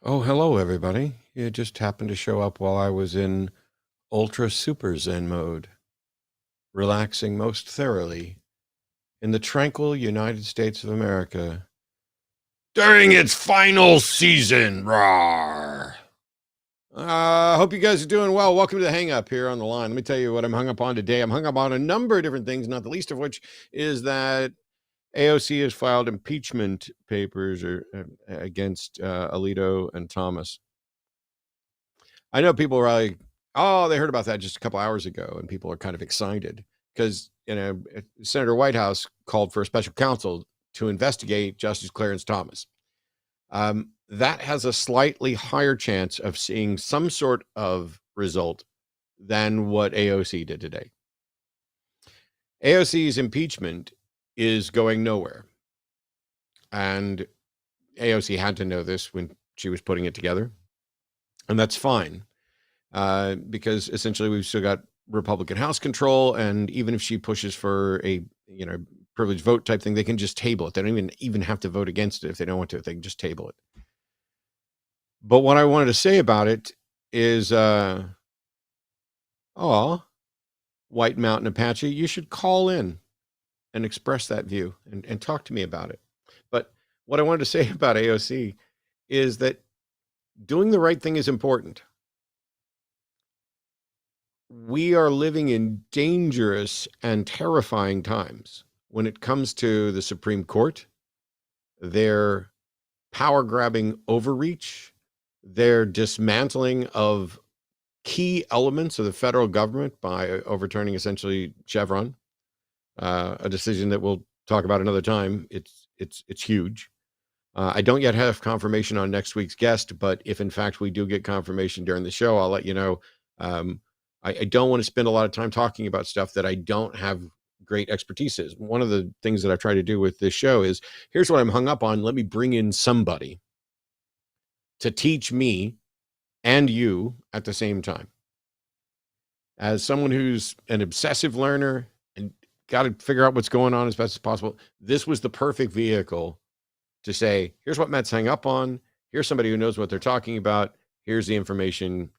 Oh, hello, everybody. You just happened to show up while I was in ultra super Zen mode, relaxing most thoroughly in the tranquil United States of America during its final season. Rawr. Hope you guys are doing well. Welcome to the Hang Up here on the line. Let me tell you what I'm hung up on today. I'm hung up on a number of different things, not the least of which is that AOC has filed impeachment papers against Alito and Thomas. I know people are like, oh, they heard about that just a couple hours ago, and people are kind of excited because Senator Whitehouse called for a special counsel to investigate Justice Clarence Thomas. That has a slightly higher chance of seeing some sort of result than what AOC did today. AOC's impeachment is going nowhere, and AOC had to know this when she was putting it together, and that's fine. Because essentially we've still got Republican House control, and even if she pushes for a privileged vote type thing, they can just table it. They don't even have to vote against it if they don't want to. They can just table it. But what I wanted to say about it is, White Mountain Apache, you should call in and express that view and talk to me about it. But what I wanted to say about AOC is that doing the right thing is important. We are living in dangerous and terrifying times when it comes to the Supreme Court, their power grabbing overreach, their dismantling of key elements of the federal government by overturning essentially Chevron, a decision that we'll talk about another time. It's huge. I don't yet have confirmation on next week's guest, but if in fact we do get confirmation during the show, I'll let you know. I don't want to spend a lot of time talking about stuff that I don't have great expertise in. One of the things that I try to do with this show is, here's what I'm hung up on. Let me bring in somebody to teach me and you at the same time. As someone who's an obsessive learner and got to figure out what's going on as best as possible, this was the perfect vehicle to say, here's what Matt's hung up on. Here's somebody who knows what they're talking about. Here's the information.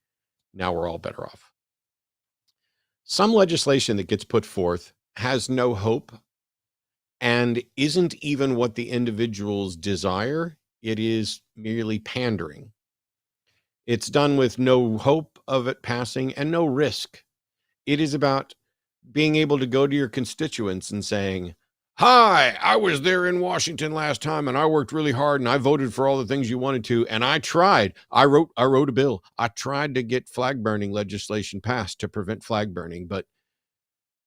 Now we're all better off. Some legislation that gets put forth has no hope and isn't even what the individuals desire. It is merely pandering. It's done with no hope of it passing and no risk. It is about being able to go to your constituents and saying, hi, I was there in Washington last time and I worked really hard and I voted for all the things you wanted to. And I tried. I wrote a bill. I tried to get flag burning legislation passed to prevent flag burning, but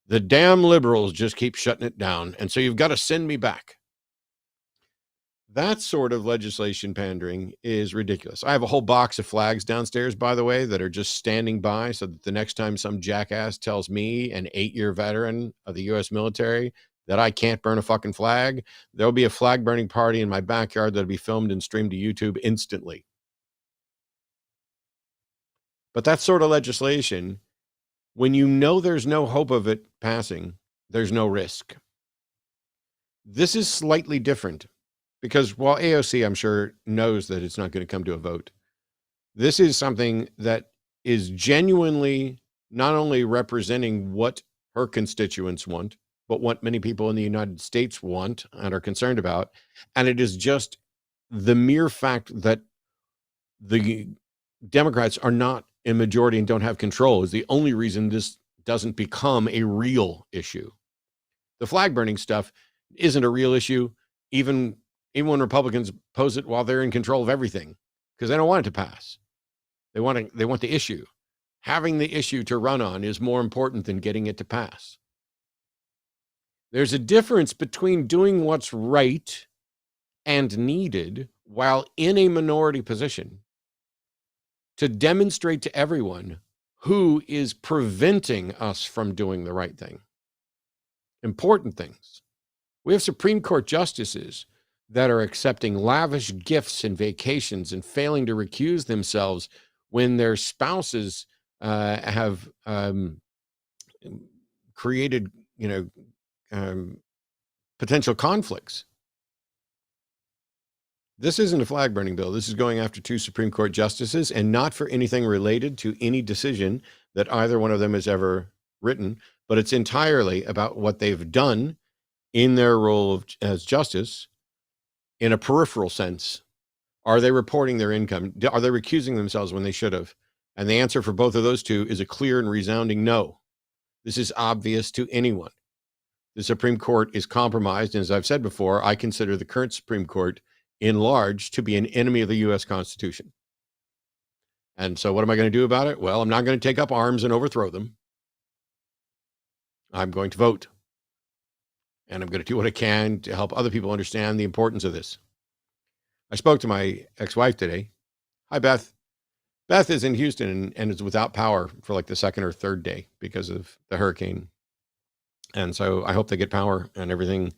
the damn liberals just keep shutting it down. And so you've got to send me back. That sort of legislation pandering is ridiculous. I have a whole box of flags downstairs, by the way, that are just standing by so that the next time some jackass tells me, an 8-year veteran of the U.S. military, that I can't burn a fucking flag, there'll be a flag burning party in my backyard that'll be filmed and streamed to YouTube instantly. But that sort of legislation, when you know there's no hope of it passing, there's no risk. This is slightly different because while AOC, I'm sure, knows that it's not going to come to a vote, this is something that is genuinely not only representing what her constituents want, but what many people in the United States want and are concerned about. And it is just the mere fact that the Democrats are not in majority and don't have control is the only reason this doesn't become a real issue. The flag burning stuff isn't a real issue, even when Republicans pose it while they're in control of everything, because they don't want it to pass. They want the issue. Having the issue to run on is more important than getting it to pass. There's a difference between doing what's right and needed while in a minority position to demonstrate to everyone who is preventing us from doing the right thing. Important things. We have Supreme Court justices that are accepting lavish gifts and vacations and failing to recuse themselves when their spouses have created, potential conflicts. This isn't a flag burning bill. This is going after 2 Supreme Court justices, and not for anything related to any decision that either one of them has ever written, but it's entirely about what they've done in their role as justice in a peripheral sense. Are they reporting their income? Are they recusing themselves when they should have? And the answer for both of those two is a clear and resounding no. This is obvious to anyone. The Supreme Court is compromised. And as I've said before, I consider the current Supreme Court in large to be an enemy of the U.S. Constitution. And so what am I going to do about it? Well, I'm not going to take up arms and overthrow them. I'm going to vote. And I'm going to do what I can to help other people understand the importance of this. I spoke to my ex-wife today. Hi, Beth. Beth is in Houston and is without power for like the second or third day because of the hurricane. And so I hope they get power and everything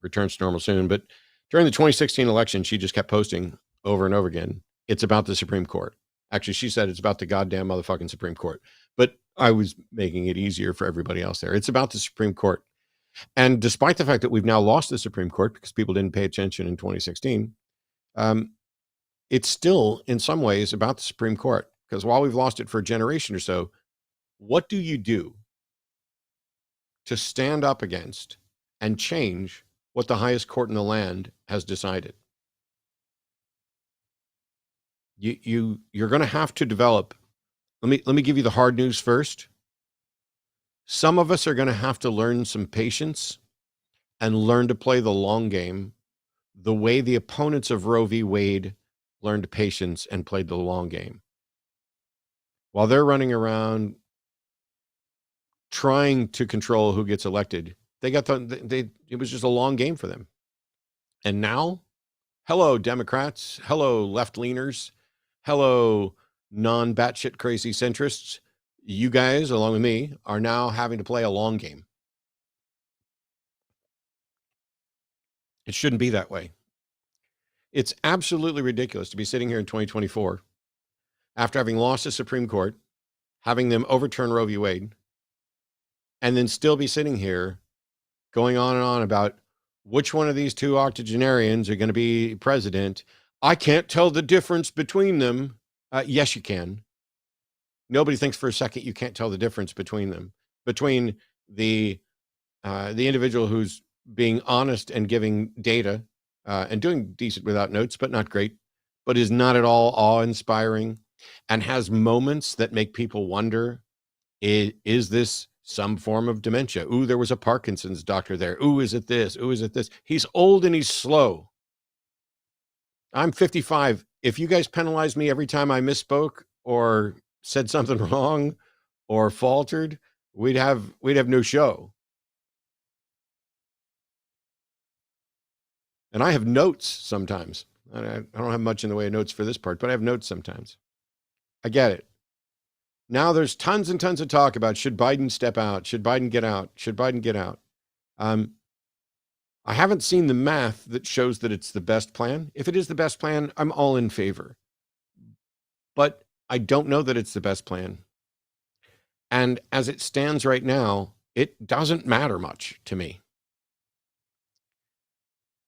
returns to normal soon. But during the 2016 election, she just kept posting over and over again, it's about the Supreme Court. Actually, she said it's about the goddamn motherfucking Supreme Court. But I was making it easier for everybody else there. It's about the Supreme Court. And despite the fact that we've now lost the Supreme Court because people didn't pay attention in 2016, it's still in some ways about the Supreme Court. Because while we've lost it for a generation or so, what do you do to stand up against and change what the highest court in the land has decided? You're going to have to develop. Let me give you the hard news first. Some of us are going to have to learn some patience and learn to play the long game the way the opponents of Roe v. Wade learned patience and played the long game. While they're running around trying to control who gets elected, it was just a long game for them. And now, hello, Democrats, hello, left-leaners, hello, non-batshit crazy centrists. You guys, along with me, are now having to play a long game. It shouldn't be that way. It's absolutely ridiculous to be sitting here in 2024 after having lost the Supreme Court, having them overturn Roe v. Wade, and then still be sitting here going on and on about which one of these two octogenarians are going to be president. I can't tell the difference between them. Yes, you can. Nobody thinks for a second you can't tell the difference between them, between the individual who's being honest and giving data and doing decent without notes, but not great, but is not at all awe-inspiring and has moments that make people wonder, is this some form of dementia? Ooh, there was a Parkinson's doctor there. Ooh, is it this? Ooh, is it this? He's old and he's slow. I'm 55. If you guys penalized me every time I misspoke or said something wrong or faltered, we'd have no show. And I have notes sometimes. I don't have much in the way of notes for this part, but I have notes sometimes. I get it. Now there's tons and tons of talk about should Biden step out? Should Biden get out? Should Biden get out? I haven't seen the math that shows that it's the best plan. If it is the best plan, I'm all in favor. But I don't know that it's the best plan. And as it stands right now, it doesn't matter much to me.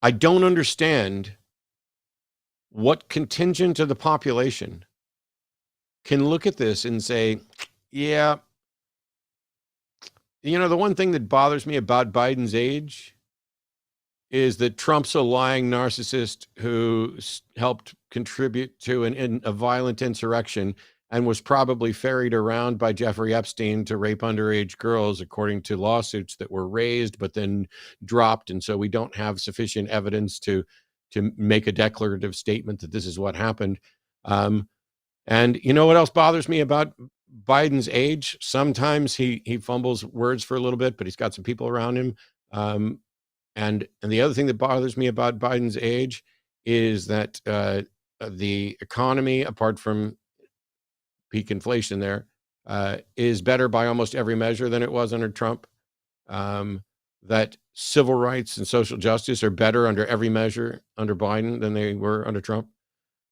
I don't understand what contingent of the population can look at this and say, yeah, the one thing that bothers me about Biden's age is that Trump's a lying narcissist who helped contribute to a violent insurrection and was probably ferried around by Jeffrey Epstein to rape underage girls, according to lawsuits that were raised but then dropped. And so we don't have sufficient evidence to make a declarative statement that this is what happened. And you know what else bothers me about Biden's age? Sometimes he fumbles words for a little bit, but he's got some people around him. And the other thing that bothers me about Biden's age is that the economy, apart from peak inflation there, is better by almost every measure than it was under Trump. That civil rights and social justice are better under every measure under Biden than they were under Trump.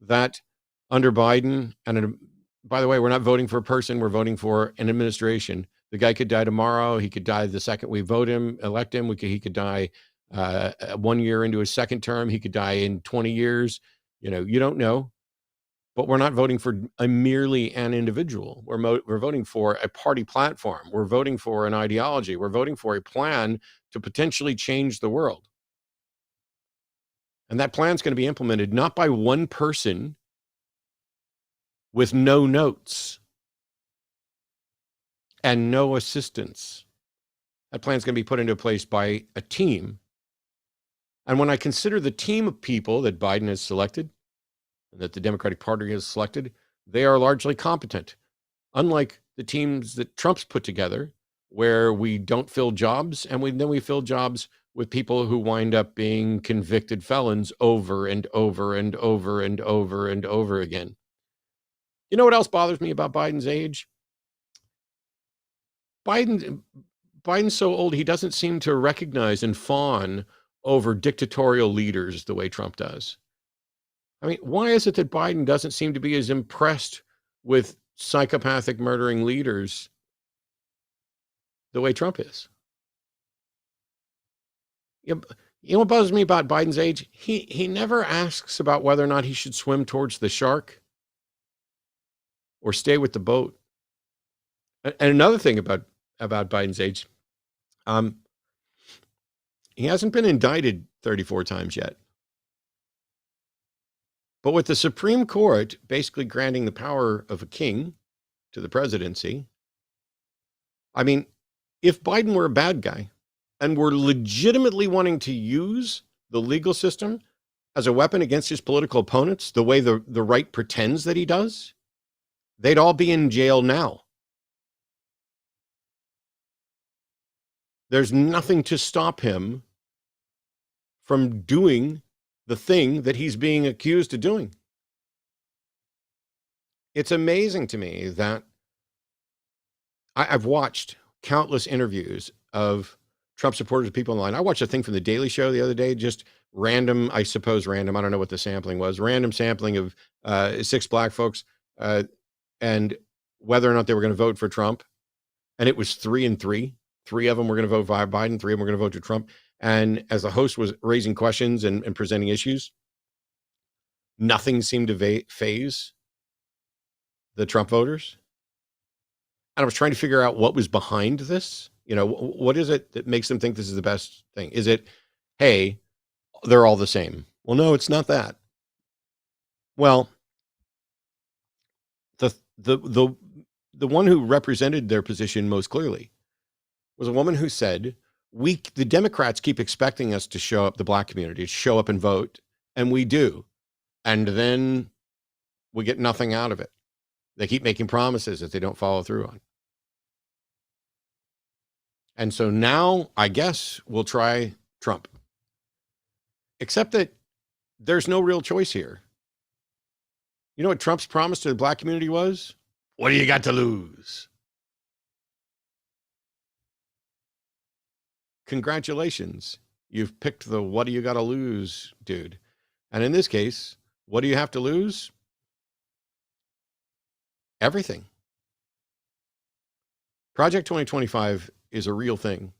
That under Biden, and by the way, we're not voting for a person, we're voting for an administration. The guy could die tomorrow. He could die the second we elect him. He could die 1 year into his second term, he could die in 20 years. You don't know. But we're not voting for merely an individual. We're voting for a party platform. We're voting for an ideology. We're voting for a plan to potentially change the world. And that plan is going to be implemented not by one person with no notes and no assistance. That plan is going to be put into place by a team. And when I consider the team of people that Biden has selected, and that the Democratic Party has selected, they are largely competent. Unlike the teams that Trump's put together, where we don't fill jobs, and then we fill jobs with people who wind up being convicted felons over and over and over and over and over again. You know what else bothers me about Biden's age? Biden's so old, he doesn't seem to recognize and fawn over dictatorial leaders the way Trump does. I mean, why is it that Biden doesn't seem to be as impressed with psychopathic murdering leaders the way Trump is? You know what bothers me about Biden's age? He never asks about whether or not he should swim towards the shark or stay with the boat. And another thing about Biden's age, he hasn't been indicted 34 times yet. But with the Supreme Court basically granting the power of a king to the presidency, I mean, if Biden were a bad guy and were legitimately wanting to use the legal system as a weapon against his political opponents, the way the right pretends that he does, they'd all be in jail now. There's nothing to stop him from doing the thing that he's being accused of doing. It's amazing to me that I've watched countless interviews of Trump supporters, people online. I watched a thing from The Daily Show the other day, just random, I suppose random, I don't know what the sampling was, random sampling of 6 black folks and whether or not they were going to vote for Trump. And it was 3 and 3. 3 of them were going to vote for Biden, 3 of them were going to vote for Trump. And as the host was raising questions and presenting issues, nothing seemed to phase the Trump voters. And I was trying to figure out what was behind this. What is it that makes them think this is the best thing? Is it, hey, they're all the same? Well, no, it's not that. Well, the one who represented their position most clearly was a woman who said, the Democrats keep expecting us to show up, the black community, to show up and vote, and we do. And then we get nothing out of it. They keep making promises that they don't follow through on. And so now, I guess, we'll try Trump. Except that there's no real choice here. You know what Trump's promise to the black community was? What do you got to lose? Congratulations. You've picked the what do you got to lose, dude. And in this case, what do you have to lose? Everything. Project 2025 is a real thing.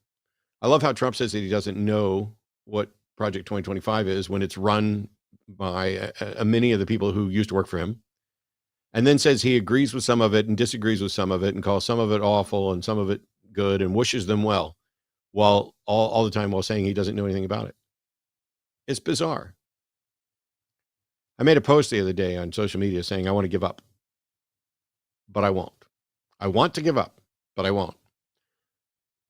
I love how Trump says that he doesn't know what Project 2025 is when it's run by many of the people who used to work for him, and then says he agrees with some of it and disagrees with some of it and calls some of it awful and some of it good and wishes them well, while all the time while saying he doesn't know anything about it. It's bizarre. I made a post the other day on social media saying I want to give up, but I won't. I want to give up, but I won't.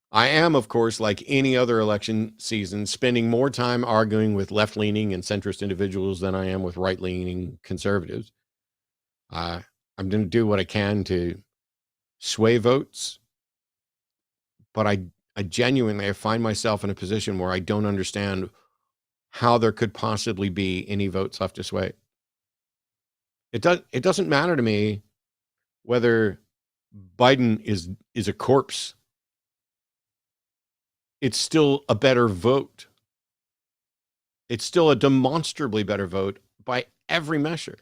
I am, of course, like any other election season, spending more time arguing with left-leaning and centrist individuals than I am with right-leaning conservatives. I'm going to do what I can to sway votes, but I genuinely find myself in a position where I don't understand how there could possibly be any votes left to sway. It doesn't matter to me whether Biden is a corpse. It's still a better vote. It's still a demonstrably better vote by every measure.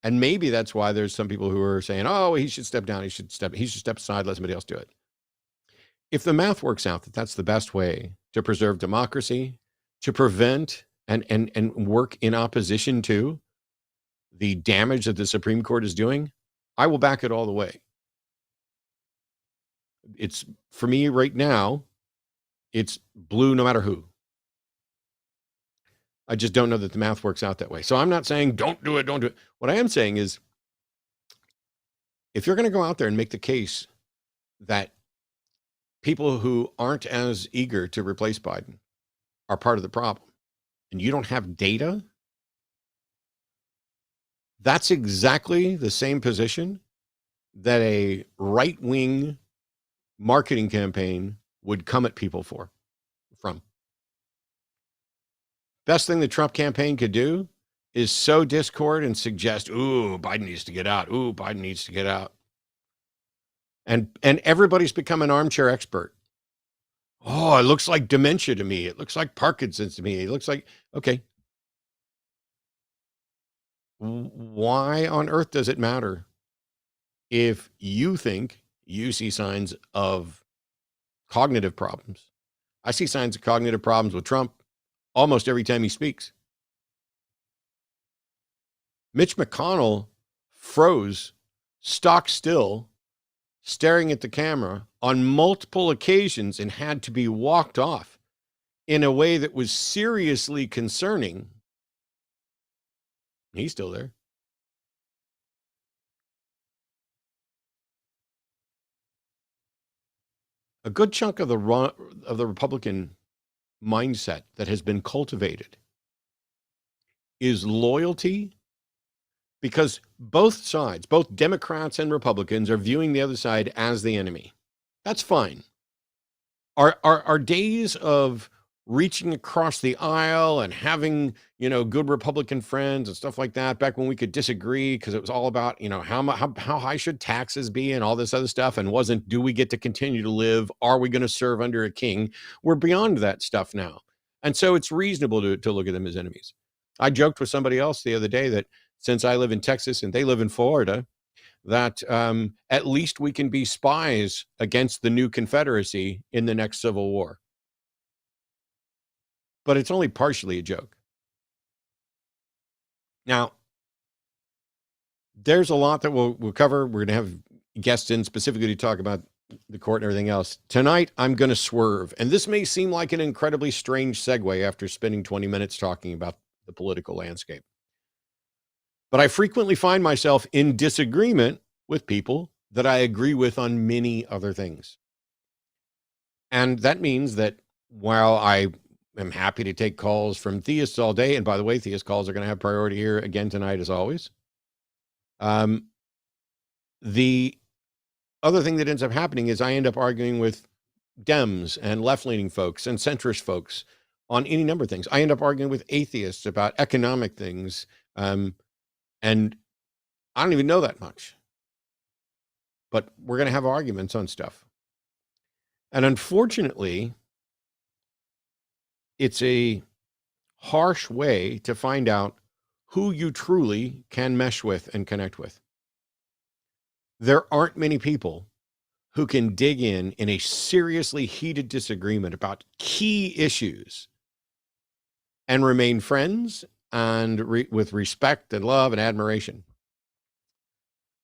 And maybe that's why there's some people who are saying, oh, he should step down. He should step aside, let somebody else do it. if the math works out that that's the best way to preserve democracy, to prevent and work in opposition to the damage that the Supreme Court is doing, I will back it all the way. It's, for me right now, it's blue no matter who. I just don't know that the math works out that way. So I'm not saying don't do it, don't do it. What I am saying is, if you're going to go out there and make the case that people who aren't as eager to replace Biden are part of the problem, and you don't have data, that's exactly the same position that a right-wing marketing campaign would come at people from. Best thing the Trump campaign could do is sow discord and suggest, ooh, Biden needs to get out. Ooh, Biden needs to get out. And everybody's become an armchair expert. Oh, it looks like dementia to me. It looks like Parkinson's to me. It looks like, okay. Why on earth does it matter if you think you see signs of cognitive problems? I see signs of cognitive problems with Trump almost every time he speaks. Mitch McConnell froze, stock still, staring at the camera on multiple occasions and had to be walked off in a way that was seriously concerning. He's still there. A good chunk of the Republican mindset that has been cultivated is loyalty, because both sides, both Democrats and Republicans, are viewing the other side as the enemy. That's fine. Our days of reaching across the aisle and having, good Republican friends and stuff like that, back when we could disagree because it was all about, how high should taxes be and all this other stuff, and wasn't, do we get to continue to live? Are we going to serve under a king? We're beyond that stuff now. And so it's reasonable to look at them as enemies. I joked with somebody else the other day that since I live in Texas and they live in Florida, that at least we can be spies against the new Confederacy in the next Civil War. But it's only partially a joke. Now, there's a lot that we'll cover. We're going to have guests in specifically to talk about the court and everything else. Tonight, I'm going to swerve. And this may seem like an incredibly strange segue after spending 20 minutes talking about the political landscape. But I frequently find myself in disagreement with people that I agree with on many other things. And that means that while I am happy to take calls from theists all day, and by the way, theist calls are going to have priority here again tonight, as always. The other thing that ends up happening is I end up arguing with Dems and left-leaning folks and centrist folks on any number of things. I end up arguing with atheists about economic things. And I don't even know that much. But we're going to have arguments on stuff. And unfortunately, it's a harsh way to find out who you truly can mesh with and connect with. There aren't many people who can dig in a seriously heated disagreement about key issues and remain friends and with respect and love and admiration.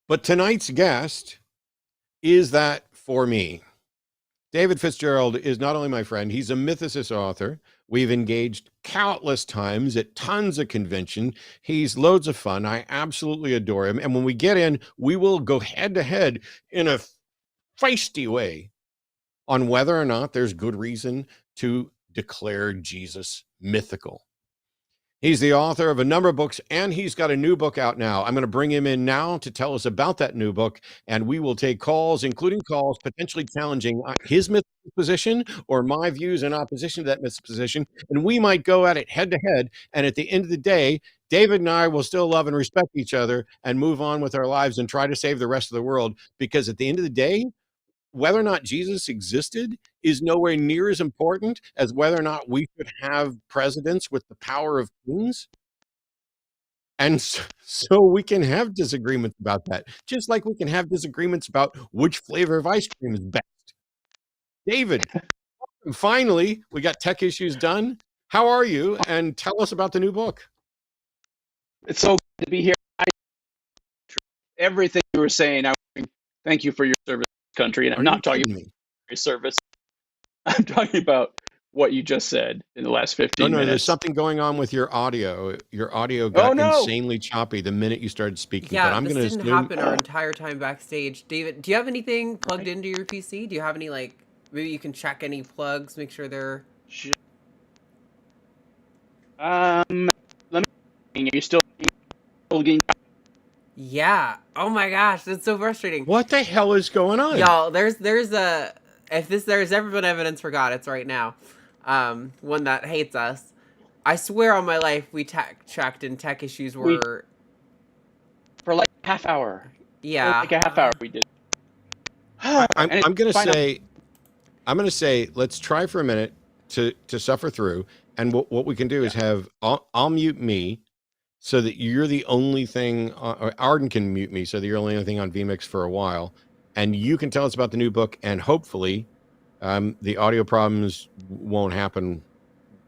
But tonight's guest is that for me. David Fitzgerald is not only my friend, he's a mythicist author. We've engaged countless times at tons of convention. He's loads of fun. I absolutely adore him. And when we get in, we will go head to head in a feisty way on whether or not there's good reason to declare Jesus mythical. He's the author of a number of books, and he's got a new book out now. I'm going to bring him in now to tell us about that new book, and we will take calls, including calls potentially challenging his mythical position or my views in opposition to that mythical position, and we might go at it head to head, and at the end of the day, David and I will still love and respect each other and move on with our lives and try to save the rest of the world, because at the end of the day, whether or not Jesus existed is nowhere near as important as whether or not we should have presidents with the power of kings. And so we can have disagreements about that, just like we can have disagreements about which flavor of ice cream is best. David, finally, we got tech issues done. How are you? And tell us about the new book. It's so good to be here. Everything you were saying, thank you for your service to the country. And I'm not talking about your service. I'm talking about what you just said in the last 15 minutes. There's something going on with your audio. Your audio got insanely choppy the minute you started speaking. Yeah, but I'm this gonna didn't happen our entire time backstage. David, do you have anything plugged into your PC? Do you have any, like, maybe you can check any plugs, make sure they're... Let me... Are you still getting... Yeah. Oh my gosh, that's so frustrating. What the hell is going on? Y'all, there's a... If there's ever been evidence for God, it's right now. One that hates us. I swear on my life, we checked and tech issues were... For like a half hour. Yeah. For like a half hour we did. I'm going to say, let's try for a minute to suffer through. And what we can do is have, I'll mute me so that you're the only thing, or Arden can mute me so that you're the only thing on vMix for a while. And you can tell us about the new book, and hopefully the audio problems won't happen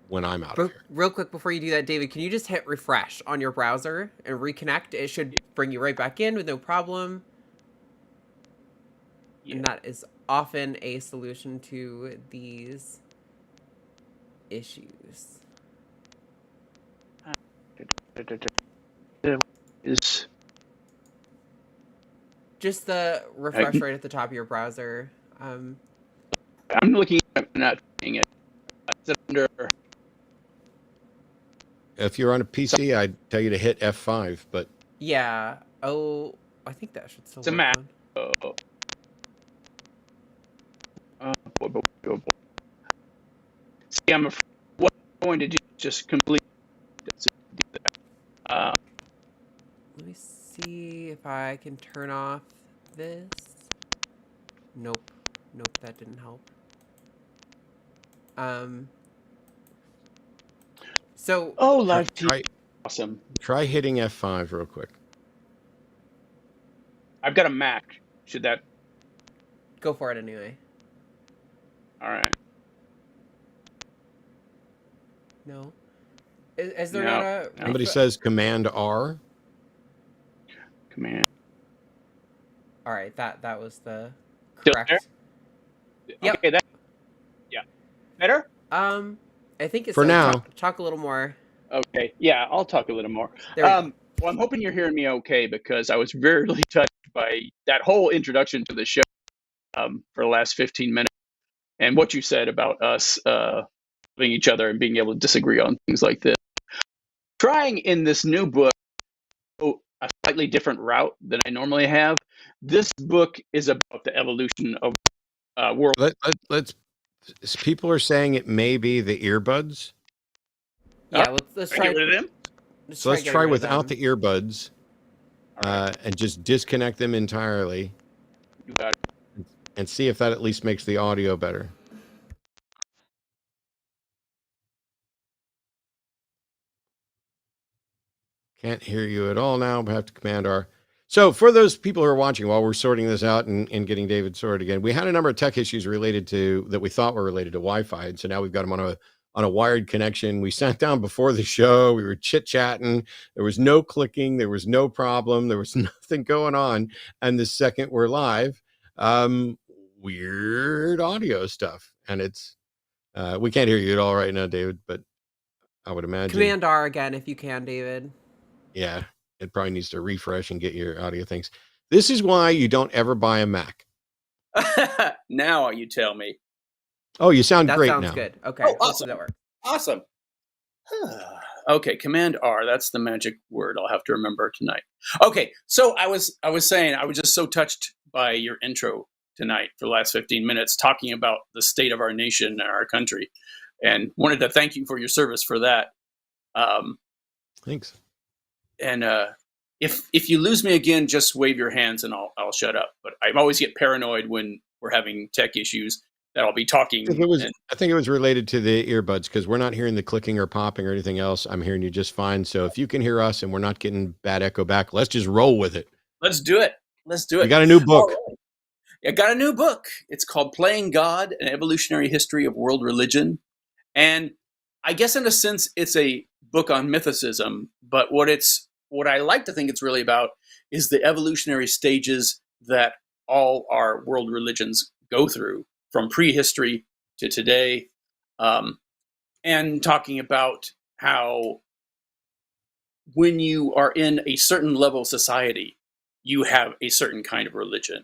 when I'm out of here. Real quick before you do that, David, can you just hit refresh on your browser and reconnect? It should bring you right back in with no problem. Yeah. And that is often a solution to these issues. Just the refresh right at the top of your browser. I'm looking at it, not seeing it. It's under... If you're on a PC, I'd tell you to hit F5, but... Yeah. Oh, I think that should still work. It's a Mac. See, I'm afraid what I'm going to do is just complete that. Let me see if I can turn off this. Nope, that didn't help. So live TV, awesome. Try hitting F5 real quick. I've got a Mac. Should that go for it anyway? All right. No. Is there not a... Somebody says Command R. Command. All right, that was the correct. Yep. Okay, yeah. Better? I think it's for now. Talk a little more. Okay. Yeah, I'll talk a little more. Well, I'm hoping you're hearing me okay, because I was really touched by that whole introduction to the show for the last 15 minutes, and what you said about us loving each other and being able to disagree on things like this. Trying in this new book a slightly different route than I normally have. This book is about the evolution of world. Let's. People are saying it may be the earbuds. Yeah, let's try. Get rid of them. So let's try without the earbuds, and just disconnect them entirely, and see if that at least makes the audio better. Can't hear you at all now. We have to Command R. So for those people who are watching while we're sorting this out and getting David sorted again, we had a number of tech issues related to that we thought were related to Wi-Fi. And so now we've got them on a wired connection. We sat down before the show. We were chit-chatting. There was no clicking. There was no problem. There was nothing going on. And the second we're live, weird audio stuff. And it's, we can't hear you at all right now, David, but I would imagine. Command R again if you can, David. Yeah, it probably needs to refresh and get your audio things. This is why you don't ever buy a Mac. Now you tell me. Oh, you sound great now. That sounds good. Okay. Oh, awesome. That work. Awesome. Okay, Command R. That's the magic word I'll have to remember tonight. Okay, so I was saying I was just so touched by your intro tonight for the last 15 minutes, talking about the state of our nation and our country, and wanted to thank you for your service for that. Thanks. And if you lose me again, just wave your hands and I'll shut up. But I always get paranoid when we're having tech issues that I'll be talking. I think it was related to the earbuds, because we're not hearing the clicking or popping or anything else. I'm hearing you just fine. So if you can hear us and we're not getting bad echo back, let's just roll with it. Let's do it. You got a new book. I got a new book. It's called Playing God, An Evolutionary History of World Religion. And I guess in a sense, it's a book on mythicism, but what I like to think it's really about is the evolutionary stages that all our world religions go through, from prehistory to today, and talking about how when you are in a certain level of society, you have a certain kind of religion.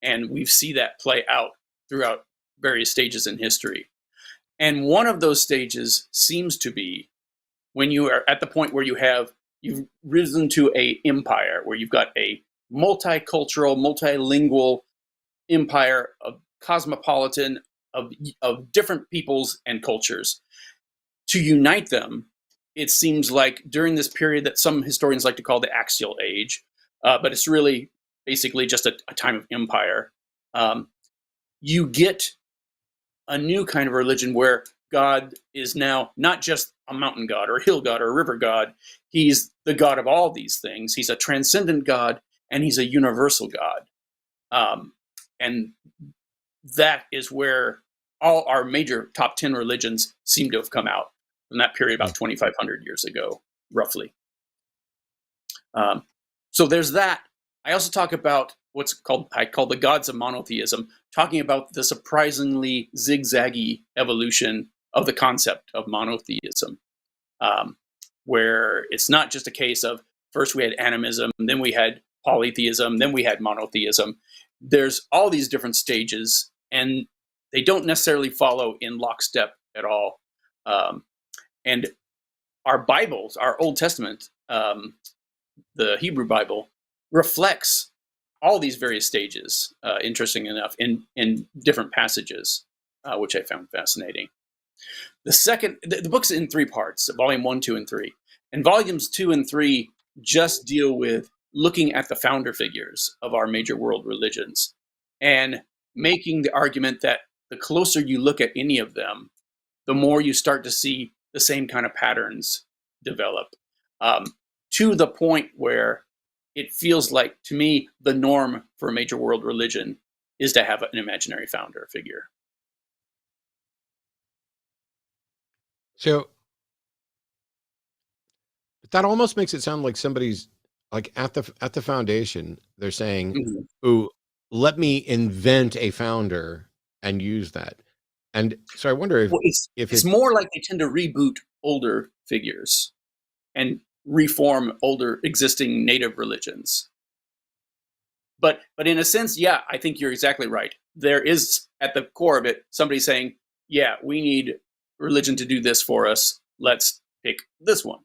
And we see that play out throughout various stages in history. And one of those stages seems to be when you are at the point where you've risen to a empire, where you've got a multicultural, multilingual empire of cosmopolitan, of different peoples and cultures. To unite them, it seems like during this period that some historians like to call the Axial Age, but it's really basically just a time of empire. You get a new kind of religion where God is now not just a mountain god or a hill god or a river god. He's the God of all these things. He's a transcendent God, and he's a universal God. And that is where all our major top 10 religions seem to have come out from that period about 2,500 years ago, roughly. So there's that. I also talk about I call the gods of monotheism, talking about the surprisingly zigzaggy evolution of the concept of monotheism, where it's not just a case of first we had animism, then we had polytheism, then we had monotheism. There's all these different stages, and they don't necessarily follow in lockstep at all. And our Bibles, our Old Testament, the Hebrew Bible, reflects all these various stages, interesting enough, in different passages, which I found fascinating. The book's in 3 parts, volume 1, 2, and 3. And volumes 2 and 3 just deal with looking at the founder figures of our major world religions and making the argument that the closer you look at any of them, the more you start to see the same kind of patterns develop, to the point where it feels like, to me, the norm for a major world religion is to have an imaginary founder figure. So that almost makes it sound like somebody's like at the foundation, they're saying, Mm-hmm. "Ooh, let me invent a founder and use that." And so I wonder if it's more like they tend to reboot older figures and reform older existing native religions. But in a sense, yeah, I think you're exactly right. There is, at the core of it, somebody saying, yeah, we need religion to do this for us. Let's pick this one.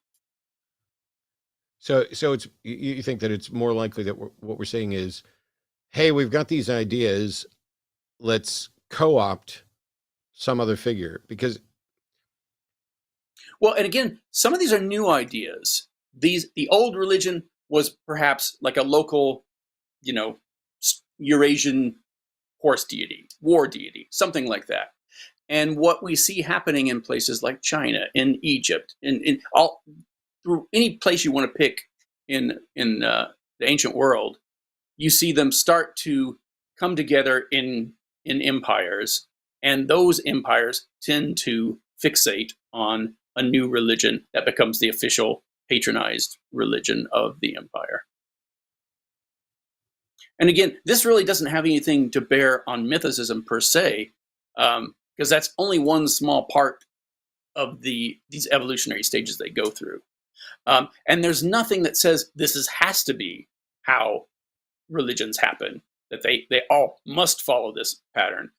So it's you think that it's more likely that what we're saying is, hey, we've got these ideas, let's co-opt some other figure, because well, and again, some of these are new ideas. The old religion was perhaps like a local, Eurasian horse deity, war deity, something like that. And what we see happening in places like China, in Egypt, in all through any place you want to pick in the ancient world, you see them start to come together in empires, and those empires tend to fixate on a new religion that becomes the official patronized religion of the empire. And again, this really doesn't have anything to bear on mythicism per se, because that's only one small part of these evolutionary stages they go through. And there's nothing that says has to be how religions happen, that they all must follow this pattern.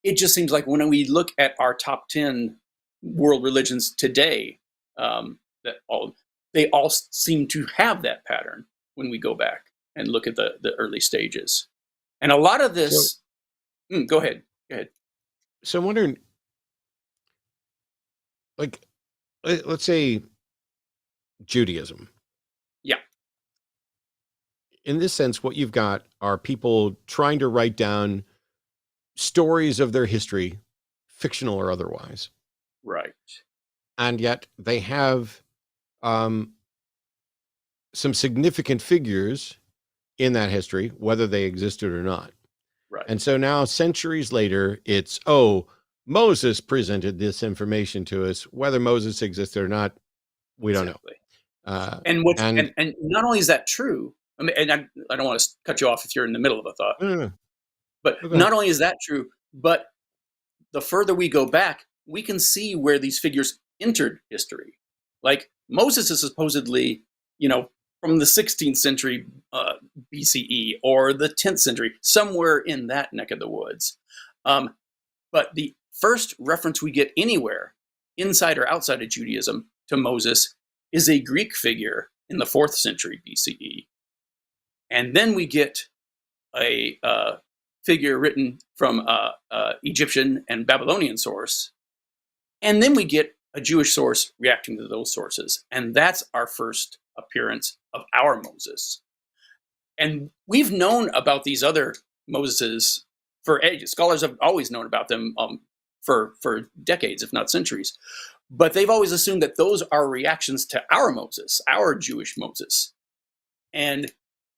It just seems like when we look at our top 10 world religions today, they all seem to have that pattern when we go back and look at the early stages. And a lot of this... Go ahead. So I'm wondering, like, let's say Judaism. Yeah. In this sense, what you've got are people trying to write down stories of their history, fictional or otherwise. Right. And yet they have some significant figures in that history, whether they existed or not. Right. And so now, centuries later, it's, Moses presented this information to us. Whether Moses existed or not, we don't know. And not only is that true, I mean, and I don't want to cut you off if you're in the middle of a thought, No. but not only is that true, but the further we go back, we can see where these figures entered history. Like Moses is supposedly, from the 16th century BCE or the 10th century, somewhere in that neck of the woods. But the first reference we get anywhere, inside or outside of Judaism, to Moses is a Greek figure in the 4th century BCE. And then we get a figure written from Egyptian and Babylonian source. And then we get a Jewish source reacting to those sources. And that's our first appearance of our Moses. And we've known about these other Moseses for ages. Scholars have always known about them for decades, if not centuries. But they've always assumed that those are reactions to our Moses, our Jewish Moses. And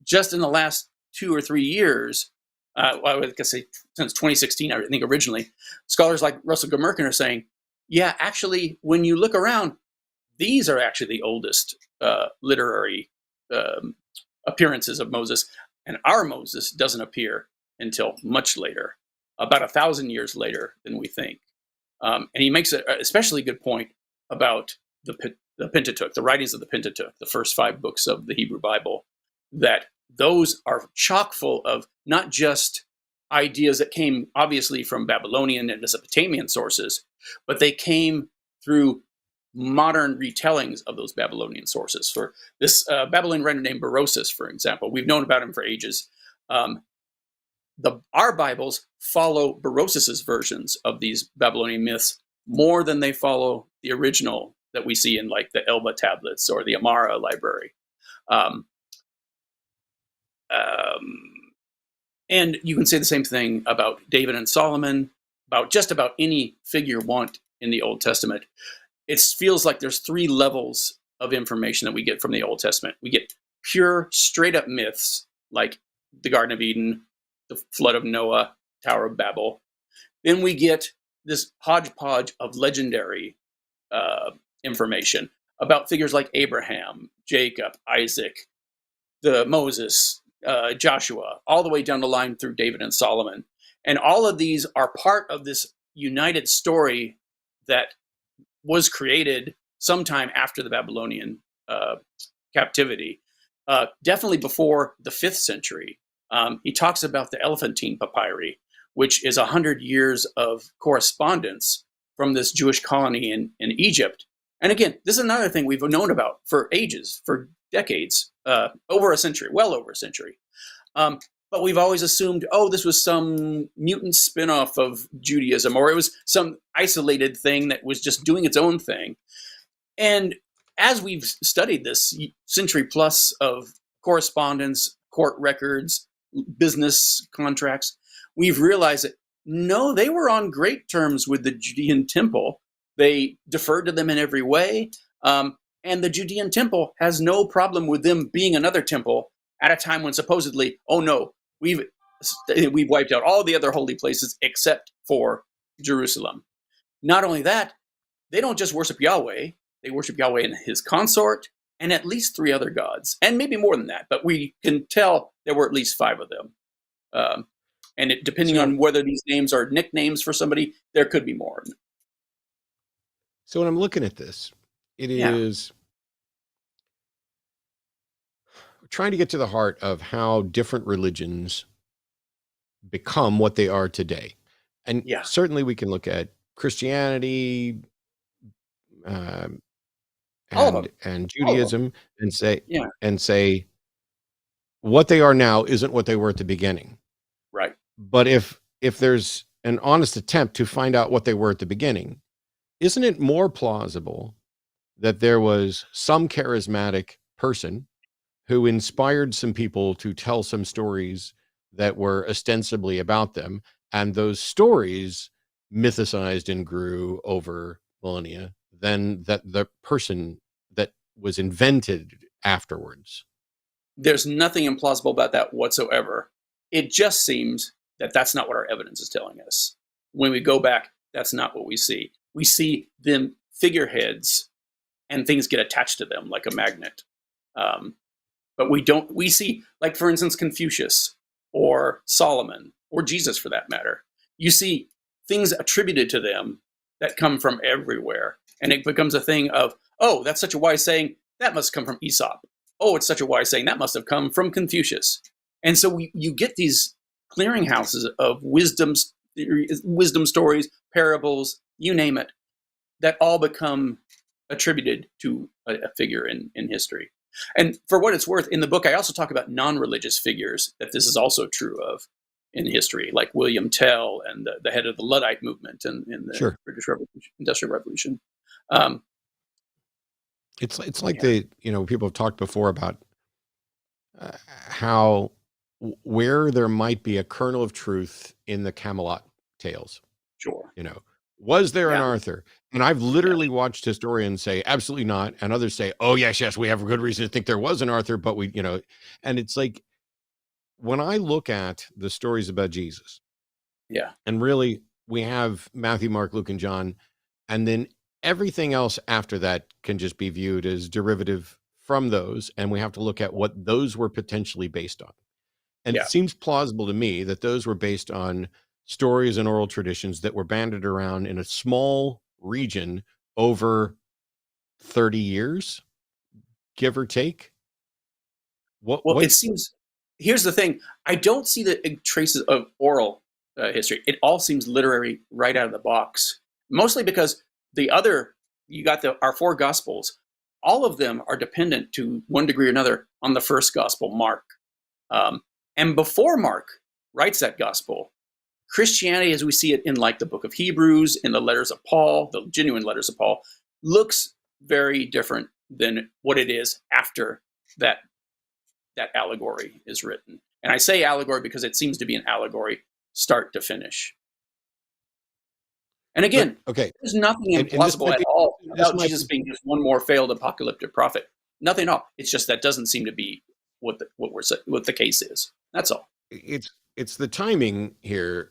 just in the last 2 or 3 years, I would say since 2016, I think originally, scholars like Russell Gmerkin are saying, yeah, actually, when you look around, these are actually the oldest literary appearances of Moses. And our Moses doesn't appear until much later, about 1,000 years later than we think. And he makes an especially good point about the Pentateuch, the writings of the Pentateuch, the first 5 books of the Hebrew Bible, that those are chock full of not just ideas that came obviously from Babylonian and Mesopotamian sources, but they came through modern retellings of those Babylonian sources. For this Babylonian writer named Berosus, for example, we've known about him for ages. Our Bibles follow Berosus's versions of these Babylonian myths more than they follow the original that we see in like the Elba tablets or the Amara library. And you can say the same thing about David and Solomon, about just about any figure you want in the Old Testament. It feels like there's 3 levels of information that we get from the Old Testament. We get pure, straight up myths like the Garden of Eden, the flood of Noah, Tower of Babel. Then we get this hodgepodge of legendary information about figures like Abraham, Jacob, Isaac, the Moses, Joshua, all the way down the line through David and Solomon. And all of these are part of this united story that was created sometime after the Babylonian captivity, definitely before the 5th century. He talks about the Elephantine Papyri, which is 100 years of correspondence from this Jewish colony in Egypt. And again, this is another thing we've known about for ages, for decades, over a century, well over a century. But we've always assumed, this was some mutant spin-off of Judaism, or it was some isolated thing that was just doing its own thing. And as we've studied this century plus of correspondence, court records, business contracts, we've realized that no, they were on great terms with the Judean temple. They deferred to them in every way. And the Judean temple has no problem with them being another temple at a time when supposedly, we've wiped out all the other holy places except for Jerusalem. Not only that, they don't just worship Yahweh. They worship Yahweh and his consort and at least 3 other gods, and maybe more than that. But we can tell there were at least 5 of them. And depending on whether these names are nicknames for somebody, there could be more. So when I'm looking at this, it is trying to get to the heart of how different religions become what they are today. And certainly we can look at Christianity and Judaism and say what they are now isn't what they were at the beginning. Right. But if there's an honest attempt to find out what they were at the beginning, isn't it more plausible that there was some charismatic person who inspired some people to tell some stories that were ostensibly about them, and those stories mythicized and grew over millennia, than that the person that was invented afterwards? There's nothing implausible about that whatsoever. It just seems that's not what our evidence is telling us. When we go back, that's not what we see. We see them figureheads, and things get attached to them like a magnet. But we see, like, for instance, Confucius or Solomon or Jesus, for that matter. You see things attributed to them that come from everywhere. And it becomes a thing of, oh, that's such a wise saying, that must come from Aesop. Oh, it's such a wise saying, that must have come from Confucius. And so you get these clearinghouses of wisdom stories, parables, you name it, that all become attributed to a figure in history. And for what it's worth, in the book, I also talk about non-religious figures that this is also true of in history, like William Tell and the head of the Luddite movement in the British Revolution, Industrial Revolution. It's like people have talked before about how where there might be a kernel of truth in the Camelot tales. Sure. Was there an Arthur? And I've literally watched historians say absolutely not, and others say, oh yes, we have a good reason to think there was an Arthur, but and it's like, when I look at the stories about Jesus, and really we have Matthew, Mark, Luke, and John, and then everything else after that can just be viewed as derivative from those, and we have to look at what those were potentially based on. And it seems plausible to me that those were based on stories and oral traditions that were banded around in a small region over 30 years, give or take. It seems, here's the thing, I don't see the traces of oral history. It all seems literary right out of the box, mostly because you got our 4 gospels, all of them are dependent to one degree or another on the first gospel, Mark. And before Mark writes that gospel, Christianity, as we see it in like the book of Hebrews, in the letters of Paul, the genuine letters of Paul, looks very different than what it is after that allegory is written. And I say allegory because it seems to be an allegory start to finish. And again, there's nothing implausible at all about Jesus being just one more failed apocalyptic prophet. Nothing at all. It's just that doesn't seem to be what the case is. That's all. It's the timing here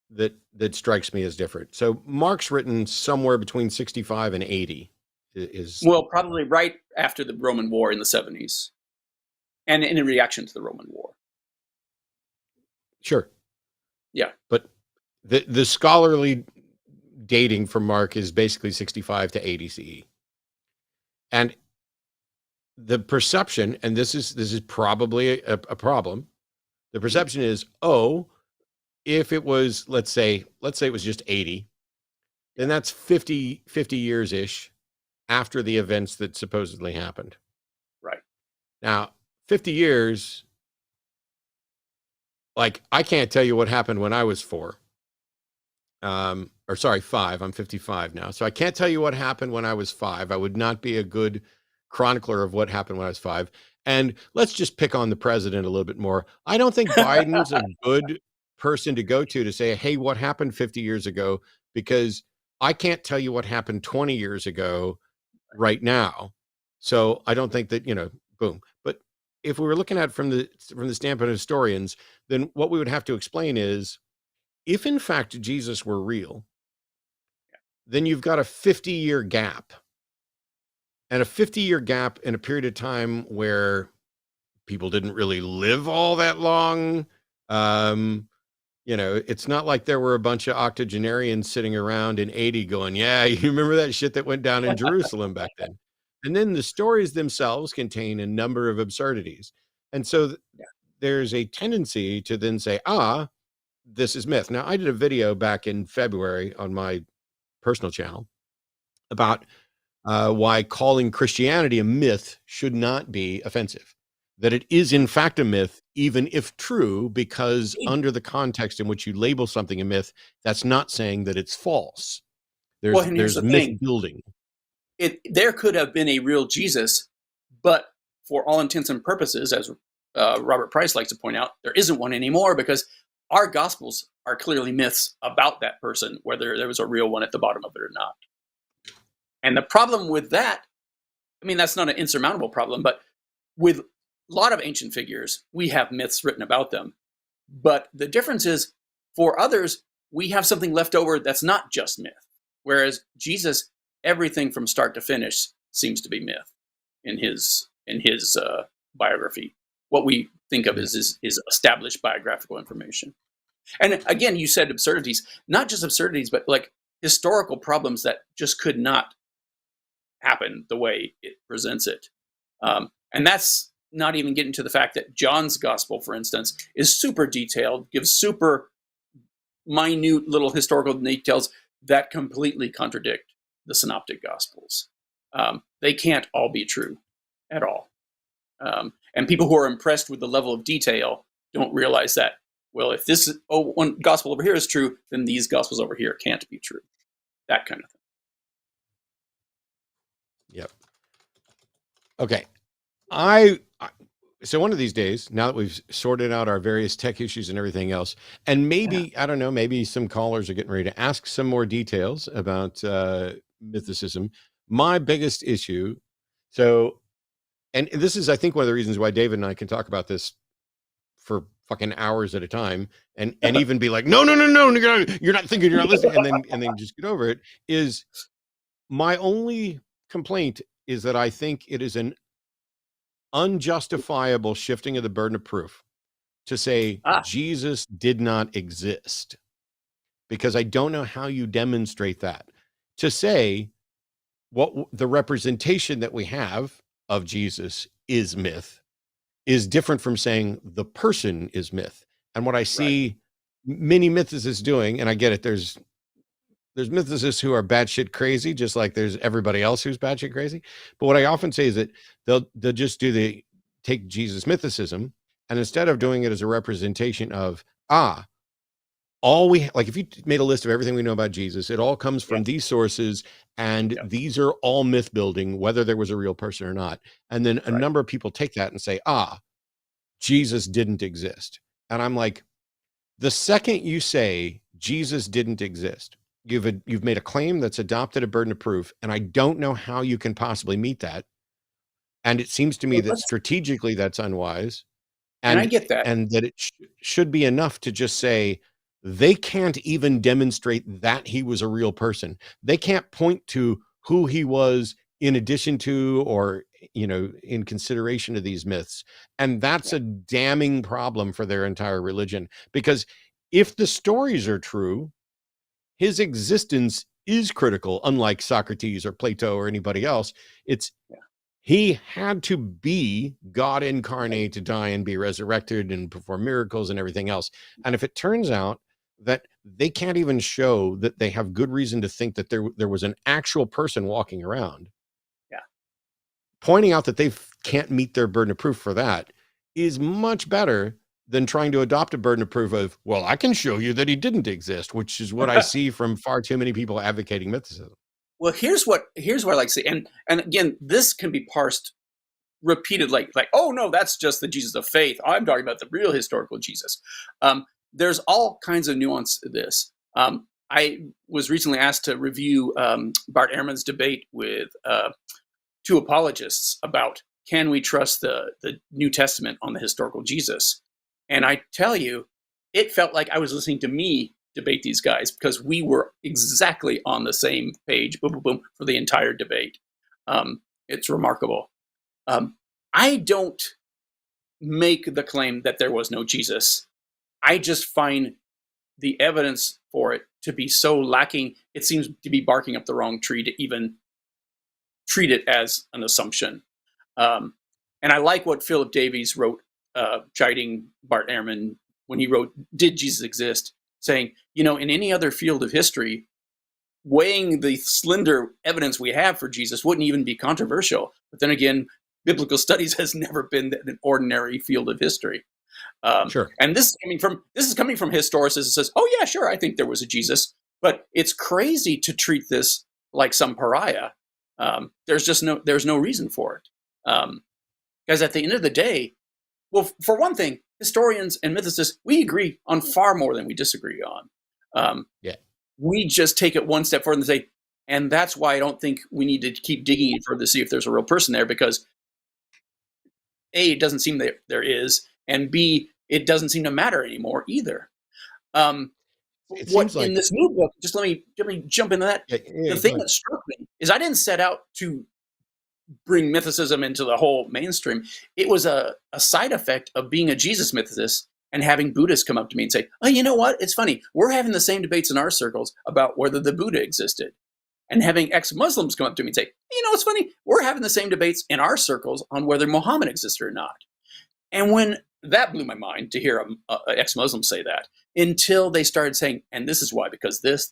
that strikes me as different. So Mark's written somewhere between 65 and 80. Well, probably right after the Roman War in the 70s, and in reaction to the Roman War. Sure. Yeah. But the scholarly dating for Mark is basically 65 to 80 CE. And the perception, and this is probably a problem, the perception is, if it was, let's say it was just 80, then that's 50 years-ish after the events that supposedly happened. Right. Now, 50 years, like, I can't tell you what happened when I was 4. 5. I'm 55 now. So I can't tell you what happened when I was 5. I would not be a good chronicler of what happened when I was 5. And let's just pick on the president a little bit more. I don't think Biden's a good person to go to say, hey, what happened 50 years ago? Because I can't tell you what happened 20 years ago right now. So I don't think that, boom. But if we were looking at it from the standpoint of historians, then what we would have to explain is, if in fact Jesus were real, then you've got a 50-year gap. And a 50-year gap in a period of time where people didn't really live all that long. It's not like there were a bunch of octogenarians sitting around in 80 going, yeah, you remember that shit that went down in Jerusalem back then. And then the stories themselves contain a number of absurdities. And so there's a tendency to then say, this is myth. Now, I did a video back in February on my personal channel about why calling Christianity a myth should not be offensive. That it is in fact a myth, even if true, because under the context in which you label something a myth, that's not saying that it's false. There's myth building. There could have been a real Jesus, but for all intents and purposes, as Robert Price likes to point out, there isn't one anymore because our gospels are clearly myths about that person, whether there was a real one at the bottom of it or not. And the problem with that, I mean, that's not an insurmountable problem, but with a lot of ancient figures, we have myths written about them. But the difference is For others, we have something left over that's not just myth. Whereas Jesus, everything from start to finish seems to be myth in his biography. What we think of as is established biographical information. And again, you said absurdities, not just absurdities, but like historical problems that just could not happen the way it presents it. And that's not even getting to the fact that John's gospel, for instance, is super detailed, gives super minute little historical details that completely contradict the synoptic gospels. They can't all be true at all. And people who are impressed with the level of detail don't realize that, well, if this one gospel over here is true, then these gospels over here can't be true. That kind of thing. Yep. Okay. So one of these days, now that we've sorted out our various tech issues and everything else, and maybe, I don't know, maybe some callers are getting ready to ask some more details about mythicism. My biggest issue, and this is, I think, one of the reasons why David and I can talk about this for fucking hours at a time and even be like, no, you're not thinking, you're not listening, and then just get over it, is my only complaint is that I think it is an unjustifiable shifting of the burden of proof to say Jesus did not exist, because I don't know how you demonstrate that. To say what the representation that we have of Jesus is myth is different from saying the person is myth. And what I see many mythicists doing, and I get it, there's mythicists who are batshit crazy, just like there's everybody else who's batshit crazy. But what I often say is that they'll just take Jesus mythicism, and instead of doing it as a representation of, if you made a list of everything we know about Jesus, it all comes from these sources, and these are all myth building, whether there was a real person or not. And then a number of people take that and say, Jesus didn't exist. And I'm like, the second you say Jesus didn't exist, you've made a claim that's adopted a burden of proof, and I don't know how you can possibly meet that. And it seems to me that strategically that's unwise. And I get that. And that it should be enough to just say they can't even demonstrate that he was a real person. They can't point to who he was in addition to, or, in consideration of these myths. And that's a damning problem for their entire religion, because if the stories are true, his existence is critical, unlike Socrates or Plato or anybody else. He had to be God incarnate to die and be resurrected and perform miracles and everything else. And if it turns out that they can't even show that they have good reason to think that there was an actual person walking around, pointing out that they can't meet their burden of proof for that is much better than trying to adopt a burden of proof of, well, I can show you that he didn't exist, which is what I see from far too many people advocating mythicism. Well, here's what I like to say, and again, this can be parsed repeated, like, oh no, that's just the Jesus of faith. I'm talking about the real historical Jesus. There's all kinds of nuance to this. I was recently asked to review Bart Ehrman's debate with two apologists about, can we trust the New Testament on the historical Jesus? And I tell you, it felt like I was listening to me debate these guys, because we were exactly on the same page, boom, boom, boom, for the entire debate. It's remarkable. I don't make the claim that there was no Jesus. I just find the evidence for it to be so lacking, it seems to be barking up the wrong tree to even treat it as an assumption. And I like what Philip Davies wrote, chiding Bart Ehrman when he wrote, "Did Jesus exist?" saying, in any other field of history, weighing the slender evidence we have for Jesus wouldn't even be controversial. But then again, biblical studies has never been an ordinary field of history. Sure. And this is coming from historicists who says, oh yeah, sure, I think there was a Jesus. But it's crazy to treat this like some pariah. There's no reason for it. Because at the end of the day, well, for one thing, historians and mythicists, we agree on far more than we disagree on. We just take it one step further and say, and that's why I don't think we need to keep digging further to see if there's a real person there, because A, it doesn't seem that there is, and B, it doesn't seem to matter anymore either. it what seems like in this new book, just let me jump into that. yeah, The thing that struck me is I didn't set out to bring mythicism into the whole mainstream. It was a side effect of being a Jesus mythicist and having Buddhists come up to me and say, oh, you know what? It's funny. We're having the same debates in our circles about whether the Buddha existed. And having ex-Muslims come up to me and say, you know, it's funny. We're having the same debates in our circles on whether Muhammad existed or not. And when that blew my mind to hear an ex-Muslim say that, until they started saying, and this is why, because this.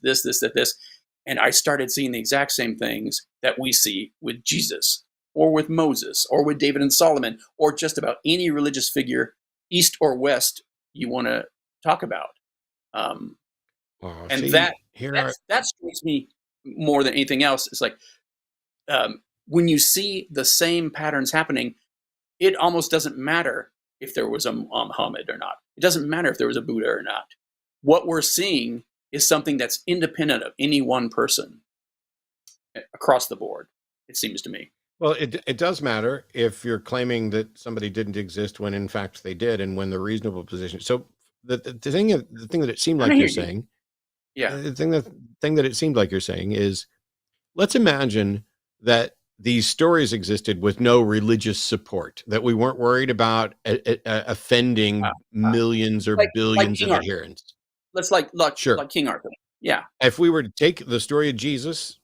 And I started seeing the exact same things that we see with Jesus or with Moses or with David and Solomon or just about any religious figure, East or West, you want to talk about. And that strikes me more than anything else. It's like when you see the same patterns happening, it almost doesn't matter if there was a Muhammad or not. It doesn't matter if there was a Buddha or not. What we're seeing is something that's independent of any one person across the board, it seems to me. Well, it does matter if you're claiming that somebody didn't exist when in fact they did, and when the reasonable position. So the thing that it seemed like you're saying, the thing that it seemed like you're saying is, let's imagine that these stories existed with no religious support, that we weren't worried about offending millions or billions of adherents. Let's like King Arthur. Yeah. If we were to take the story of Jesus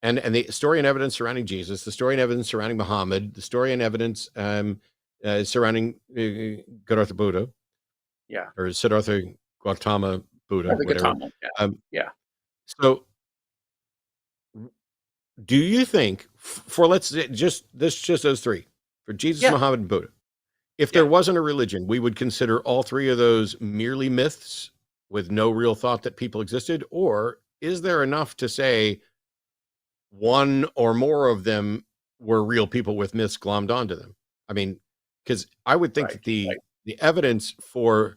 and the story and evidence surrounding Jesus, the story and evidence surrounding Muhammad, the story and evidence surrounding Siddhartha Buddha, or Siddhartha Gautama Buddha, whatever. So, do you think for let's just those three, for Jesus, Muhammad, and Buddha, if there wasn't a religion, we would consider all three of those merely myths with no real thought that people existed? Or is there enough to say one or more of them were real people with myths glommed onto them? I mean, because I would think that the evidence for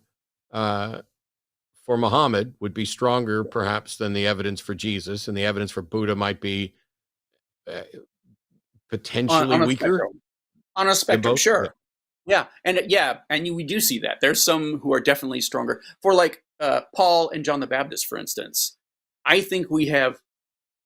Muhammad would be stronger perhaps than the evidence for Jesus, and the evidence for Buddha might be potentially weaker. On a spectrum, sure. Yeah, and we do see that. There's some who are definitely stronger. For like Paul and John the Baptist, for instance, I think we have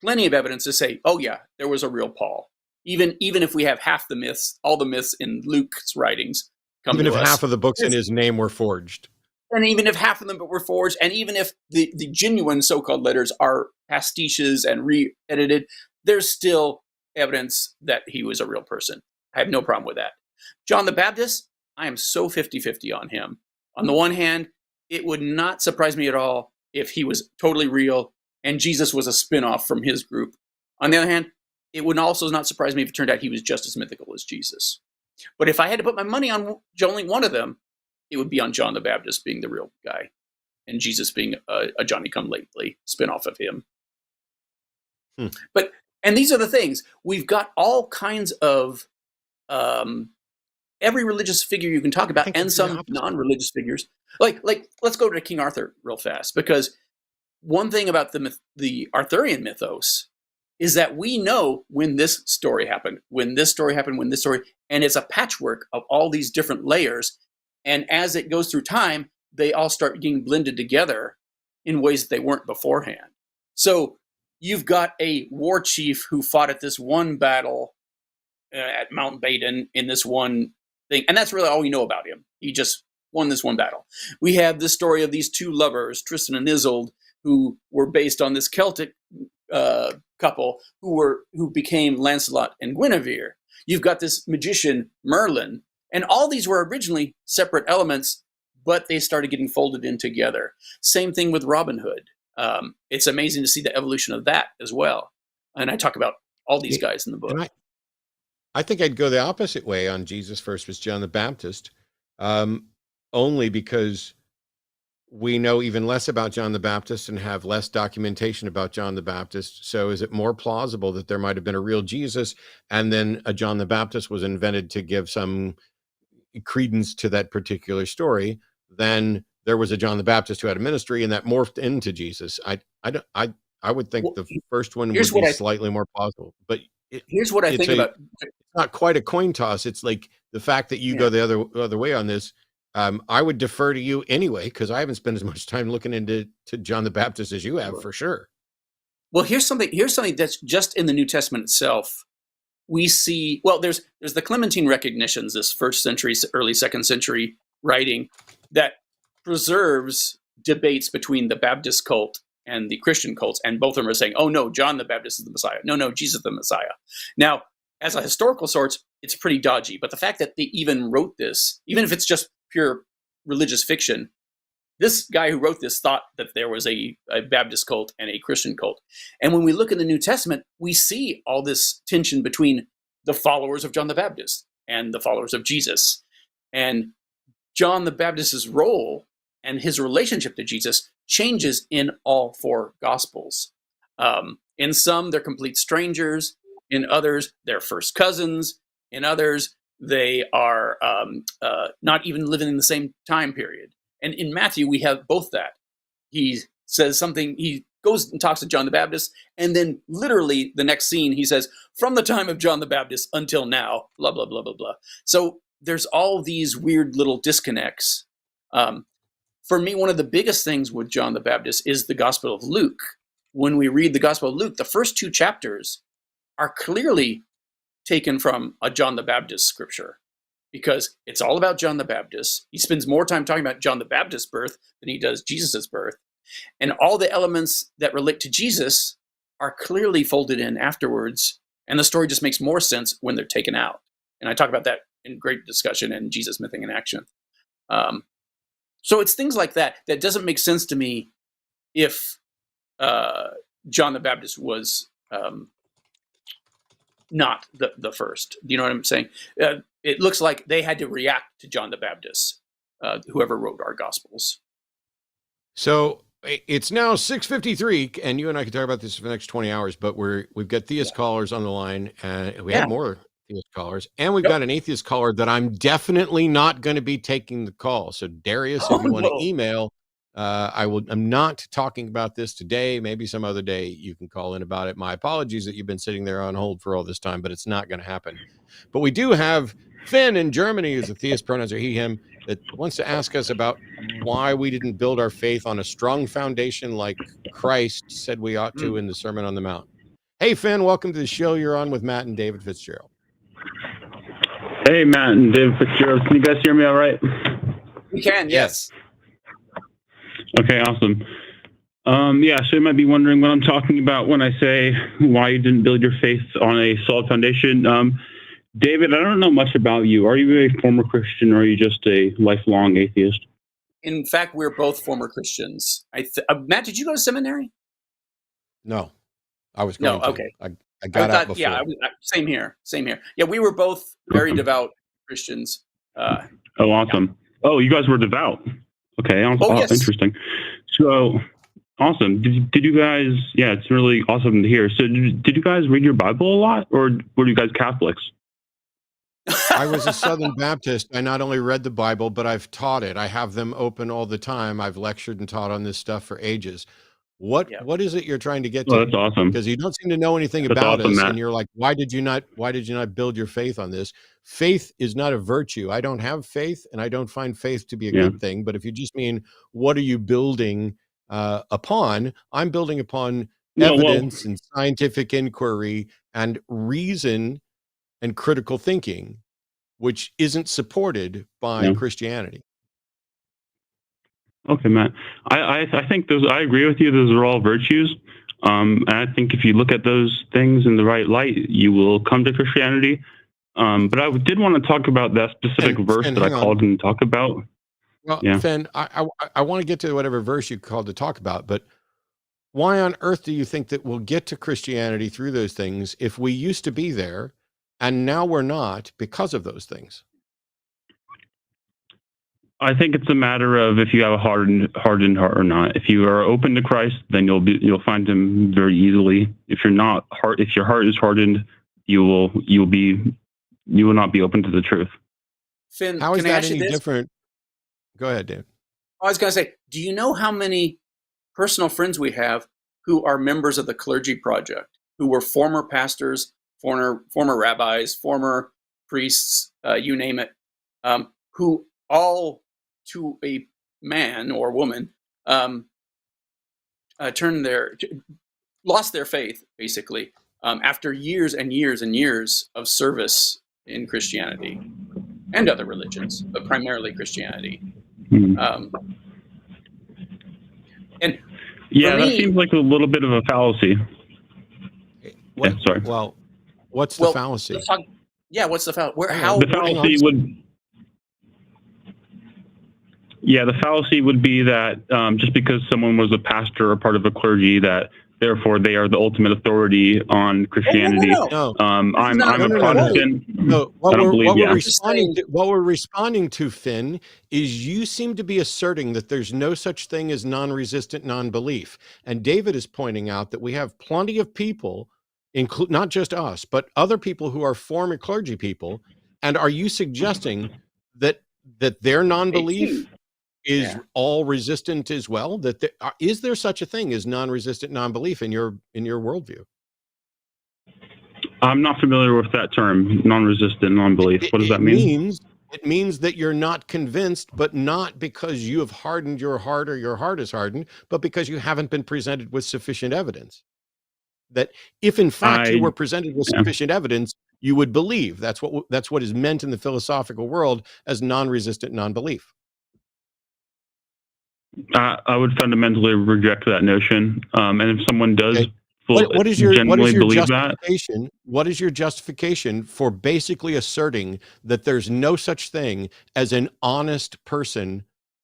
plenty of evidence to say, oh yeah, there was a real Paul. Even if we have half the myths, all the myths in Luke's writings come even to if us. half of the books in his name were forged. And even if half of them were forged, and even if the genuine so-called letters are pastiches and re-edited, there's still evidence that he was a real person. I have no problem with that. John the Baptist, I am so 50-50 on him. On the one hand, it would not surprise me at all if he was totally real and Jesus was a spin-off from his group. On the other hand, it would also not surprise me if it turned out he was just as mythical as Jesus. But if I had to put my money on only one of them, it would be on John the Baptist being the real guy and Jesus being a Johnny-come-lately spin-off of him. And these are the things. We've got all kinds of every religious figure you can talk about, and some non-religious figures. Like let's go to King Arthur real fast, because one thing about the Arthurian mythos is that we know when this story happened, when this story happened, when this story, and it's a patchwork of all these different layers. And as it goes through time, they all start getting blended together in ways that they weren't beforehand. So you've got a war chief who fought at this one battle at Mount Badon in this one thing. And that's really all we know about him. He just won this one battle. We have the story of these two lovers, Tristan and Isolde, who were based on this Celtic couple who became Lancelot and Guinevere. You've got this magician, Merlin. And all these were originally separate elements, but they started getting folded in together. Same thing with Robin Hood. It's amazing to see the evolution of that as well. And I talk about all these guys in the book. And I think I'd go the opposite way on Jesus first was John the Baptist, only because we know even less about John the Baptist and have less documentation about John the Baptist. So is it more plausible that there might have been a real Jesus and then a John the Baptist was invented to give some credence to that particular story than there was a John the Baptist who had a ministry and that morphed into Jesus? I would think the first one would be slightly more plausible, but here's what I think about. It's not quite a coin toss. It's like the fact that you go the other way on this. I would defer to you anyway, because I haven't spent as much time looking into John the Baptist as you have, for sure. Well, here's something that's just in the New Testament itself. We see, well, there's the Clementine recognitions, this first century, early second century writing that preserves debates between the Baptist cult and the Christian cults, and both of them are saying, oh no, John the Baptist is the Messiah. No, Jesus is the Messiah. Now, as a historical source, it's pretty dodgy, but the fact that they even wrote this, even if it's just pure religious fiction, this guy who wrote this thought that there was a Baptist cult and a Christian cult. And when we look in the New Testament, we see all this tension between the followers of John the Baptist and the followers of Jesus. And John the Baptist's role and his relationship to Jesus changes in all four Gospels. In some, they're complete strangers. In others, they're first cousins. In others, they are not even living in the same time period. And in Matthew, we have both that. He says something, he goes and talks to John the Baptist, and then literally the next scene, he says, from the time of John the Baptist until now, blah, blah, blah, blah, blah. So there's all these weird little disconnects. For me, one of the biggest things with John the Baptist is the Gospel of Luke. When we read the Gospel of Luke, the first two chapters are clearly taken from a John the Baptist scripture, because it's all about John the Baptist. He spends more time talking about John the Baptist's birth than he does Jesus's birth. And all the elements that relate to Jesus are clearly folded in afterwards. And the story just makes more sense when they're taken out. And I talk about that in great discussion in Jesus, Mything in Action. So it's things like that that doesn't make sense to me if John the Baptist was not the first. Do you know what I'm saying? It looks like they had to react to John the Baptist, whoever wrote our Gospels. So it's now 6:53, and you and I can talk about this for the next 20 hours, but we've got theist callers on the line, and we have more theist callers, and we've got an atheist caller that I'm definitely not going to be taking the call. So Darius, if you want to email, I'm not talking about this today. Maybe some other day you can call in about it. My apologies that you've been sitting there on hold for all this time, but it's not going to happen. But we do have Finn in Germany, who's a theist, pronouns are he, him, that wants to ask us about why we didn't build our faith on a strong foundation like Christ said we ought to in the Sermon on the Mount. Hey, Finn, welcome to the show. You're on with Matt and David Fitzgerald. Hey, Matt and David Fitzgerald. Can you guys hear me all right? We can, yes. Okay, awesome. So you might be wondering what I'm talking about when I say why you didn't build your faith on a solid foundation. David, I don't know much about you. Are you a former Christian or are you just a lifelong atheist? In fact, we're both former Christians. Matt, did you go to seminary? No, I was going to. Okay. I got out before. Yeah, same here. Yeah, we were both very devout Christians. Awesome. Yeah. Oh, you guys were devout. Okay, yes. Interesting. So, awesome. Did you guys, it's really awesome to hear. So did you guys read your Bible a lot, or were you guys Catholics? I was a Southern Baptist. I not only read the Bible, but I've taught it. I have them open all the time. I've lectured and taught on this stuff for ages. What is it you're trying to get to? Well, that's awesome. Because you don't seem to know anything about us, Matt. And you're like, why did you not build your faith on this? Faith is not a virtue. I don't have faith, and I don't find faith to be a good thing. But if you just mean, what are you building upon? I'm building upon evidence and scientific inquiry and reason and critical thinking, which isn't supported by Christianity. Okay, Matt. I think I agree with you. Those are all virtues. And I think if you look at those things in the right light, you will come to Christianity. But I did want to talk about that specific verse that I called and talk about. Well, Finn, I want to get to whatever verse you called to talk about, but why on earth do you think that we'll get to Christianity through those things if we used to be there and now we're not because of those things? I think it's a matter of if you have a hardened heart or not. If you are open to Christ, then you'll find him very easily. If you're not if your heart is hardened, you will not be open to the truth. Finn, how is that any different? Go ahead, Dave. I was going to say, do you know how many personal friends we have who are members of the Clergy Project, who were former pastors, former rabbis, former priests, you name it, who all to a man or woman lost their faith, basically, after years and years and years of service in Christianity and other religions, but primarily Christianity. And yeah, me, that seems like a little bit of a fallacy. What, yeah, sorry. Well, what's the fallacy? What's the fallacy? The fallacy would... Yeah, the fallacy would be that just because someone was a pastor or part of a clergy, that therefore they are the ultimate authority on Christianity. No. I'm a Protestant. No, what we're responding to, Finn, is you seem to be asserting that there's no such thing as non-resistant non-belief. And David is pointing out that we have plenty of people, not just us, but other people who are former clergy people. And are you suggesting that their non-belief is all resistant as well? That is there such a thing as non-resistant non-belief in your worldview? I'm not familiar with that term, non-resistant non-belief. What does that mean? It means that you're not convinced, but not because you have hardened your heart or your heart is hardened, but because you haven't been presented with sufficient evidence. That if in fact you were presented with sufficient evidence, you would believe. That's what is meant in the philosophical world as non-resistant non-belief. I would fundamentally reject that notion. And if someone does what is your believe justification? What is your justification for basically asserting that there's no such thing as an honest person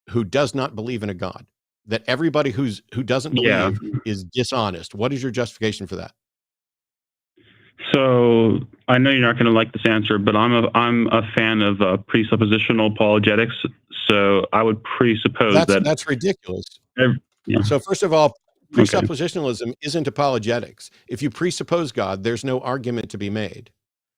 who does not believe in a God? That everybody who doesn't believe is dishonest. What is your justification for that? So I know you're not going to like this answer, but I'm a fan of presuppositional apologetics. So I would presuppose that's ridiculous. So first of all, presuppositionalism isn't apologetics. If you presuppose God, there's no argument to be made.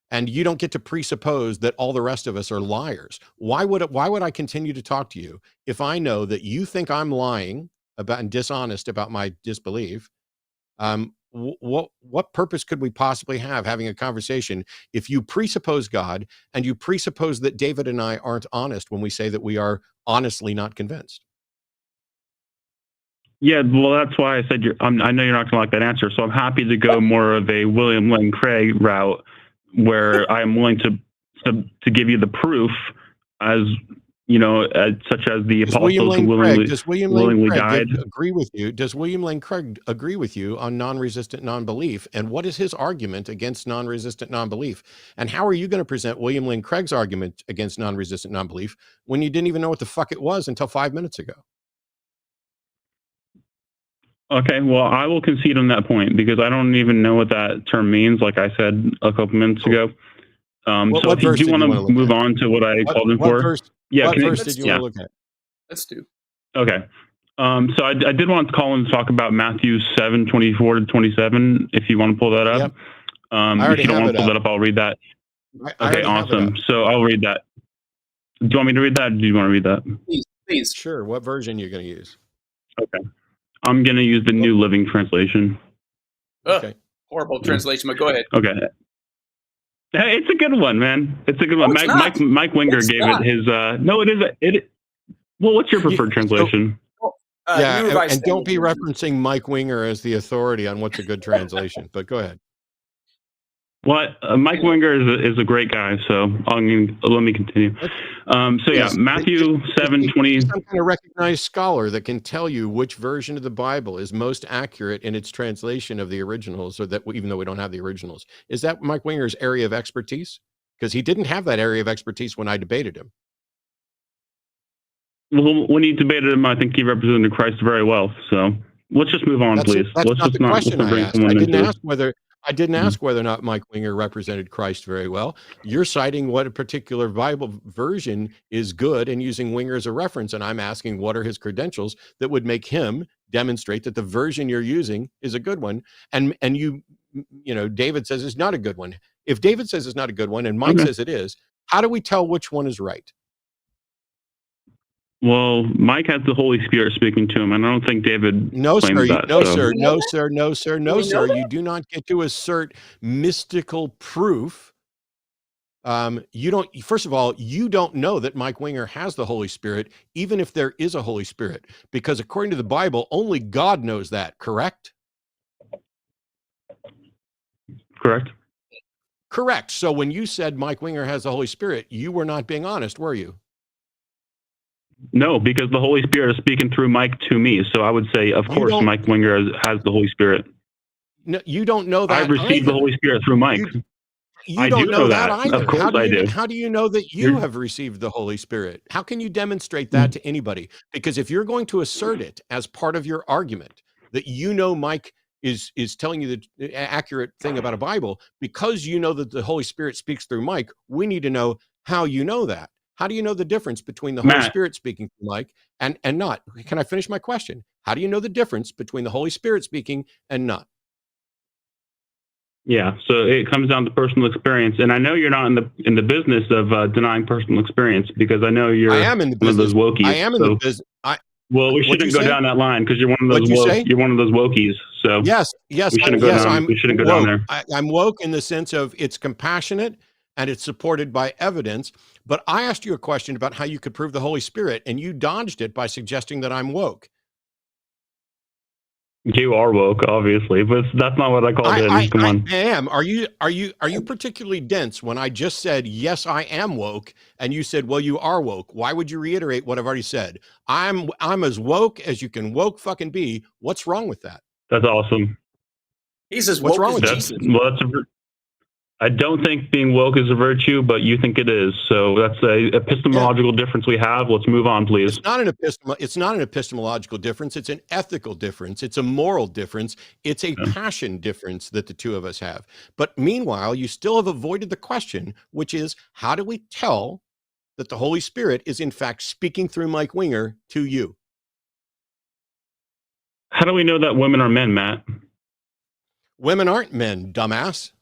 And you don't get to presuppose that all the rest of us are liars. Why would I continue to talk to you if I know that you think I'm lying about and dishonest about my disbelief? What purpose could we possibly have having a conversation if you presuppose God and you presuppose that David and I aren't honest when we say that we are honestly not convinced? Yeah, well, that's why I said I know you're not going to like that answer. So I'm happy to go more of a William Lane Craig route, where I am willing to give you the proof, as you know, such as the apostles who willingly died. Agree with you? Does William Lane Craig agree with you on non-resistant non-belief? And what is his argument against non-resistant non-belief? And how are you going to present William Lane Craig's argument against non-resistant non-belief when you didn't even know what the fuck it was until 5 minutes ago? Okay, well, I will concede on that point because I don't even know what that term means, like I said a couple minutes ago. So if you do want to move on to what I called in for. What verse did you want to look at? Let's do. Okay. So I did want to call and talk about Matthew 7:24-27, if you want to pull that up. If you don't want to pull that up, I'll read that. Okay, awesome. So I'll read that. Do you want me to read that, or do you want to read that? Please. Sure. What version are you going to use? Okay. I'm going to use the New Living Translation. Okay. Horrible translation, but go ahead. Okay. Hey, it's a good one, man. It's a good one. Mike Winger gave it his. No, it is. Well, what's your preferred translation? And don't be referencing Mike Winger as the authority on what's a good translation. But go ahead. Mike Winger is a great guy, so let me continue. Matthew 7:20. Some kind of recognized scholar that can tell you which version of the Bible is most accurate in its translation of the originals, or that even though we don't have the originals. Is that Mike Winger's area of expertise? Because he didn't have that area of expertise when I debated him. Well, when he debated him, I think he represented Christ very well. So let's just move on, please. That's not the question I asked. I didn't ask whether or not Mike Winger represented Christ very well. You're citing what a particular Bible version is good and using Winger as a reference, and I'm asking what are his credentials that would make him demonstrate that the version you're using is a good one. And you know, David says it's not a good one. If David says it's not a good one and Mike says it is, how do we tell which one is right? Well, Mike has the Holy Spirit speaking to him, and I don't think David claims that. No, sir. You do not get to assert mystical proof You don't, first of all, you don't know that Mike Winger has the Holy Spirit, even if there is a Holy Spirit, because according to the Bible, only God knows that, correct? Correct. Correct. So when you said Mike Winger has the Holy Spirit, you were not being honest, were you? No, because the Holy Spirit is speaking through Mike to me. So I would say, of course, Mike Winger has the Holy Spirit. No, you don't know that. I've received the Holy Spirit through Mike. You don't know that either. Of course I do. How do you know that you have received the Holy Spirit? How can you demonstrate that to anybody? Because if you're going to assert it as part of your argument that you know Mike is telling you the accurate thing about a Bible, because you know that the Holy Spirit speaks through Mike, we need to know how you know that. How do you know the difference between the Holy Spirit speaking through Mike and not? Can I finish my question? How do you know the difference between the Holy Spirit speaking and not? Yeah, so it comes down to personal experience, and I know you're not in the business of denying personal experience, because I know you're one of those wokies. I am in the business. Well, we shouldn't go down that line, because you're one of those you're one of those wokies. So yes, we shouldn't go down there. I'm woke in the sense of it's compassionate and it's supported by evidence. But I asked you a question about how you could prove the Holy Spirit, and you dodged it by suggesting that I'm woke. You are woke, obviously, but that's not what I called it. Come on. I am. Are you particularly dense when I just said, yes, I am woke, and you said, well, you are woke? Why would you reiterate what I've already said? I'm as woke as you can woke fucking be. What's wrong with that? That's awesome. He's as woke as Jesus. I don't think being woke is a virtue, but you think it is. So that's a epistemological difference we have. Let's move on, please. It's not an epistemological difference. It's an ethical difference. It's a moral difference. It's a passion difference that the two of us have. But meanwhile, you still have avoided the question, which is, how do we tell that the Holy Spirit is in fact speaking through Mike Winger to you? How do we know that women are men, Matt? Women aren't men, dumbass.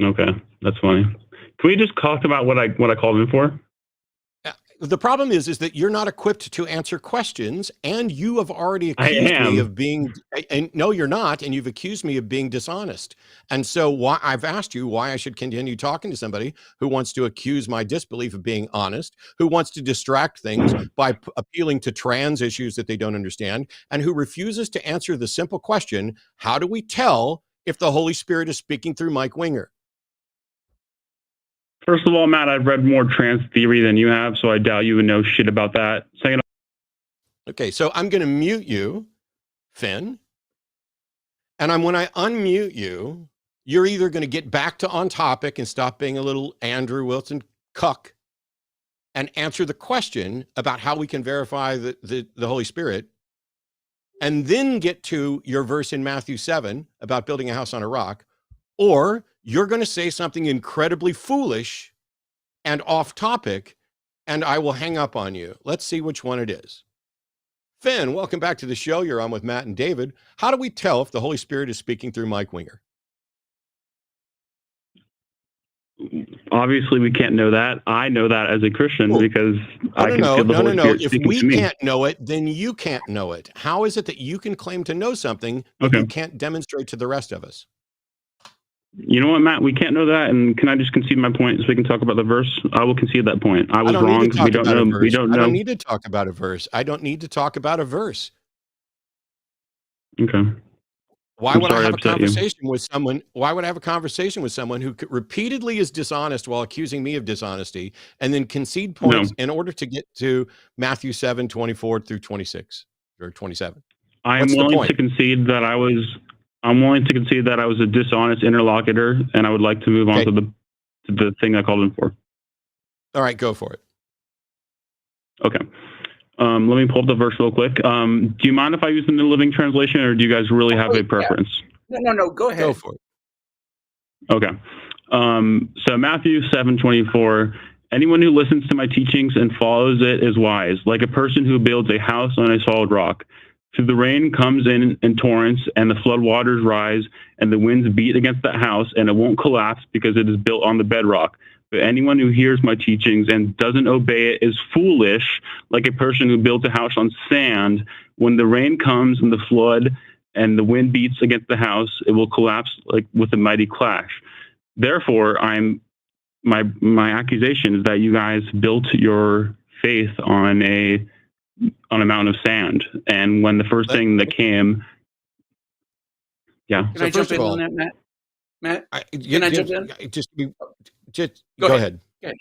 Okay, that's funny. Can we just talk about what I called in for? The problem is that you're not equipped to answer questions, and you have already accused me of being. And no, you're not, and you've accused me of being dishonest. And so, I've asked you why I should continue talking to somebody who wants to accuse my disbelief of being honest, who wants to distract things by appealing to trans issues that they don't understand, and who refuses to answer the simple question: how do we tell if the Holy Spirit is speaking through Mike Winger? First of all, Matt, I've read more trans theory than you have, so I doubt you would know shit about that. Second, okay, so I'm going to mute you, Finn. And when I unmute you, you're either going to get back to on topic and stop being a little Andrew Wilson cuck and answer the question about how we can verify the Holy Spirit, and then get to your verse in Matthew 7 about building a house on a rock, or you're going to say something incredibly foolish and off topic, and I will hang up on you. Let's see which one it is. Finn, welcome back to the show. You're on with Matt and David. How do we tell if the Holy Spirit is speaking through Mike Winger? Obviously, we can't know that. I know that as a Christian because I can feel the Holy Spirit speaking to me. If we can't know it, then you can't know it. How is it that you can claim to know something but you can't demonstrate to the rest of us? You know what, Matt? We can't know that, and can I just concede my point so we can talk about the verse? I will concede that point. I was wrong. We don't know. We don't know. I don't need to talk about a verse. I don't need to talk about a verse. Okay. Why would I have a conversation with someone? Why would I have a conversation with someone who repeatedly is dishonest while accusing me of dishonesty, and then concede points in order to get to Matthew 7:24 through 26 or 27? I'm willing to concede that I was a dishonest interlocutor, and I would like to move on to the thing I called in for. All right, go for it. Okay. Let me pull up the verse real quick. Do you mind if I use the New Living Translation, or do you guys really have a preference? No. Go ahead. Go for it. Okay. So Matthew 7:24. Anyone who listens to my teachings and follows it is wise, like a person who builds a house on a solid rock. So the rain comes in torrents, and the flood waters rise, and the winds beat against that house, and it won't collapse because it is built on the bedrock. But anyone who hears my teachings and doesn't obey it is foolish, like a person who built a house on sand. When the rain comes and the flood and the wind beats against the house, it will collapse like with a mighty clash. Therefore, my accusation is that you guys built your faith on a mountain of sand, and when the first thing that came, yeah. Can I jump in on that, Matt? Matt, can I jump in? Just go ahead. Okay.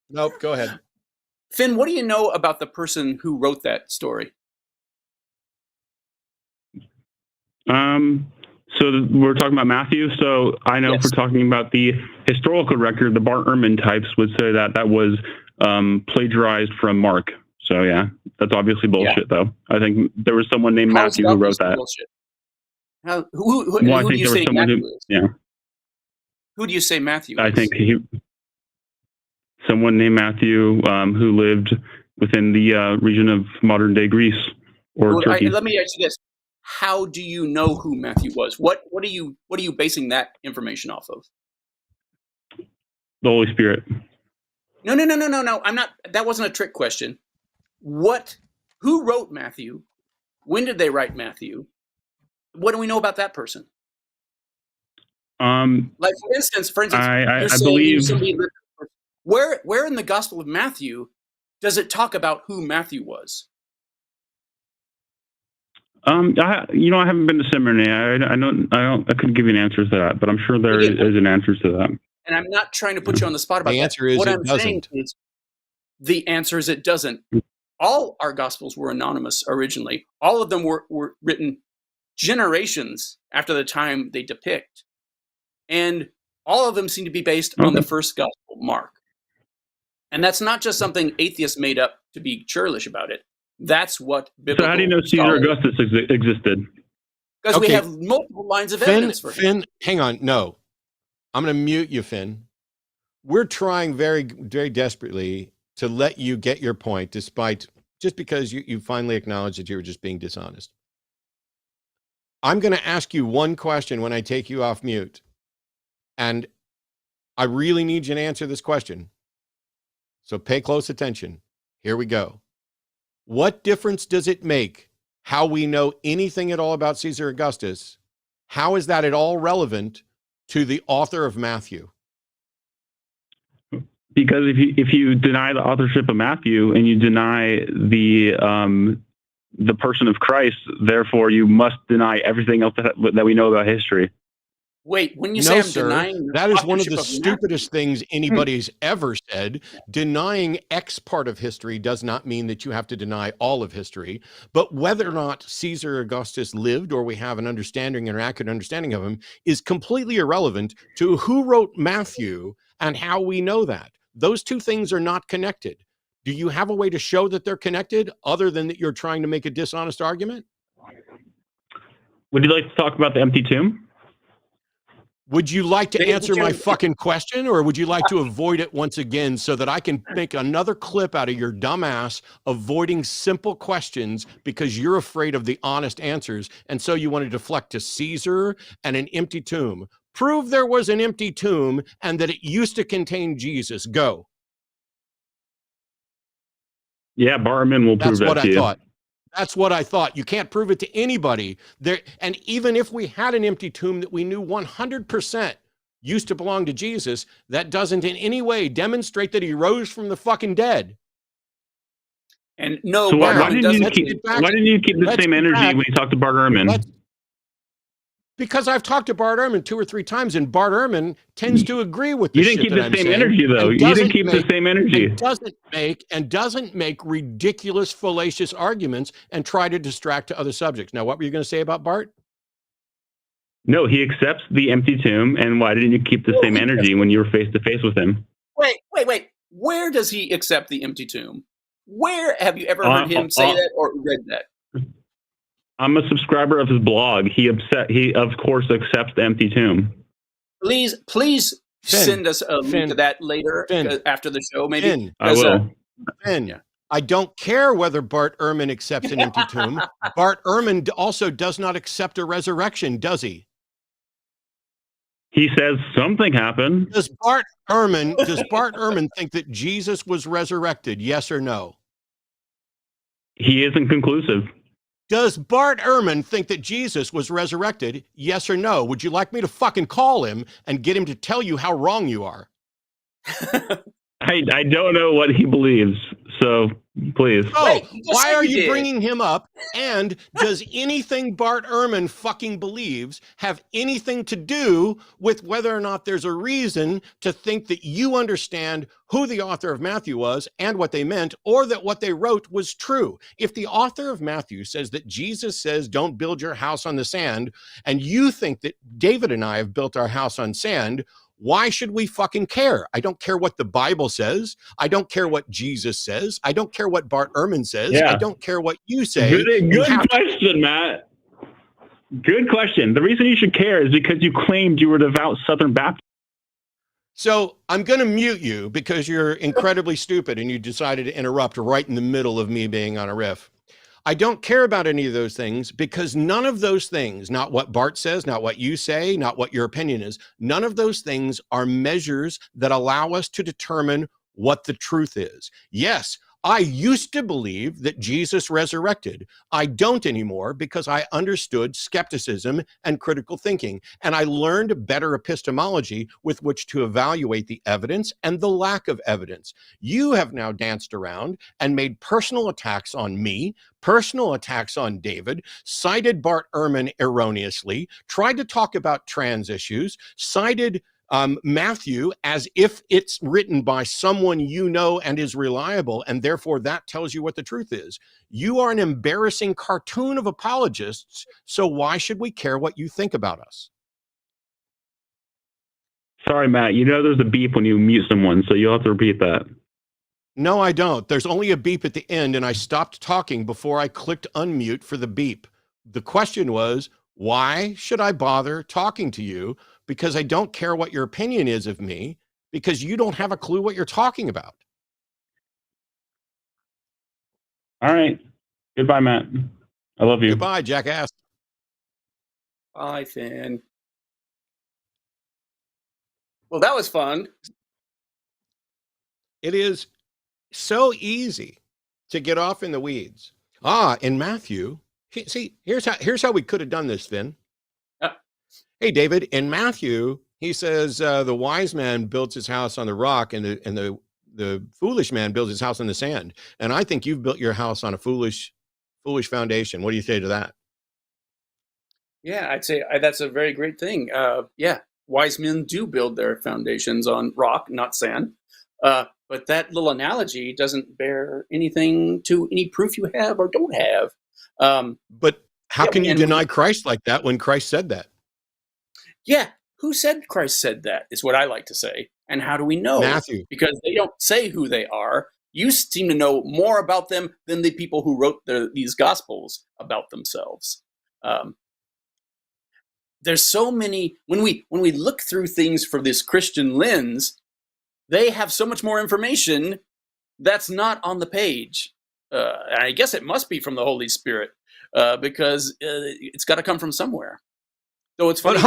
Nope, go ahead. Finn, what do you know about the person who wrote that story? So we're talking about Matthew. So I know if we're talking about the historical record, the Bart Ehrman types would say that was plagiarized from Mark. So yeah, that's obviously bullshit, though. I think there was someone named Matthew who wrote that. Bullshit? Who do you say Matthew is? Yeah. Who do you say Matthew is? I think someone named Matthew who lived within the region of modern day Greece or Turkey. Let me ask you this: how do you know who Matthew was? What are you basing that information off of? The Holy Spirit. No. I'm not. That wasn't a trick question. Who wrote Matthew? When did they write Matthew? What do we know about that person? Like for instance, I believe where in the Gospel of Matthew does it talk about who Matthew was? I haven't been to seminary. I couldn't give you an answer to that, but I'm sure there is an answer to that. And I'm not trying to put you on the spot about the that. Answer is what it I'm doesn't. saying is the answer is it doesn't. All our Gospels were anonymous originally. All of them were written generations after the time they depict. And all of them seem to be based on the first Gospel, Mark. And that's not just something atheists made up to be churlish about it. That's what biblical. So how do you know Caesar Augustus existed? Because we have multiple lines of evidence for him. Finn, hang on. No. I'm going to mute you, Finn. We're trying very, very desperately to let you get your point, despite just because you finally acknowledged that you were just being dishonest. I'm going to ask you one question when I take you off mute. And I really need you to answer this question. So pay close attention. Here we go. What difference does it make how we know anything at all about Caesar Augustus? How is that at all relevant to the author of Matthew? Because if you deny the authorship of Matthew and you deny the person of Christ, therefore you must deny everything else that we know about history. Wait, when you say I'm denying that is one of the stupidest things anybody's ever said. Denying X part of history does not mean that you have to deny all of history. But whether or not Caesar Augustus lived or we have an understanding or accurate understanding of him is completely irrelevant to who wrote Matthew and how we know that. Those two things are not connected. Do you have a way to show that they're connected other than that you're trying to make a dishonest argument? Would you like to talk about the empty tomb? Would you like to answer my fucking question, or would you like to avoid it once again so that I can make another clip out of your dumbass avoiding simple questions because you're afraid of the honest answers, and so you want to deflect to Caesar and an empty tomb? Prove there was an empty tomb and that it used to contain Jesus. Go. Yeah, Barman will prove that to you. That's what I thought. That's what I thought. You can't prove it to anybody. And even if we had an empty tomb that we knew 100% used to belong to Jesus, that doesn't in any way demonstrate that he rose from the fucking dead. And no, so why didn't you keep the same energy when you talked to Bart Ehrman? Because I've talked to Bart Ehrman 2 or 3 times, and Bart Ehrman tends to agree with the You didn't keep the same energy, though. You didn't keep the same energy. Doesn't make ridiculous, fallacious arguments and try to distract to other subjects. Now, what were you going to say about Bart? No, he accepts the empty tomb, and why didn't you keep the same energy when you were face to face with him? Wait. Where does he accept the empty tomb? Where have you ever heard him say that or read that? I'm a subscriber of his blog. He of course accepts the empty tomb. Please send us a link to that later after the show, maybe. I will. I don't care whether Bart Ehrman accepts an empty tomb. Bart Ehrman also does not accept a resurrection, does he? He says something happened. Does Bart Ehrman think that Jesus was resurrected? Yes or no? He isn't conclusive. Does Bart Ehrman think that Jesus was resurrected? Yes or no? Would you like me to fucking call him and get him to tell you how wrong you are? I don't know what he believes, so please. Oh, Wait, you just why said are you you did. bringing him up? And does anything Bart Ehrman fucking believes have anything to do with whether or not there's a reason to think that you understand who the author of Matthew was and what they meant, or that what they wrote was true? If the author of Matthew says that Jesus says, don't build your house on the sand, and you think that David and I have built our house on sand, why should we fucking care? I don't care what the Bible says. I don't care what Jesus says. I don't care what Bart Ehrman says. Yeah. I don't care what you say. Good question, Matt. Good question. The reason you should care is because you claimed you were devout Southern Baptist. So I'm going to mute you because you're incredibly stupid and you decided to interrupt right in the middle of me being on a riff. I don't care about any of those things because none of those things, not what Bart says, not what you say, not what your opinion is, none of those things are measures that allow us to determine what the truth is. Yes, I used to believe that Jesus resurrected. I don't anymore because I understood skepticism and critical thinking, and I learned better epistemology with which to evaluate the evidence and the lack of evidence. You have now danced around and made personal attacks on me, personal attacks on David, cited Bart Ehrman erroneously, tried to talk about trans issues, cited Matthew as if it's written by someone you know and is reliable, and therefore that tells you what the truth is. You are an embarrassing cartoon of apologists, so why should we care what you think about us? Sorry, Matt. You know there's a beep when you mute someone, so you'll have to repeat that. No, I don't. There's only a beep at the end, and I stopped talking before I clicked unmute for the beep. The question was, why should I bother talking to you? Because I don't care what your opinion is of me, because you don't have a clue what you're talking about. All right. Goodbye, Matt. I love you. Goodbye, jackass. Bye, Finn. Well, that was fun. It is so easy to get off in the weeds. In Matthew, see, here's how we could have done this, Finn. Hey, David, in Matthew, he says the wise man builds his house on the rock and the foolish man builds his house on the sand. And I think you've built your house on a foolish foundation. What do you say to that? Yeah, I'd say that's a very great thing. Yeah, wise men do build their foundations on rock, not sand. But that little analogy doesn't bear anything to any proof you have or don't have. But how can you deny Christ like that when Christ said that? Yeah, who said Christ said that is what I like to say. And how do we know? Matthew. Because they don't say who they are. You seem to know more about them than the people who wrote these Gospels about themselves. There's so many, when we look through things from this Christian lens, they have so much more information that's not on the page. And I guess it must be from the Holy Spirit because it's got to come from somewhere. So it's funny.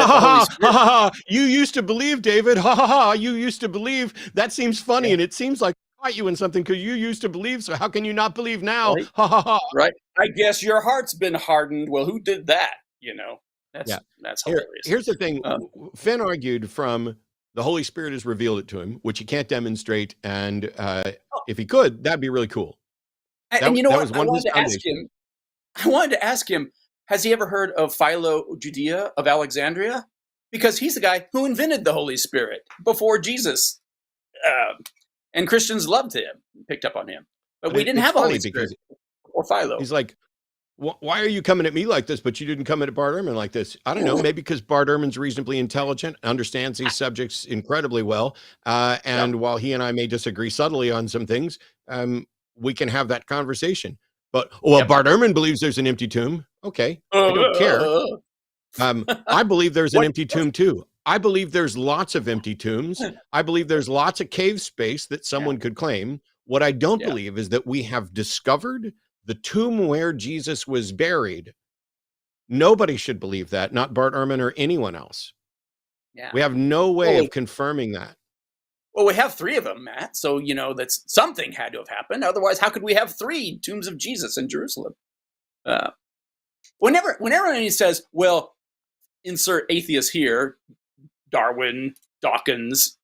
You used to believe, David. You used to believe. That seems funny, and it seems like I caught you in something because you used to believe. So how can you not believe now? Right. Right. I guess your heart's been hardened. Well, who did that? You know, that's hilarious. Here's the thing. Finn argued from the Holy Spirit has revealed it to him, which he can't demonstrate, and if he could, that'd be really cool. And you know what? I wanted to ask him. Has he ever heard of Philo Judea of Alexandria? Because he's the guy who invented the Holy Spirit before Jesus. And Christians loved him, picked up on him. But we didn't have a Holy Spirit or Philo. He's like, why are you coming at me like this, but you didn't come at Bart Ehrman like this? I don't know, maybe because Bart Ehrman's reasonably intelligent, understands these subjects incredibly well. And while he and I may disagree subtly on some things, we can have that conversation. But Bart Ehrman believes there's an empty tomb. Okay, I don't care. I believe there's an empty tomb too. I believe there's lots of empty tombs. I believe there's lots of cave space that someone could claim. What I don't believe is that we have discovered the tomb where Jesus was buried. Nobody should believe that, not Bart Ehrman or anyone else. Yeah. We have no way of confirming that. Well, we have 3 of them, Matt. So, you know, that's something had to have happened. Otherwise, how could we have 3 tombs of Jesus in Jerusalem? whenever he says, well, insert atheist here, Darwin, Dawkins,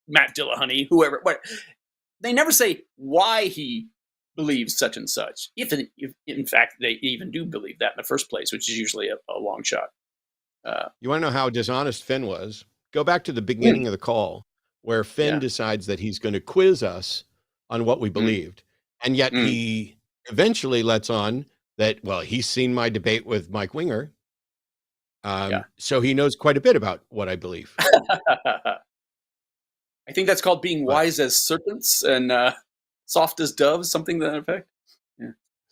Matt Dillahunty, whoever, what, they never say why he believes such and such. If in fact they even do believe that in the first place, which is usually a long shot. You want to know how dishonest Finn was? Go back to the beginning of the call where Finn Yeah. decides that he's going to quiz us on what we believed. And yet he eventually lets on that, well, he's seen my debate with Mike Winger. So he knows quite a bit about what I believe. I think that's called being wise as serpents and soft as doves, something to that effect. Yeah.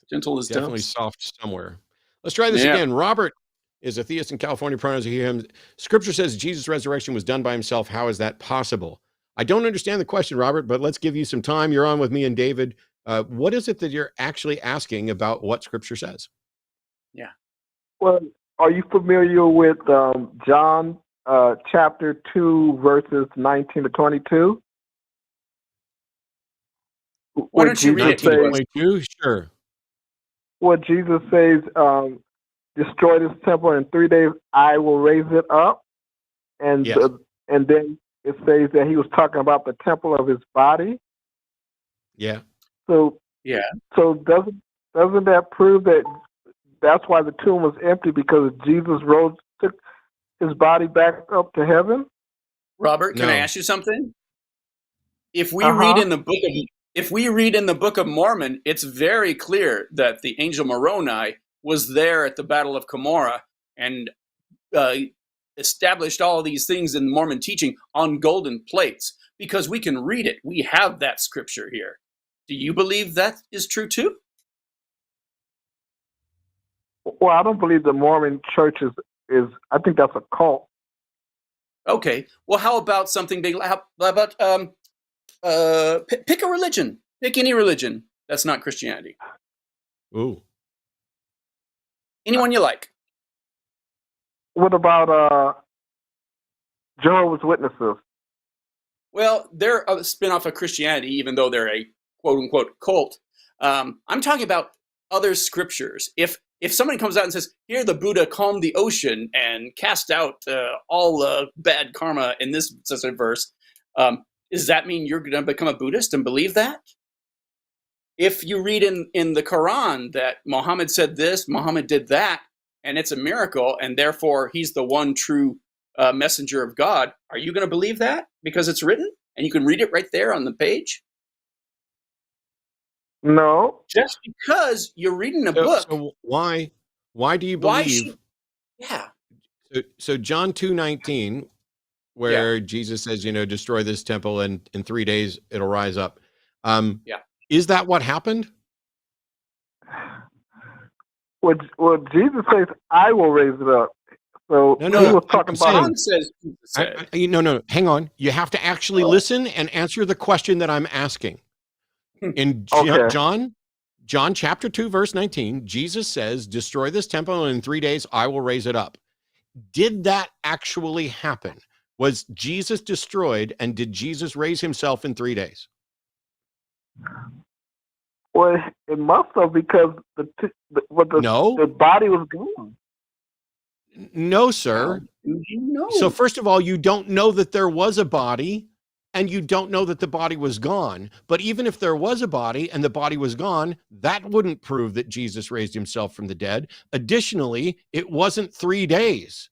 Gentle as Definitely doves. soft somewhere. Let's try this again. Robert is a theist in California. Pronouns are he, him. Scripture says Jesus' resurrection was done by himself. How is that possible? I don't understand the question, Robert, but let's give you some time. You're on with me and David. What is it that you're actually asking about what Scripture says? Yeah. Well, are you familiar with John chapter 2, verses 19 to 22? Why don't you read it? 1922? Sure. What Jesus says, destroy this temple in 3 days, I will raise it up. And Yes. And then it says that he was talking about the temple of his body. Yeah. So doesn't that prove that that's why the tomb was empty, because Jesus took his body back up to heaven? Robert, can I ask you something? If we read in the Book of Mormon, it's very clear that the angel Moroni was there at the Battle of Cumorah and established all these things in Mormon teaching on golden plates, because we can read it. We have that scripture here. Do you believe that is true too? Well, I don't believe the Mormon church is I think that's a cult. Okay. Well, how about something big? How about pick a religion. Pick any religion that's not Christianity. Ooh. Anyone you like. What about Jehovah's Witnesses? Well, they're a spin-off of Christianity, even though they're a quote-unquote cult. I'm talking about other scriptures. If somebody comes out and says, here the Buddha calmed the ocean and cast out all bad karma in this verse, does that mean you're going to become a Buddhist and believe that? If you read in the Quran that Muhammad said this, Muhammad did that, and it's a miracle, and therefore he's the one true messenger of God, are you going to believe that because it's written and you can read it right there on the page? No. Just because you're reading a book. So why do you believe? So John 2:19, where Jesus says, destroy this temple and in 3 days it'll rise up. Is that what happened? Well, Jesus says, I will raise it up. So he was talking about. No, hang on. You have to actually listen and answer the question that I'm asking. In John chapter 2, verse 19, Jesus says, destroy this temple and in 3 days I will raise it up. Did that actually happen? Was Jesus destroyed, and did Jesus raise himself in 3 days? Well, it must have, because the body was gone. No, sir. So first of all, you don't know that there was a body, and you don't know that the body was gone. But even if there was a body and the body was gone, that wouldn't prove that Jesus raised himself from the dead. Additionally, it wasn't 3 days.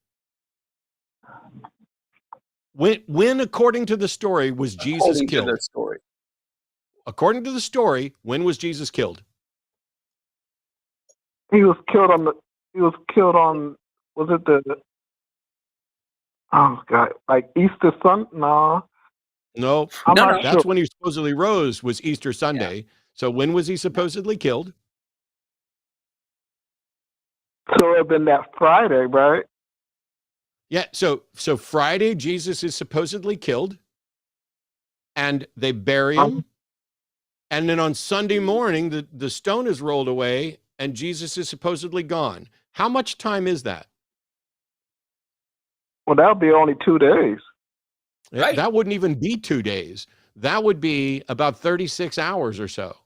When according to the story, was Jesus killed? According to the story, when was Jesus killed? He was killed on. Was it like Easter Sunday? No. No. I'm not That's sure. when he supposedly rose, was Easter Sunday. So when was he supposedly killed? So it had been that Friday, right? Yeah. So Friday, Jesus is supposedly killed, and they bury him. And then on Sunday morning, the stone is rolled away, and Jesus is supposedly gone. How much time is that? Well, that would be only 2 days. Right. That wouldn't even be 2 days. That would be about 36 hours or so.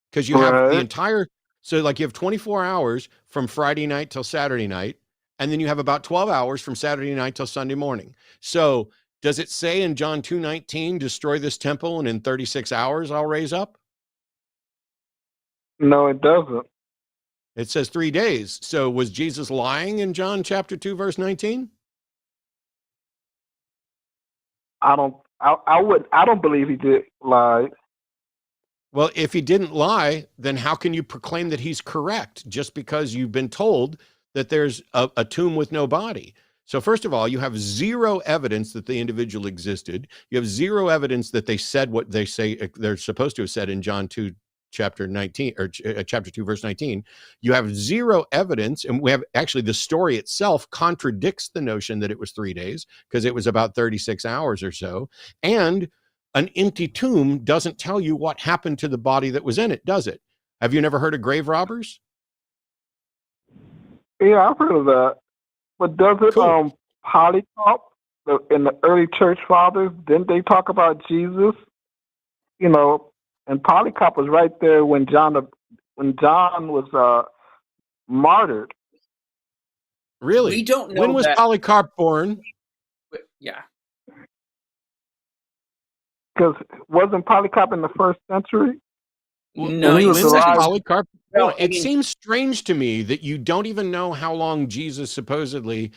Because you have the entire. So like you have 24 hours from Friday night till Saturday night, and then you have about 12 hours from Saturday night till Sunday morning. So does it say in John 2:19, destroy this temple and in 36 hours I'll raise up? No, it doesn't. It says 3 days. So was Jesus lying in John chapter 2, verse 19? I don't believe he did lie. Well, if he didn't lie, then how can you proclaim that he's correct just because you've been told that there's a tomb with no body? So first of all, you have zero evidence that the individual existed. You have zero evidence that they said what they say they're supposed to have said in John 2, chapter 19, or chapter 2, verse 19. You have zero evidence, and we have actually the story itself contradicts the notion that it was 3 days because it was about 36 hours or so. And an empty tomb doesn't tell you what happened to the body that was in it, does it? Have you never heard of grave robbers? Yeah, I've heard of that. But does it, Cool. Polycarp, in the early church fathers, didn't they talk about Jesus? You know, and Polycarp was right there when John was martyred. Really? We don't know When was that. Polycarp born? Yeah. Because wasn't Polycarp in the first century? No, When he was When was alive. Polycarp Well, born? I It mean- seems strange to me that you don't even know how long Jesus supposedly,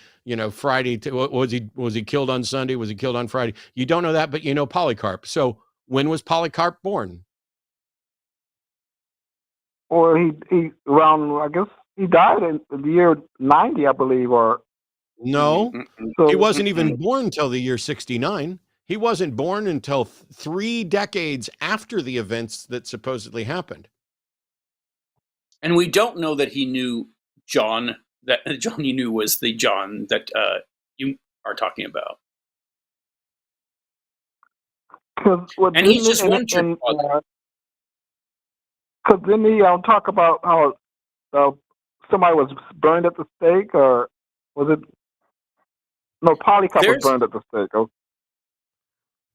Friday, was he killed on Sunday? Was he killed on Friday? You don't know that, but you know Polycarp. So when was Polycarp born? Or he around, I guess he died in the year 90, I believe, or No, so. he wasn't even born until the year 69. He wasn't born until 3 decades after the events that supposedly happened. And we don't know that he knew John, that John he knew was the John that you are talking about. And he's just one church father. Because didn't he talk about how somebody was burned at the stake, or was it? No, Polycarp was burned at the stake. Okay.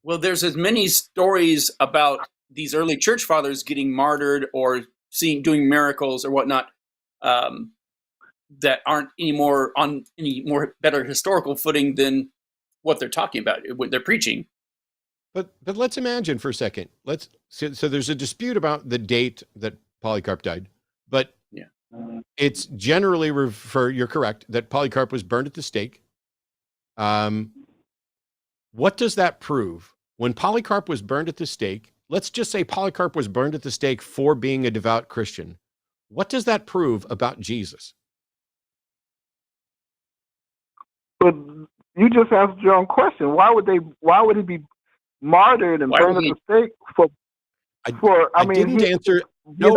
Well, there's as many stories about these early church fathers getting martyred or doing miracles or whatnot that aren't on any more better historical footing than what they're talking about, what they're preaching. But let's imagine for a second. So there's a dispute about the date that Polycarp died, but yeah, it's generally you're correct, that Polycarp was burned at the stake. What does that prove? When Polycarp was burned at the stake, let's just say Polycarp was burned at the stake for being a devout Christian. What does that prove about Jesus? But you just answered your own question. Why would he be martyred and burned at the stake for?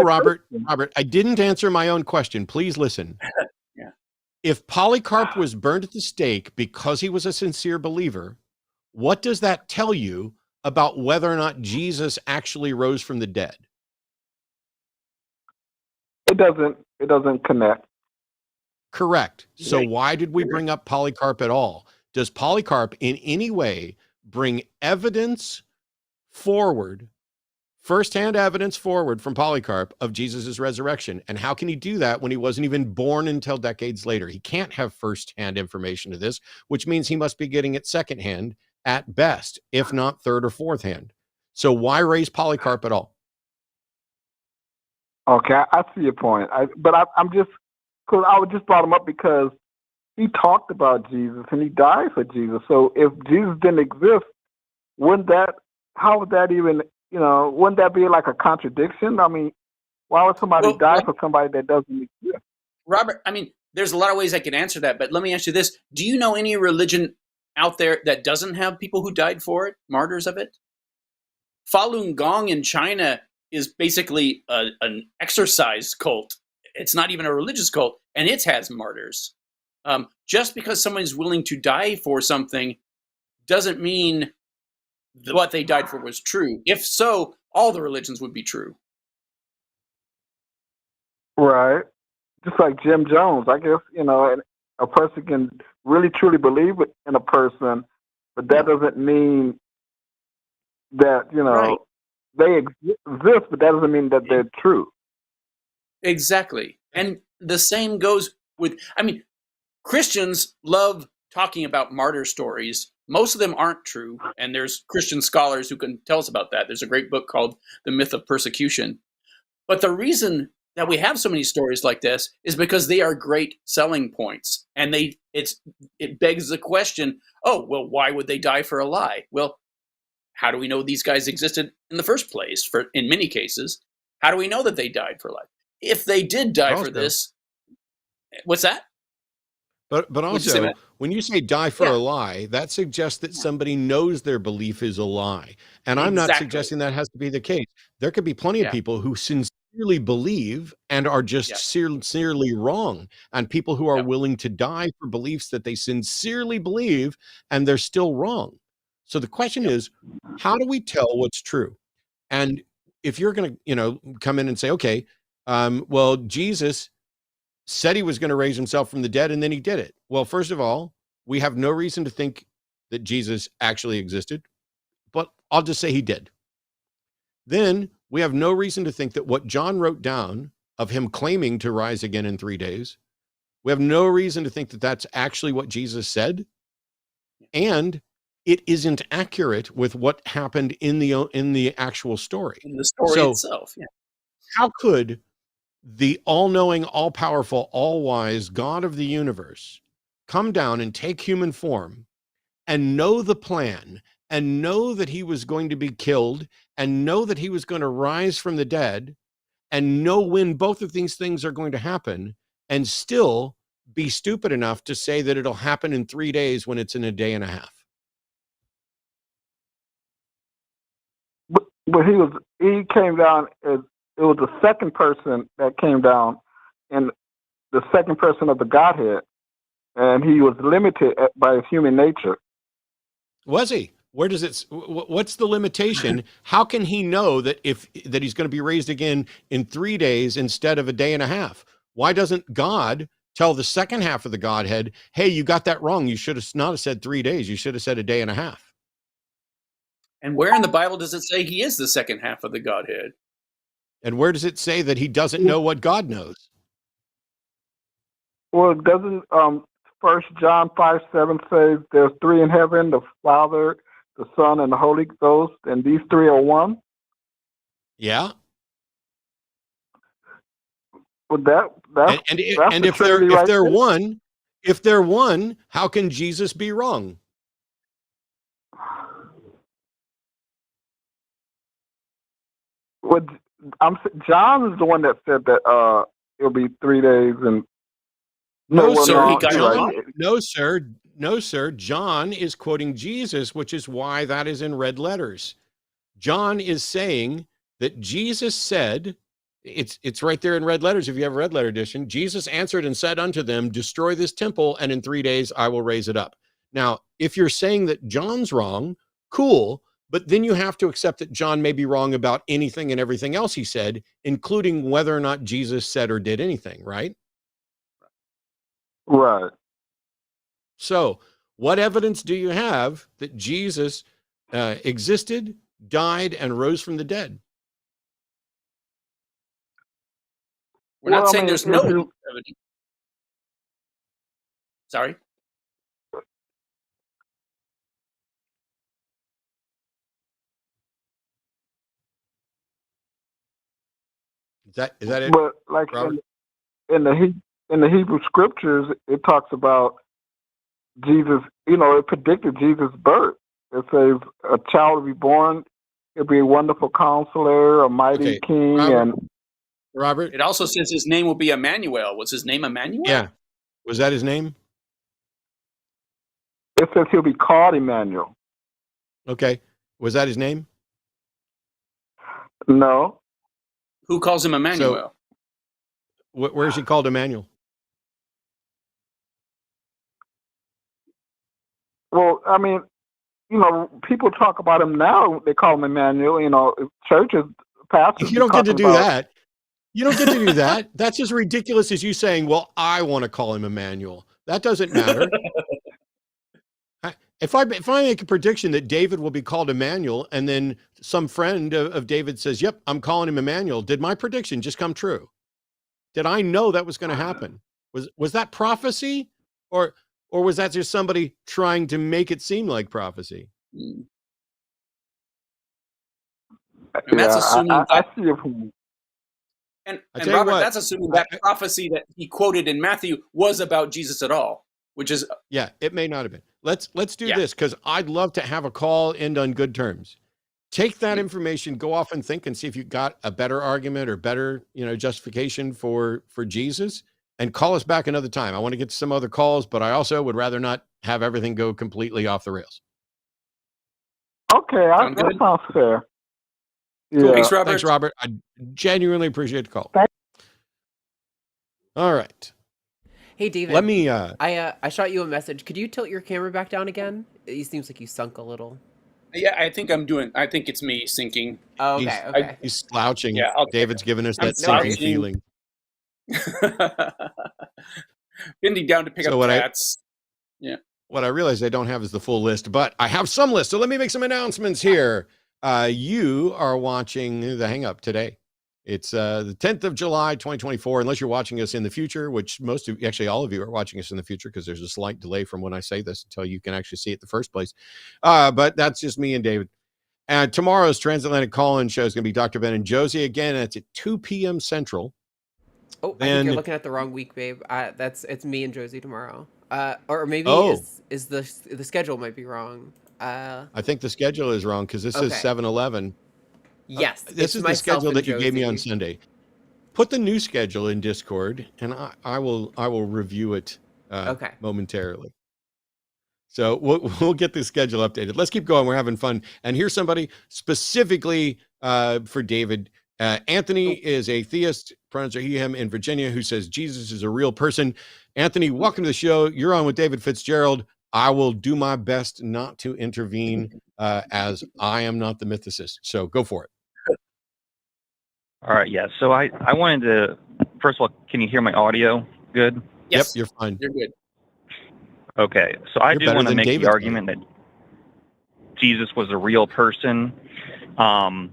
Robert, I didn't answer my own question. Please listen. Yeah. If Polycarp was burned at the stake because he was a sincere believer, what does that tell you about whether or not Jesus actually rose from the dead? It doesn't connect. Correct. So why did we bring up Polycarp at all? Does Polycarp in any way bring evidence forward, firsthand evidence forward from Polycarp of Jesus's resurrection? And how can he do that when he wasn't even born until decades later? He can't have firsthand information of this, which means he must be getting it secondhand at best, if not third or fourth hand. So why raise Polycarp at all? Okay, I see your point. I'm just, because I would just brought him up because he talked about Jesus and he died for Jesus. So if Jesus didn't exist, wouldn't that be like a contradiction? I mean, why would somebody die for somebody that doesn't exist? Robert, I mean, there's a lot of ways I could answer that, but let me ask you this. Do you know any religion out there that doesn't have people who died for it, martyrs of it? Falun Gong in China is basically an exercise cult. It's not even a religious cult, and it has martyrs. Just because someone is willing to die for something doesn't mean that what they died for was true. If so, all the religions would be true. Right. Just like Jim Jones, I guess, a person can really truly believe in a person, but that doesn't mean that, they exist, but that doesn't mean that they're true. Exactly. And the same goes with, I mean, Christians love talking about martyr stories. Most of them aren't true, and there's Christian scholars who can tell us about that. There's a great book called The Myth of Persecution. But the reason that we have so many stories like this is because they are great selling points. And it begs the question, oh, well, why would they die for a lie? Well, how do we know these guys existed in the first place? In many cases, how do we know that they died for a lie? If they did die for this, what's that? But also, when you say die for a lie, that suggests that somebody knows their belief is a lie. And I'm not suggesting that has to be the case. There could be plenty of people who sincerely believe and are just sincerely wrong, and people who are willing to die for beliefs that they sincerely believe and they're still wrong. So the question is, how do we tell what's true? And if you're going to, come in and say, okay, well, Jesus said he was going to raise himself from the dead, and then he did it. Well, first of all, we have no reason to think that Jesus actually existed, but I'll just say he did. Then we have no reason to think that what John wrote down of him claiming to rise again in 3 days, we have no reason to think that that's actually what Jesus said. And it isn't accurate with what happened in the actual story. In the story itself, How could the all-knowing, all-powerful, all-wise God of the universe come down and take human form and know the plan and know that he was going to be killed and know that he was going to rise from the dead and know when both of these things are going to happen and still be stupid enough to say that it'll happen in 3 days when it's in a day and a half? But he came down as, it was the second person that came down, and the second person of the Godhead, and he was limited by his human nature. Was he? Where does it? What's the limitation? How can he know that that he's going to be raised again in 3 days instead of a day and a half? Why doesn't God tell the second half of the Godhead, "Hey, you got that wrong. You should have not have said 3 days. You should have said a day and a half"? And where in the Bible does it say he is the second half of the Godhead? And where does it say that he doesn't know what God knows? Well, doesn't 1 John 5:7 says there's three in heaven: the Father, the Son, and the Holy Ghost, and these three are one? Yeah. Well, that's if they're one, how can Jesus be wrong? Well, John is the one that said that it'll be 3 days, and no, sir. John is quoting Jesus, which is why that is in red letters. John is saying that Jesus said, it's right there in red letters. If you have a red letter edition, Jesus answered and said unto them, "Destroy this temple, and in 3 days I will raise it up." Now, if you're saying that John's wrong, cool. But then you have to accept that John may be wrong about anything and everything else he said, including whether or not Jesus said or did anything, right? Right. So what evidence do you have that Jesus existed, died, and rose from the dead? We're not saying there's no evidence. Sorry? Is that it? But like in the Hebrew scriptures, it talks about Jesus. It predicted Jesus' birth. It says a child will be born. It'll be a wonderful counselor, a mighty king, Robert. It also says his name will be Emmanuel. Was his name Emmanuel? Yeah. Was that his name? It says he'll be called Emmanuel. Okay. Was that his name? No. Who calls him Emmanuel? So, where is he called Emmanuel? Well, I mean, people talk about him now. They call him Emmanuel. Churches, pastors. You don't get to do that. You don't get to do that. That's as ridiculous as you saying, "Well, I want to call him Emmanuel." That doesn't matter. If I make a prediction that David will be called Emmanuel, and then some friend of David says, "Yep, I'm calling him Emmanuel," did my prediction just come true? did I know that was going to happen? Was that prophecy, or was that just somebody trying to make it seem like prophecy? And that's assuming I see it from. And Robert, that's assuming that prophecy that he quoted in Matthew was about Jesus at all, which is it may not have been. Let's do this, because I'd love to have a call end on good terms. Take that information, go off and think, and see if you got a better argument or better, justification for Jesus, and call us back another time. I want to get to some other calls, but I also would rather not have everything go completely off the rails. Okay, that sounds fair. Cool. Thanks, Robert. Thanks, Robert. I genuinely appreciate the call. All right. Hey, David. Let me. I shot you a message. Could you tilt your camera back down again? It seems like you sunk a little. Yeah, I think it's me sinking. Oh, okay. He's slouching. Yeah, David's giving us that sinking feeling. Bending down to pick up cats. What I realize I don't have is the full list, but I have some list. So let me make some announcements here. You are watching The Hang Up today. It's the 10th of July, 2024, unless you're watching us in the future, which all of you are watching us in the future, because there's a slight delay from when I say this until you can actually see it in the first place. But that's just me and David. And tomorrow's Transatlantic Call-In show is going to be Dr. Ben and Josie. Again, it's at 2 p.m. Central. Oh, I think you're looking at the wrong week, babe. It's me and Josie tomorrow. Or maybe is the schedule might be wrong. I think the schedule is wrong, because this is 7-11. Yes, this is the schedule that you gave me on Sunday. Put the new schedule in Discord, and I will review it momentarily. So we'll get the schedule updated. Let's keep going. We're having fun. And here's somebody specifically for David. Anthony is a theist, pronouns are he, him, in Virginia, who says Jesus is a real person. Anthony, welcome to the show. You're on with David Fitzgerald. I will do my best not to intervene, as I am not the mythicist. So go for it. All right, yeah. So I wanted to, first of all, can you hear my audio good? Yes. Yep, you're fine. You're good. Okay, so I do want to make the argument that Jesus was a real person. I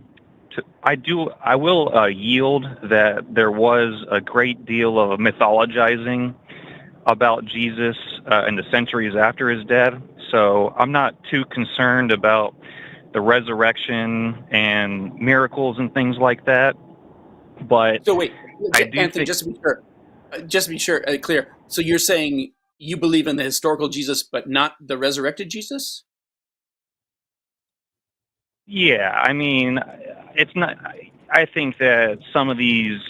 will yield that there was a great deal of mythologizing about Jesus in the centuries after his death. So I'm not too concerned about the resurrection and miracles and things like that. But so wait, Anthony, just to be sure, clear. So you're saying you believe in the historical Jesus, but not the resurrected Jesus? Yeah, I mean, it's not. I think that some of these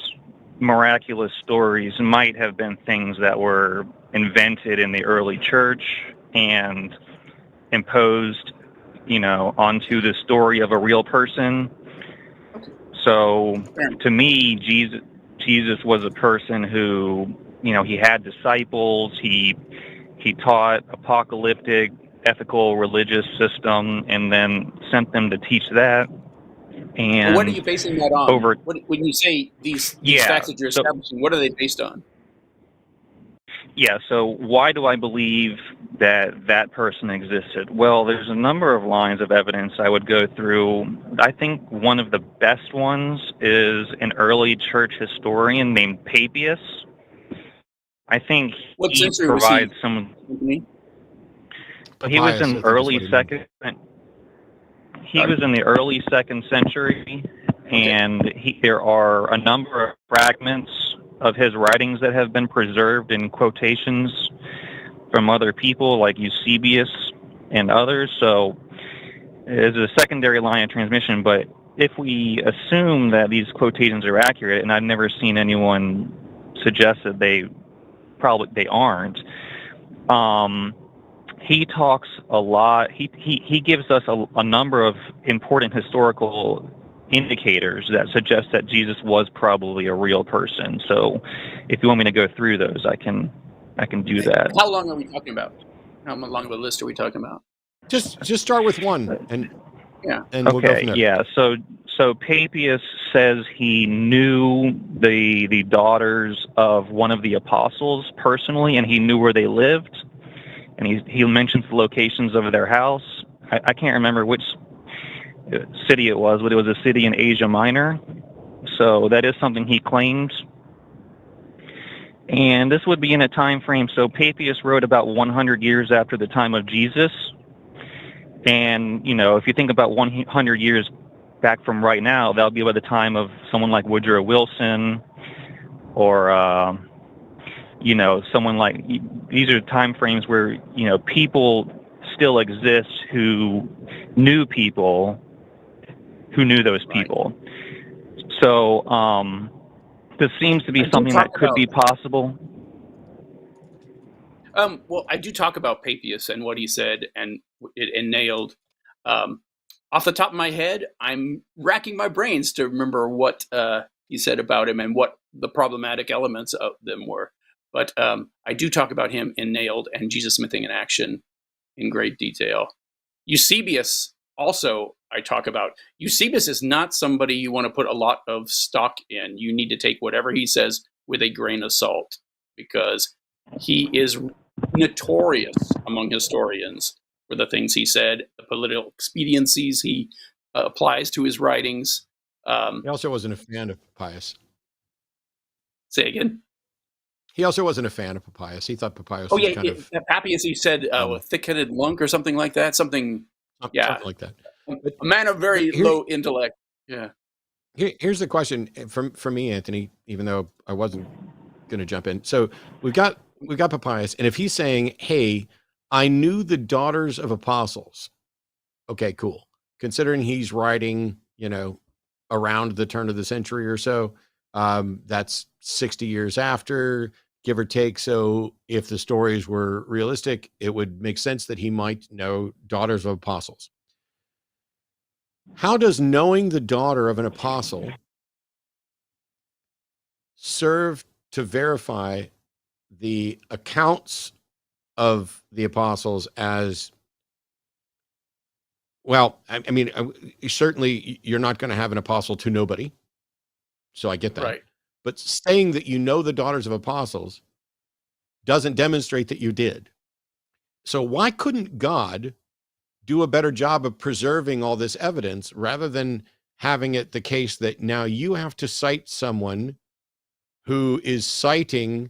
miraculous stories might have been things that were invented in the early church and imposed, onto the story of a real person. So to me, Jesus was a person who, he had disciples. He taught apocalyptic, ethical, religious system, and then sent them to teach that. And what are you basing that on? When you say these facts that you're establishing, what are they based on? Yeah, so why do I believe that person existed? Well, there's a number of lines of evidence I would go through. I think one of the best ones is an early church historian named Papias. I think he provides some. He was in early second. He was in the early 2nd century, and there are a number of fragments of his writings that have been preserved in quotations from other people like Eusebius and others. So it's a secondary line of transmission. But if we assume that these quotations are accurate, and I've never seen anyone suggest that they aren't, he talks a lot. He gives us a number of important historical indicators that suggest that Jesus was probably a real person. So if you want me to go through those, I can do that. How long are we talking about? How long of a list are we talking about? Just start with one, and we'll go from there. Yeah. So Papias says he knew the daughters of one of the apostles personally, and he knew where they lived, and he mentions the locations of their house. I can't remember which city it was, but it was a city in Asia Minor. So that is something he claimed. And this would be in a time frame. So Papias wrote about 100 years after the time of Jesus. And, you know, if you think about 100 years back from right now, that'll be by the time of someone like Woodrow Wilson or, you know, someone like, these are time frames where, you know, people still exist who knew people who knew those people. Right. So this seems to be something that could be possible. Well, I do talk about Papias and what he said and nailed. Off the top of my head, I'm racking my brains to remember what he said about him and what the problematic elements of them were. But I do talk about him in Nailed and Jesus Smithing in Action in great detail. Eusebius also I talk about. Eusebius is not somebody you want to put a lot of stock in. You need to take whatever he says with a grain of salt, because he is notorious among historians for the things he said, the political expediencies he applies to his writings. He also wasn't a fan of Papias. Say again? He also wasn't a fan of Papias. He thought Papias was kind of... Papias, he said, a thick-headed lunk or something like that. Something like that. A man of very low intellect. Yeah. Here's the question from me, Anthony, even though I wasn't going to jump in. So we've got Papias, and if he's saying, hey, I knew the daughters of apostles. Okay, cool. Considering he's writing, you know, around the turn of the century or so, that's 60 years after, give or take. So if the stories were realistic, it would make sense that he might know daughters of apostles. How does knowing the daughter of an apostle serve to verify the accounts of the apostles as well? I mean, certainly you're not going to have an apostle to nobody. So I get that. Right. But saying that you know the daughters of apostles doesn't demonstrate that you did. So why couldn't God do a better job of preserving all this evidence rather than having it the case that now you have to cite someone who is citing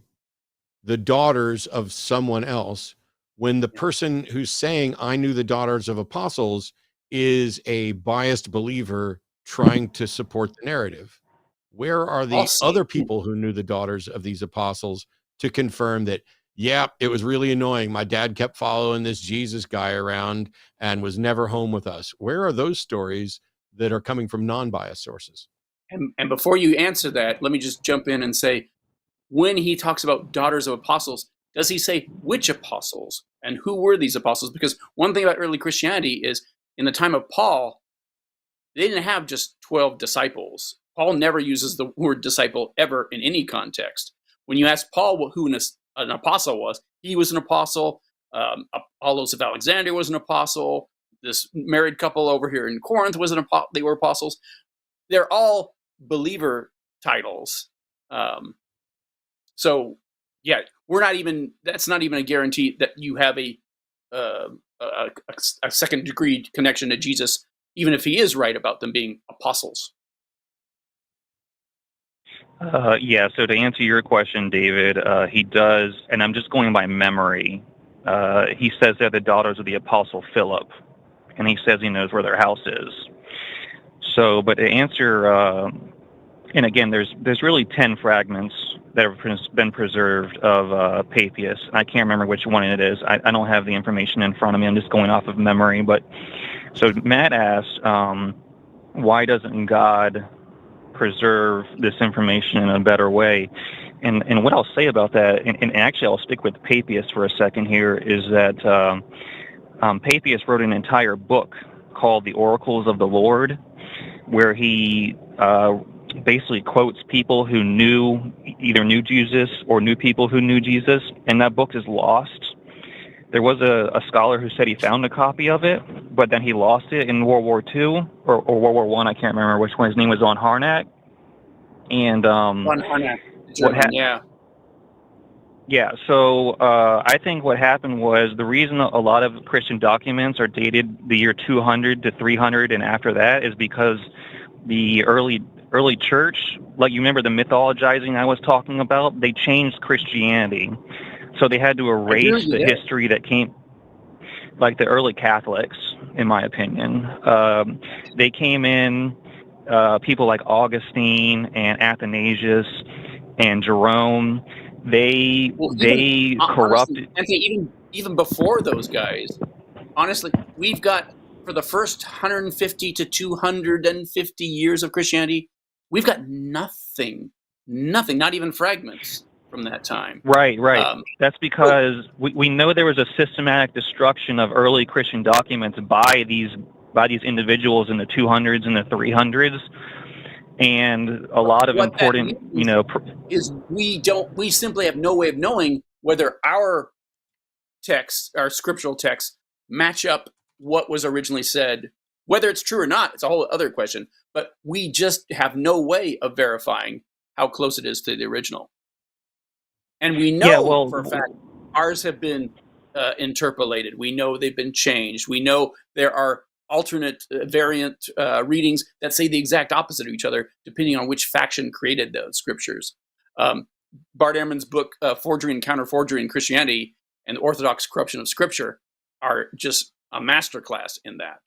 the daughters of someone else when the person who's saying, I knew the daughters of apostles, is a biased believer trying to support the narrative? Where are the other people who knew the daughters of these apostles to confirm that, yeah, it was really annoying. My dad kept following this Jesus guy around and was never home with us? Where are those stories that are coming from non-biased sources? And before you answer that, let me just jump in and say, when he talks about daughters of apostles, does he say which apostles and who were these apostles? Because one thing about early Christianity is in the time of Paul, they didn't have just 12 disciples. Paul never uses the word disciple ever in any context. When you ask Paul who an apostle was, he was an apostle. Apollos of Alexandria was an apostle. This married couple over here in Corinth was they were apostles. They're all believer titles. So yeah, that's not even a guarantee that you have a second degree connection to Jesus, even if he is right about them being apostles. Yeah, so to answer your question, David, he does, and I'm just going by memory, he says they're the daughters of the Apostle Philip, and he says he knows where their house is. So, but to answer, and again, there's really 10 fragments that have been preserved of Papias. I can't remember which one it is. I don't have the information in front of me. I'm just going off of memory. But so Matt asked, why doesn't God preserve this information in a better way? And what I'll say about that, and actually I'll stick with Papias for a second here, is that Papias wrote an entire book called The Oracles of the Lord, where he basically quotes people who either knew Jesus or knew people who knew Jesus, and that book is lost. There was a scholar who said he found a copy of it, but then he lost it in World War II or World War I. I can't remember which one. His name was Von Harnack. And Von Harnack, yeah. Yeah, so I think what happened was the reason a lot of Christian documents are dated the year 200 to 300 and after that is because the early early church, like you remember the mythologizing I was talking about, they changed Christianity. So they had to erase the history that came, like the early Catholics, in my opinion. They came in, people like Augustine and Athanasius and Jerome, they corrupted. Honestly, even before those guys, honestly, we've got, for the first 150 to 250 years of Christianity, we've got nothing, not even fragments from that time. Right. That's because we know there was a systematic destruction of early Christian documents by these individuals in the 200s and the 300s, and a lot of important, we simply have no way of knowing whether our texts, our scriptural texts, match up what was originally said. Whether it's true or not, it's a whole other question. But we just have no way of verifying how close it is to the original. And we know for a fact ours have been interpolated. We know they've been changed. We know there are alternate variant readings that say the exact opposite of each other, depending on which faction created those scriptures. Bart Ehrman's book, Forgery and Counter-Forgery in Christianity and the Orthodox Corruption of Scripture, are just a masterclass in that.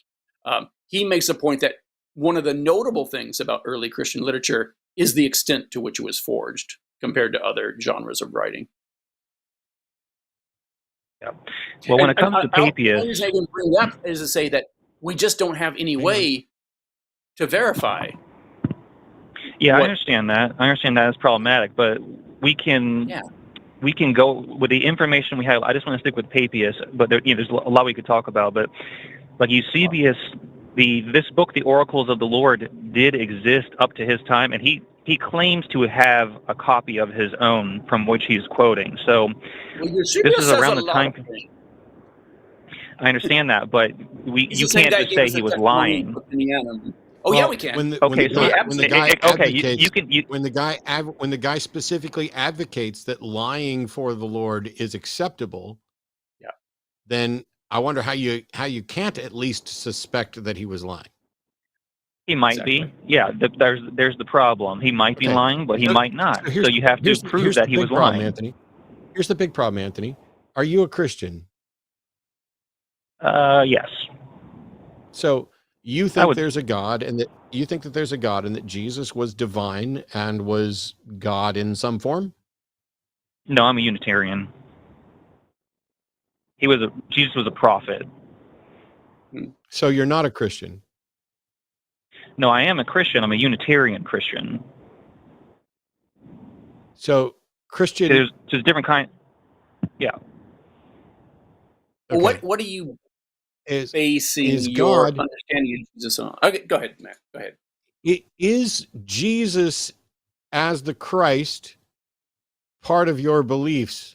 He makes a point that one of the notable things about early Christian literature is the extent to which it was forged compared to other genres of writing. Yeah. Well, when it comes to Papias, the reason I didn't bring that is to say that we just don't have any way to verify. Yeah, I understand that. I understand that is problematic, but we can go with the information we have. I just want to stick with Papias, but there's a lot we could talk about. But like Eusebius, this book, The Oracles of the Lord, did exist up to his time, and he claims to have a copy of his own from which he's quoting. So this is around the time. I understand that, but you can't just say he was lying. Oh, yeah, we can. When the guy specifically advocates that lying for the Lord is acceptable, then I wonder how you can't at least suspect that he was lying. He might be. Yeah, there's the problem. He might be lying, but he might not. So you have to prove that he was lying. Anthony. Here's the big problem, Anthony. Are you a Christian? Yes. So you think there's a God, and that Jesus was divine and was God in some form? No, I'm a Unitarian. Jesus was a prophet. So you're not a Christian? No, I am a Christian. I'm a Unitarian Christian. So Christian, there's a different kind. Yeah. Okay. What are you basing your understanding of Jesus on? Okay, go ahead, Matt. Go ahead. Is Jesus as the Christ part of your beliefs?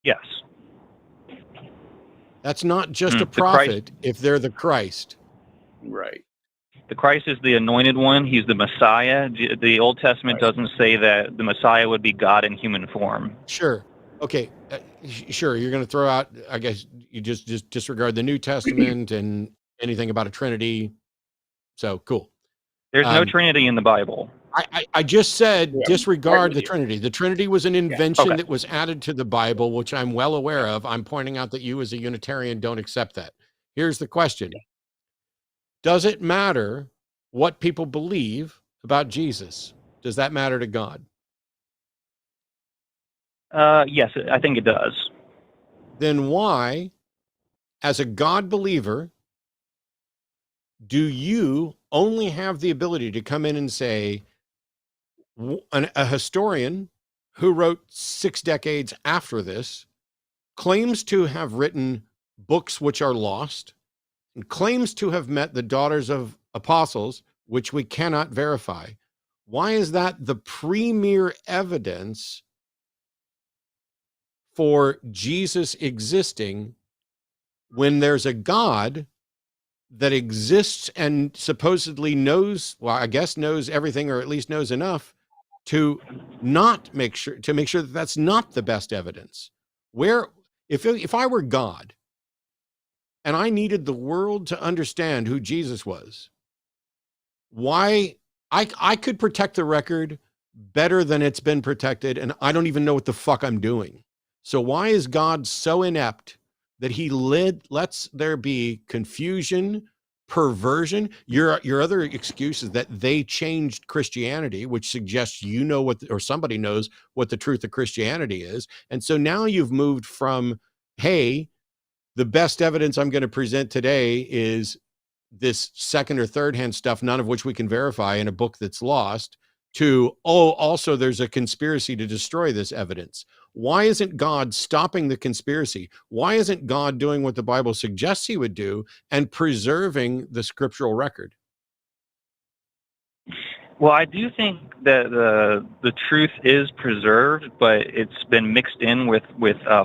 Yes. That's not just a prophet if they're the Christ. Right. The Christ is the anointed one. He's the Messiah. The Old Testament doesn't say that the Messiah would be God in human form. Sure. Okay. Sure. You're going to throw out, I guess you just disregard the New Testament and anything about a Trinity. So cool. There's no Trinity in the Bible. I just said disregard the Trinity. The Trinity was an invention that was added to the Bible, which I'm well aware of. I'm pointing out that you as a Unitarian don't accept that. Here's the question. Does it matter what people believe about Jesus? Does that matter to God? Yes, I think it does. Then why, as a God believer, do you only have the ability to come in and say, a historian who wrote 6 decades after this claims to have written books which are lost and claims to have met the daughters of apostles, which we cannot verify? Why is that the premier evidence for Jesus existing when there's a God that exists and supposedly knows, well, I guess knows everything, or at least knows enough to make sure that that's not the best evidence? Where, if I were God and I needed the world to understand who Jesus was, why I could protect the record better than it's been protected, and I don't even know what the fuck I'm doing. So why is God so inept that he lets there be confusion, perversion? Your other excuse is that they changed Christianity, which suggests or somebody knows what the truth of Christianity is. And so now you've moved from, hey, the best evidence I'm going to present today is this second or third hand stuff, none of which we can verify in a book that's lost, to, also there's a conspiracy to destroy this evidence. Why isn't God stopping the conspiracy? Why isn't God doing what the Bible suggests he would do and preserving the scriptural record? Well, I do think that the truth is preserved, but it's been mixed in with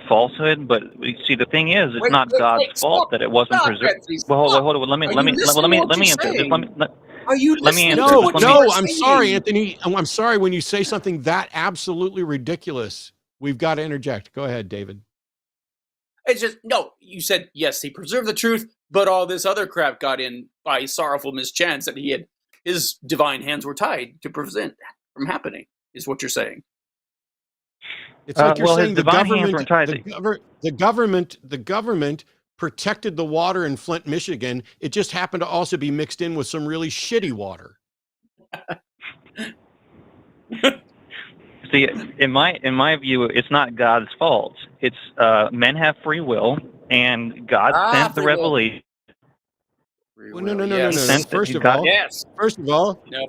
falsehood. But see, the thing is, it's not God's fault that it wasn't preserved. Well, hold on. Let me answer this. Are you Let me answer. No, I'm sorry, Anthony. I'm sorry when you say something that absolutely ridiculous. We've got to interject. Go ahead, David. It's just, no, you said, yes, he preserved the truth, but all this other crap got in by sorrowful mischance that his divine hands were tied to prevent from happening, is what you're saying. It's like you're saying the government protected the water in Flint, Michigan. It just happened to also be mixed in with some really shitty water. See, in my view, it's not God's fault. It's men have free will, and God sent the revelation. Well, no.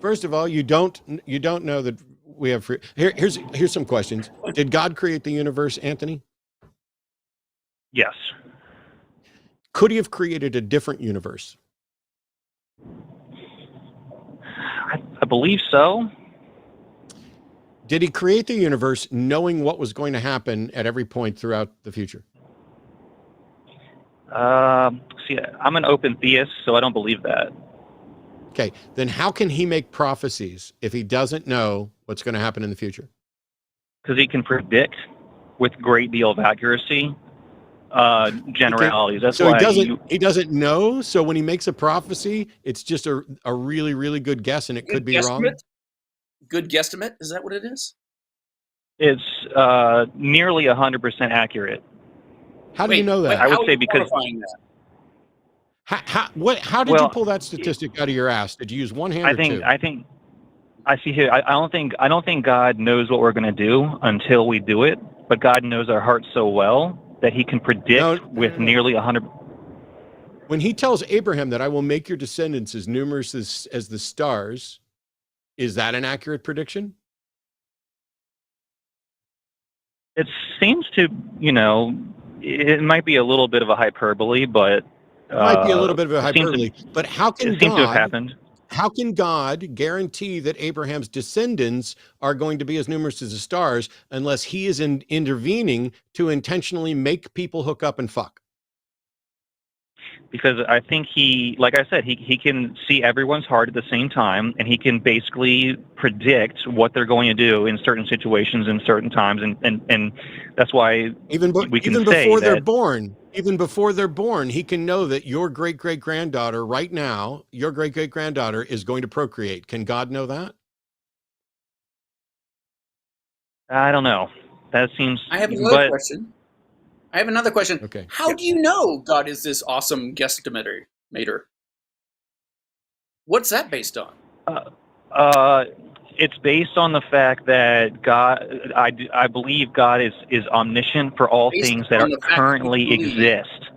First of all, you don't know that we have free. Here's some questions. Did God create the universe, Anthony? Yes. Could he have created a different universe? I believe so. Did he create the universe knowing what was going to happen at every point throughout the future? See, I'm an open theist, so I don't believe that. Okay, then how can he make prophecies if he doesn't know what's going to happen in the future? Because he can predict with great deal of accuracy generalities. That's so why he doesn't know. So when he makes a prophecy, it's just a really, really good guess, and it could be wrong. Good guesstimate? Is that what it is? It's nearly 100% accurate. How do you know that? I would say because how did you pull that statistic out of your ass? Did you use one hand or two? I see here. I don't think God knows what we're going to do until we do it. But God knows our hearts so well that he can predict with nearly 100. When he tells Abraham that I will make your descendants as numerous as the stars, is that an accurate prediction? It seems to, it might be a little bit of a hyperbole, but it might be a little bit of a hyperbole. But how can to have happened? How can God guarantee that Abraham's descendants are going to be as numerous as the stars unless he is intervening to intentionally make people hook up and fuck? Because I think like I said, he can see everyone's heart at the same time, and he can basically predict what they're going to do in certain situations in certain times, and that's why even before they're born, he can know that your great-great-granddaughter right now, your great-great-granddaughter is going to procreate. Can God know that? I don't know. That seems. I have another question. Okay. How do you know God is this awesome guesstimator? What's that based on? It's based on the fact that God, I believe God is omniscient for all things that currently exist.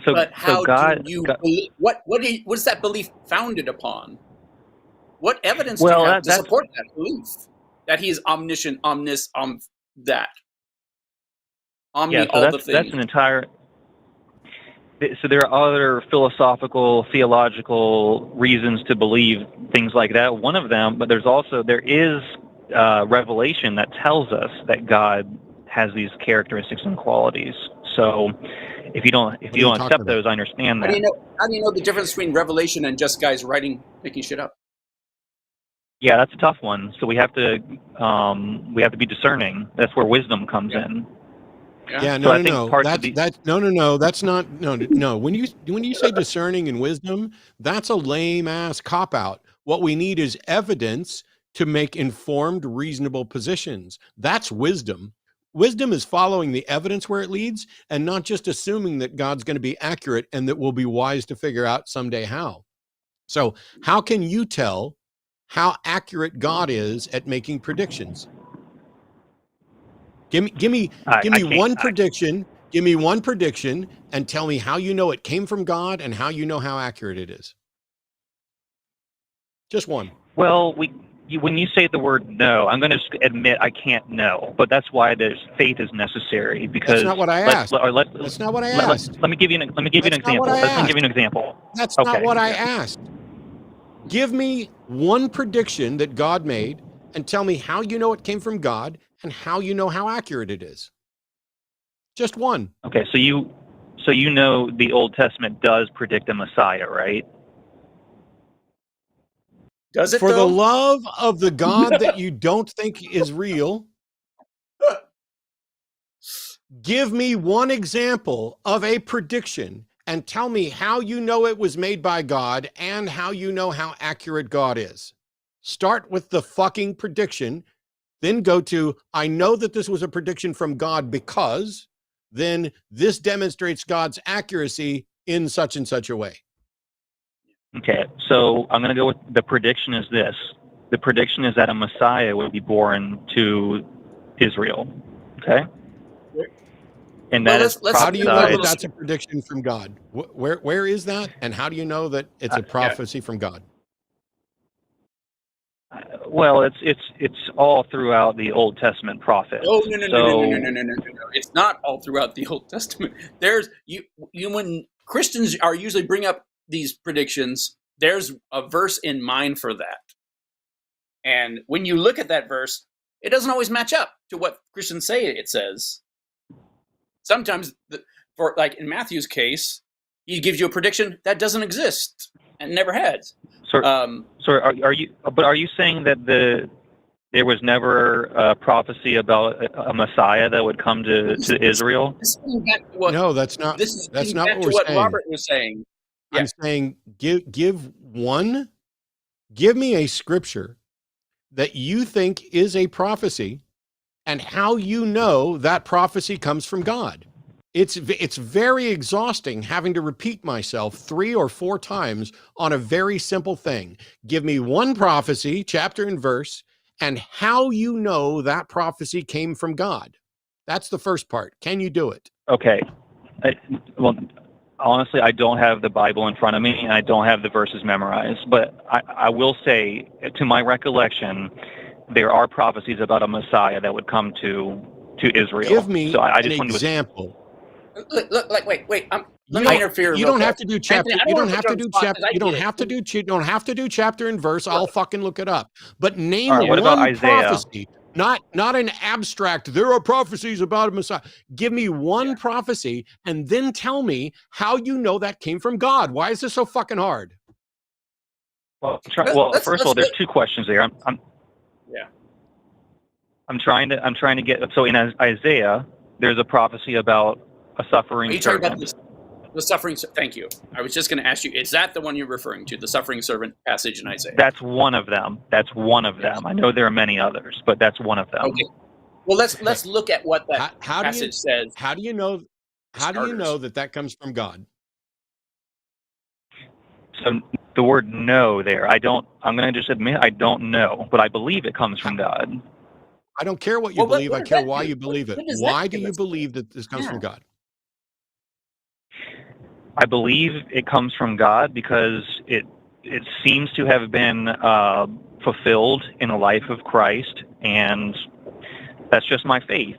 But how do you believe? What is that belief founded upon? What evidence do you have to support that belief? That he is omniscient, that. That's an entire. So there are other philosophical, theological reasons to believe things like that. One of them, but there is revelation that tells us that God has these characteristics and qualities. So if you don't accept those, I understand that. How do you know the difference between revelation and just guys making shit up? Yeah, that's a tough one. So we have to be discerning. That's where wisdom comes in. Yeah, So no, I no, think no. parts of the That's no, no, no. That's not no. When you say discerning and wisdom, that's a lame ass cop out. What we need is evidence to make informed, reasonable positions. That's wisdom. Wisdom is following the evidence where it leads, and not just assuming that God's going to be accurate and that we'll be wise to figure out someday how. So, how can you tell how accurate God is at making predictions? Give me I can't. one prediction. Give me one prediction and tell me how you know it came from God and how you know how accurate it is. Just one. Well, when you say the word no, I'm going to admit I can't know, but that's why there's faith is necessary. Because That's not what I asked. That's not what I asked. Let me give you an example. Let me give you an example. That's not what I asked. Give me one prediction that God made and tell me how you know it came from God and how you know how accurate it is. Just one. Okay, so you know the Old Testament does predict a Messiah, right? Does it For though? the love of the God that you don't think is real, give me one example of a prediction and tell me how you know it was made by God and how you know how accurate God is. Start with the fucking prediction, then go to, I know that this was a prediction from God because then this demonstrates God's accuracy in such and such a way. Okay, so I'm going to go with the prediction is this. The prediction is that a Messiah would be born to Israel. Okay? And that is How do you know that prophesied. that's a prediction from God? Where is that? And how do you know that it's a prophecy from God? Well, it's all throughout the Old Testament prophets. Oh no! It's not all throughout the Old Testament. There's you when Christians are usually bring up these predictions, there's a verse in mind for that. And when you look at that verse, it doesn't always match up to what Christians say it says. Sometimes, for like in Matthew's case, he gives you a prediction that doesn't exist and never has. So are you saying that there was never a prophecy about a Messiah that would come to Israel? No, that's not. That's not what we're saying. Robert was saying. Yeah. I'm saying give me a scripture that you think is a prophecy and how you know that prophecy comes from God. It's very exhausting having to repeat myself 3 or 4 times on a very simple thing. Give me one prophecy, chapter and verse, and how you know that prophecy came from God. That's the first part. Can you do it? Okay. Well, honestly, I don't have the Bible in front of me, and I don't have the verses memorized. But I will say, to my recollection, there are prophecies about a Messiah that would come to Israel. Give me an example. Look, wait. Let me interfere. You don't have to do chapter. Anthony, You don't have to do chapter. You don't have to do. You don't have to do chapter and verse. I'll fucking look it up. But name what about one Isaiah? prophecy. Not an abstract. There are prophecies about a Messiah. Give me one prophecy, and then tell me how you know that came from God. Why is this so fucking hard? Well, first of all, there's 2 questions there. I'm trying to get. So in Isaiah, there's a prophecy about a suffering servant. Talking about the suffering. Thank you. I was just going to ask you: is that the one you're referring to, the suffering servant passage in Isaiah? That's one of them. I know there are many others, but that's one of them. Okay. Well, let's look at what that passage says. How do you know? How do you know that comes from God? So the word "no" there, I'm going to just admit I don't know, but I believe it comes from God. I don't care what you believe. I care why you believe it. Why do you believe that this comes from God? I believe it comes from God because it seems to have been fulfilled in the life of Christ, and that's just my faith.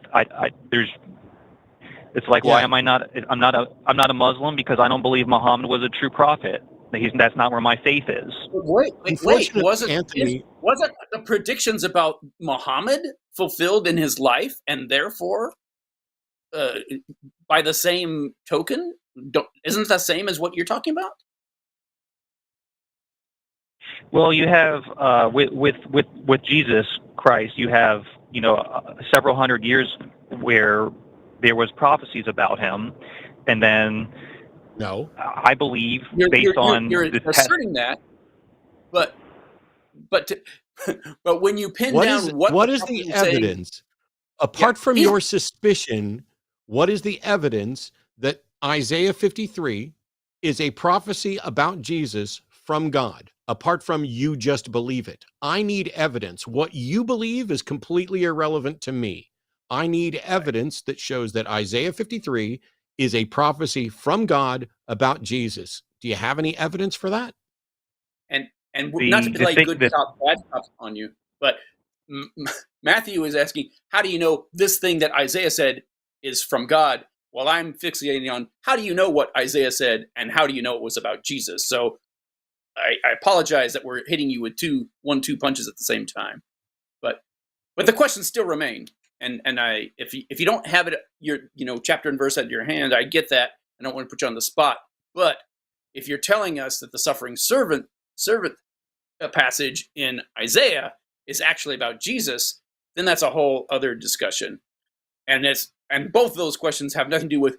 It's like, why am I not? I'm not a Muslim because I don't believe Muhammad was a true prophet. That's not where my faith is. Wait. Wasn't the predictions about Muhammad fulfilled in his life, and therefore, by the same token, isn't that the same as what you're talking about? Well, you have with Jesus Christ, you have several hundred years where there was prophecies about him, and then No. I believe based on you're the asserting that, but but when you pin What down is what what the is prophet the is saying, evidence, apart from he's- your suspicion, what is the evidence that Isaiah 53 is a prophecy about Jesus from God, apart from you just believe it? I need evidence. What you believe is completely irrelevant to me. I need evidence that shows that Isaiah 53 is a prophecy from God about Jesus. Do you have any evidence for that? and not to the play thing good that cop, bad cop on you, but Matthew is asking, how do you know this thing that Isaiah said is from God? Well, I'm fixating on, how do you know what Isaiah said, and how do you know it was about Jesus? So I apologize that we're hitting you with 2 punches at the same time, but the questions still remain. And if you don't have it, your chapter and verse at your hand, I get that. I don't want to put you on the spot, but if you're telling us that the suffering servant passage in Isaiah is actually about Jesus, then that's a whole other discussion. And both of those questions have nothing to do with,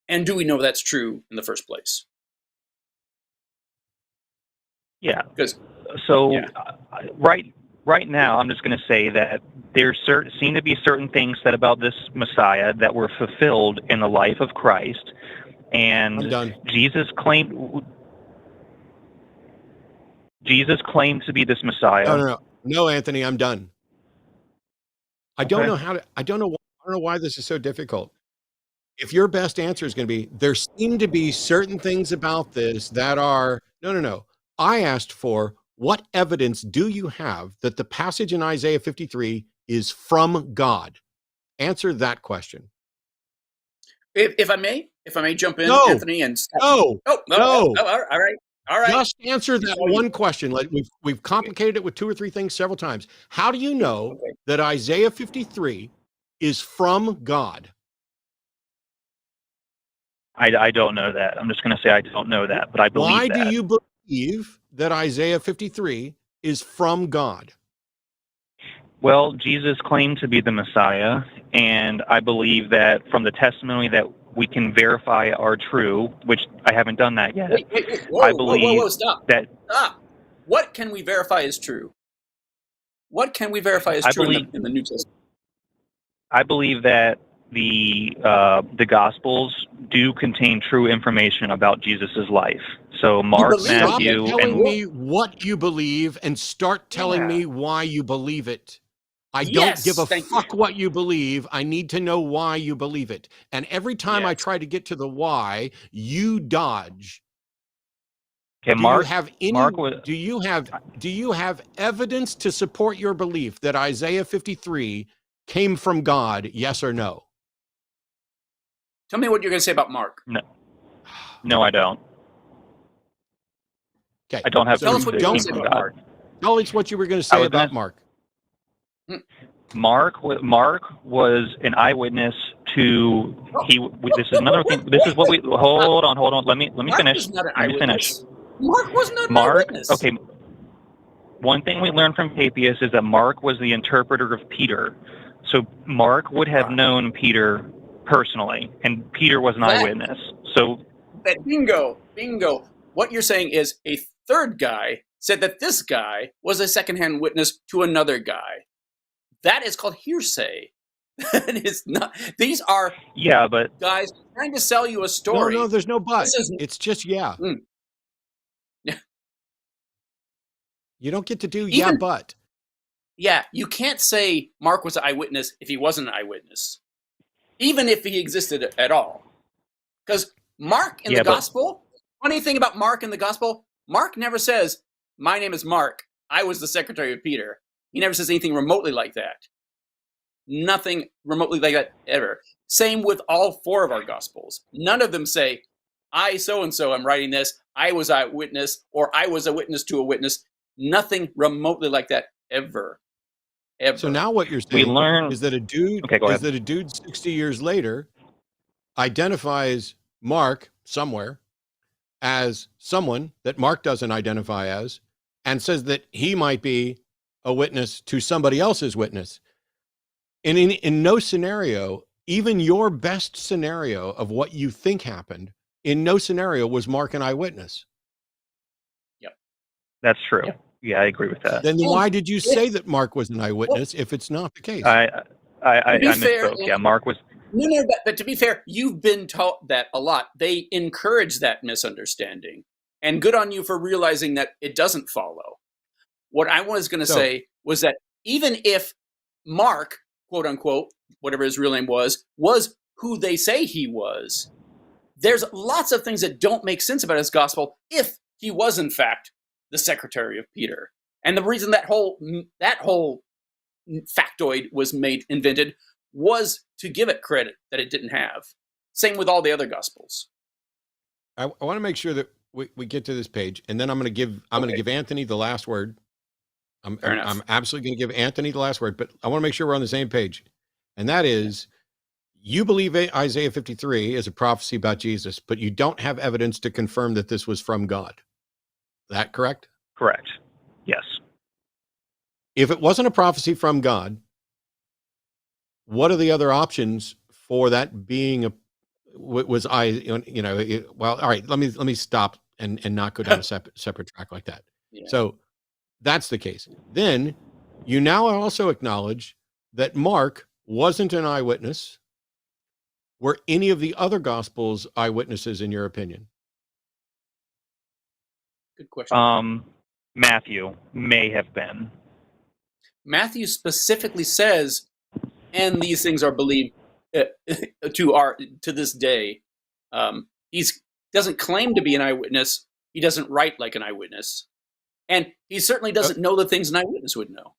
and do we know that's true in the first place? yeah. Because So Yeah. right now, I'm just going to say that there seem to be certain things said about this Messiah that were fulfilled in the life of Christ, I'm and done. Jesus claimed to be this Messiah. No, Anthony, I'm done. I don't Okay. know how to, I don't know why this is so difficult. If your best answer is going to be, there seem to be certain things about this that are, no. I asked for, what evidence do you have that the passage in Isaiah 53 is from God? Answer that question. if I may jump in, No. Anthony, and No. all right. Just answer that Oh, you- one question. Like we've complicated it with 2 or 3 things several times. How do you know Okay. that Isaiah 53 is from God? I don't know that. I'm just going to say I don't know that, but I believe Why that. do you believe that Isaiah 53 is from God? Well, Jesus claimed to be the Messiah, and I believe that from the testimony that we can verify are true, which I haven't done that yet. Wait. I believe Whoa, stop. What can we verify is true? What can we verify is true in the New Testament? I believe that the Gospels do contain true information about Jesus' life. So Mark, believe- Stop Matthew, telling and me what you believe and start telling me why you believe it. I don't Yes, give a thank fuck what you believe. I need to know why you believe it. And every time I Yes. try to get to the why, you dodge. okay, Do Mark. you have any? Mark was. Do you have evidence to support your belief that Isaiah 53 came from God? Yes or no? Tell me what you're going to say about Mark. No, I don't. Okay. I don't have Tell us proof what that you're it going came to say from about God. Mark. Tell us what you were going to say was about gonna- Mark. Mark was an eyewitness to this is another thing. This is what we hold on. Let me Mark finish. was not an Let me finish. eyewitness. Mark was not an Mark. eyewitness. Okay. One thing we learned from Papias is that Mark was the interpreter of Peter. So Mark would have known Peter personally, and Peter was an eyewitness. So That bingo. What you're saying is a third guy said that this guy was a secondhand witness to another guy. That is called hearsay. It is not. These are but guys trying to sell you a story. No, there's no but. This is- It's just yeah. Yeah. You don't get to do Even- but. Yeah, you can't say Mark was an eyewitness if he wasn't an eyewitness, even if he existed at all. Because Mark in the gospel, funny thing about Mark in the gospel, Mark never says, "My name is Mark. I was the secretary of Peter." He never says anything remotely like that. Nothing remotely like that ever. Same with all 4 of our gospels. None of them say, "I so-and-so am writing this. I was a witness," or "I was a witness to a witness." Nothing remotely like that ever. So now what you're saying is that a dude 60 years later identifies Mark somewhere as someone that Mark doesn't identify as, and says that he might be a witness to somebody else's witness. And in no scenario, even your best scenario of what you think happened, in no scenario was Mark an eyewitness. That's true. Yep. Yeah, I agree with that. Then why did you say that Mark was an eyewitness if it's not the case? I fair, misspoke. Yeah, Mark was. No, but to be fair, you've been taught that a lot. They encourage that misunderstanding. And good on you for realizing that it doesn't follow. What I was going to say was that even if Mark, quote unquote, whatever his real name was who they say he was, there's lots of things that don't make sense about his gospel if he was, in fact, the secretary of Peter. And the reason that whole factoid was invented was to give it credit that it didn't have. Same with all the other gospels. I want to make sure that we get to this page, and then I'm going to give Anthony the last word. I'm absolutely going to give Anthony the last word, but I want to make sure we're on the same page. And that is, you believe Isaiah 53 is a prophecy about Jesus, but you don't have evidence to confirm that this was from God. That correct? Correct. Yes. If it wasn't a prophecy from God, what are the other options for that being well, all right, let me stop and not go down a separate track like that. Yeah. So that's the case. Then you now also acknowledge that Mark wasn't an eyewitness. Were any of the other gospels eyewitnesses in your opinion? Good question. Matthew may have been. Matthew specifically says, and these things are believed to this day. He doesn't claim to be an eyewitness. He doesn't write like an eyewitness, and he certainly doesn't know the things an eyewitness would know.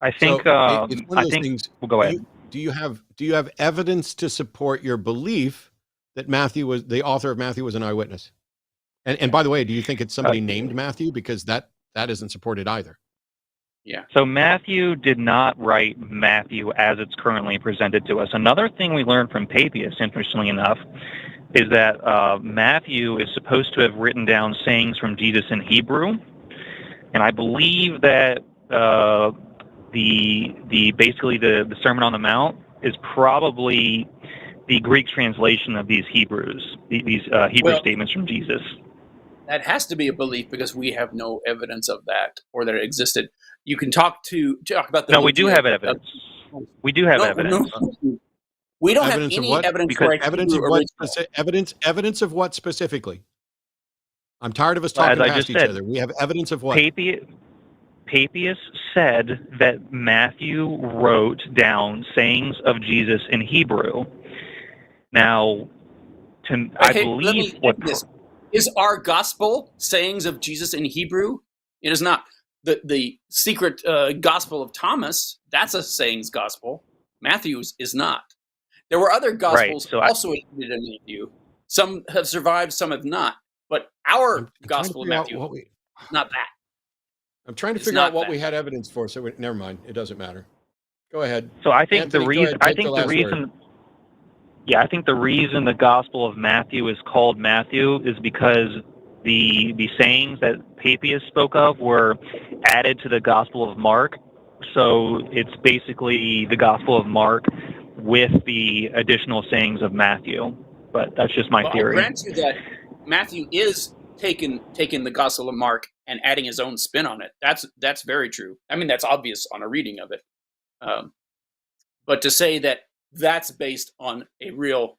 I think. It's one of those things. We'll go ahead. Do you have evidence to support your belief that Matthew was the author of Matthew was an eyewitness? And by the way, do you think it's somebody named Matthew? Because that isn't supported either. Yeah. So Matthew did not write Matthew as it's currently presented to us. Another thing we learned from Papias, interestingly enough, is that Matthew is supposed to have written down sayings from Jesus in Hebrew, and I believe that basically the Sermon on the Mount is probably the Greek translation of these Hebrew statements from Jesus. That has to be a belief because we have no evidence of that or that it existed. You can talk about the. No, we do have evidence. We do have evidence. No. We don't have any evidence for evidence of what specifically? I'm tired of us talking past each other. We have evidence of what? Papias said that Matthew wrote down sayings of Jesus in Hebrew. Now, I believe is our gospel sayings of Jesus in Hebrew? It is not. The secret gospel of Thomas, that's a sayings gospel. Matthew's is not. There were other gospels also included in Matthew. Some have survived, some have not. But our gospel of Matthew, not that. I'm trying to figure out what we had evidence for. So never mind. It doesn't matter. Go ahead. So I think the reason the Gospel of Matthew is called Matthew is because the sayings that Papias spoke of were added to the Gospel of Mark. So it's basically the Gospel of Mark with the additional sayings of Matthew. But that's just my theory. I'll grant you that Matthew is taking the Gospel of Mark and adding his own spin on it. That's very true. I mean, that's obvious on a reading of it. But to say that that's based on a real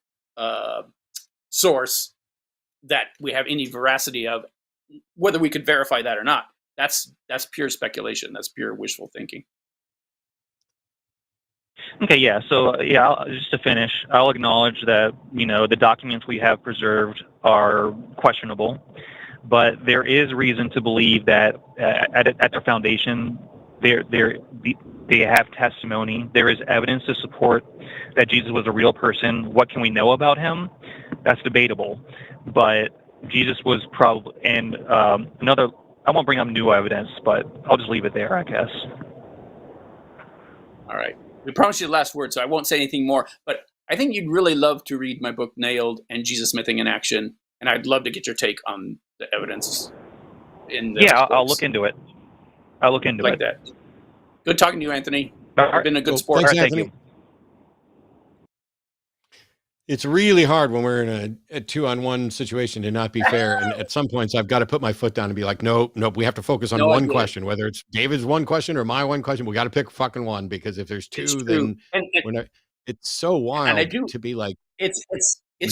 source that we have any veracity of, whether we could verify that or not, that's pure speculation. That's pure wishful thinking. Okay, yeah. So, just to finish, I'll acknowledge that, the documents we have preserved are questionable, but there is reason to believe that at their foundation, they have testimony. There is evidence to support that Jesus was a real person. What can we know about him? That's debatable. But Jesus was probably, and I won't bring up new evidence, but I'll just leave it there, I guess. All right. We promised you the last word, so I won't say anything more. But I think you'd really love to read my book, Nailed, and Jesus Mything in Action. And I'd love to get your take on the evidence in the I'll look into it. Like that. Good talking to you, Anthony. All right. You've been a good sport. Thanks, Thank you. It's really hard when we're in a 2-on-1 situation to not be fair. And at some points, I've got to put my foot down and be like, nope, we have to focus on one question, whether it's David's one question or my one question. We got to pick fucking one, because if there's two, then it's so wild to be like, it's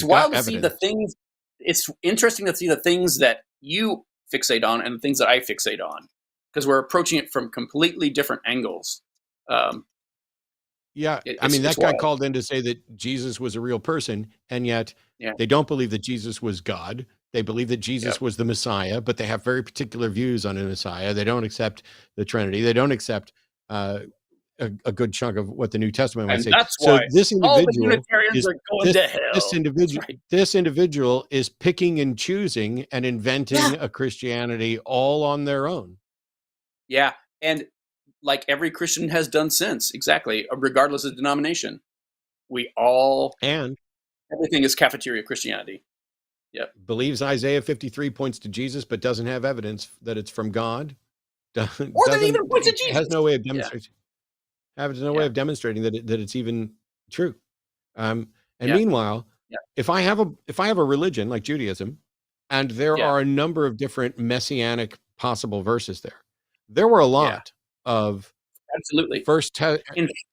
wild to see the things. It's interesting to see the things that you fixate on and the things that I fixate on, because we're approaching it from completely different angles. Yeah, I mean, that guy called in to say that Jesus was a real person, and yet they don't believe that Jesus was God. They believe that Jesus was the Messiah, but they have very particular views on a Messiah. They don't accept the Trinity. They don't accept a good chunk of what the New Testament might say. That's why this all the Unitarians are going to hell. This individual is picking and choosing and inventing a Christianity all on their own. Yeah, and like every Christian has done since, exactly, regardless of denomination. Everything is cafeteria Christianity. Yep. Believes Isaiah 53 points to Jesus, but doesn't have evidence that it's from God. Or that even points to Jesus. Has no way of demonstrating. Has no way of demonstrating that it's even true. Meanwhile, if I have a religion like Judaism, and there are a number of different messianic possible verses there were a lot of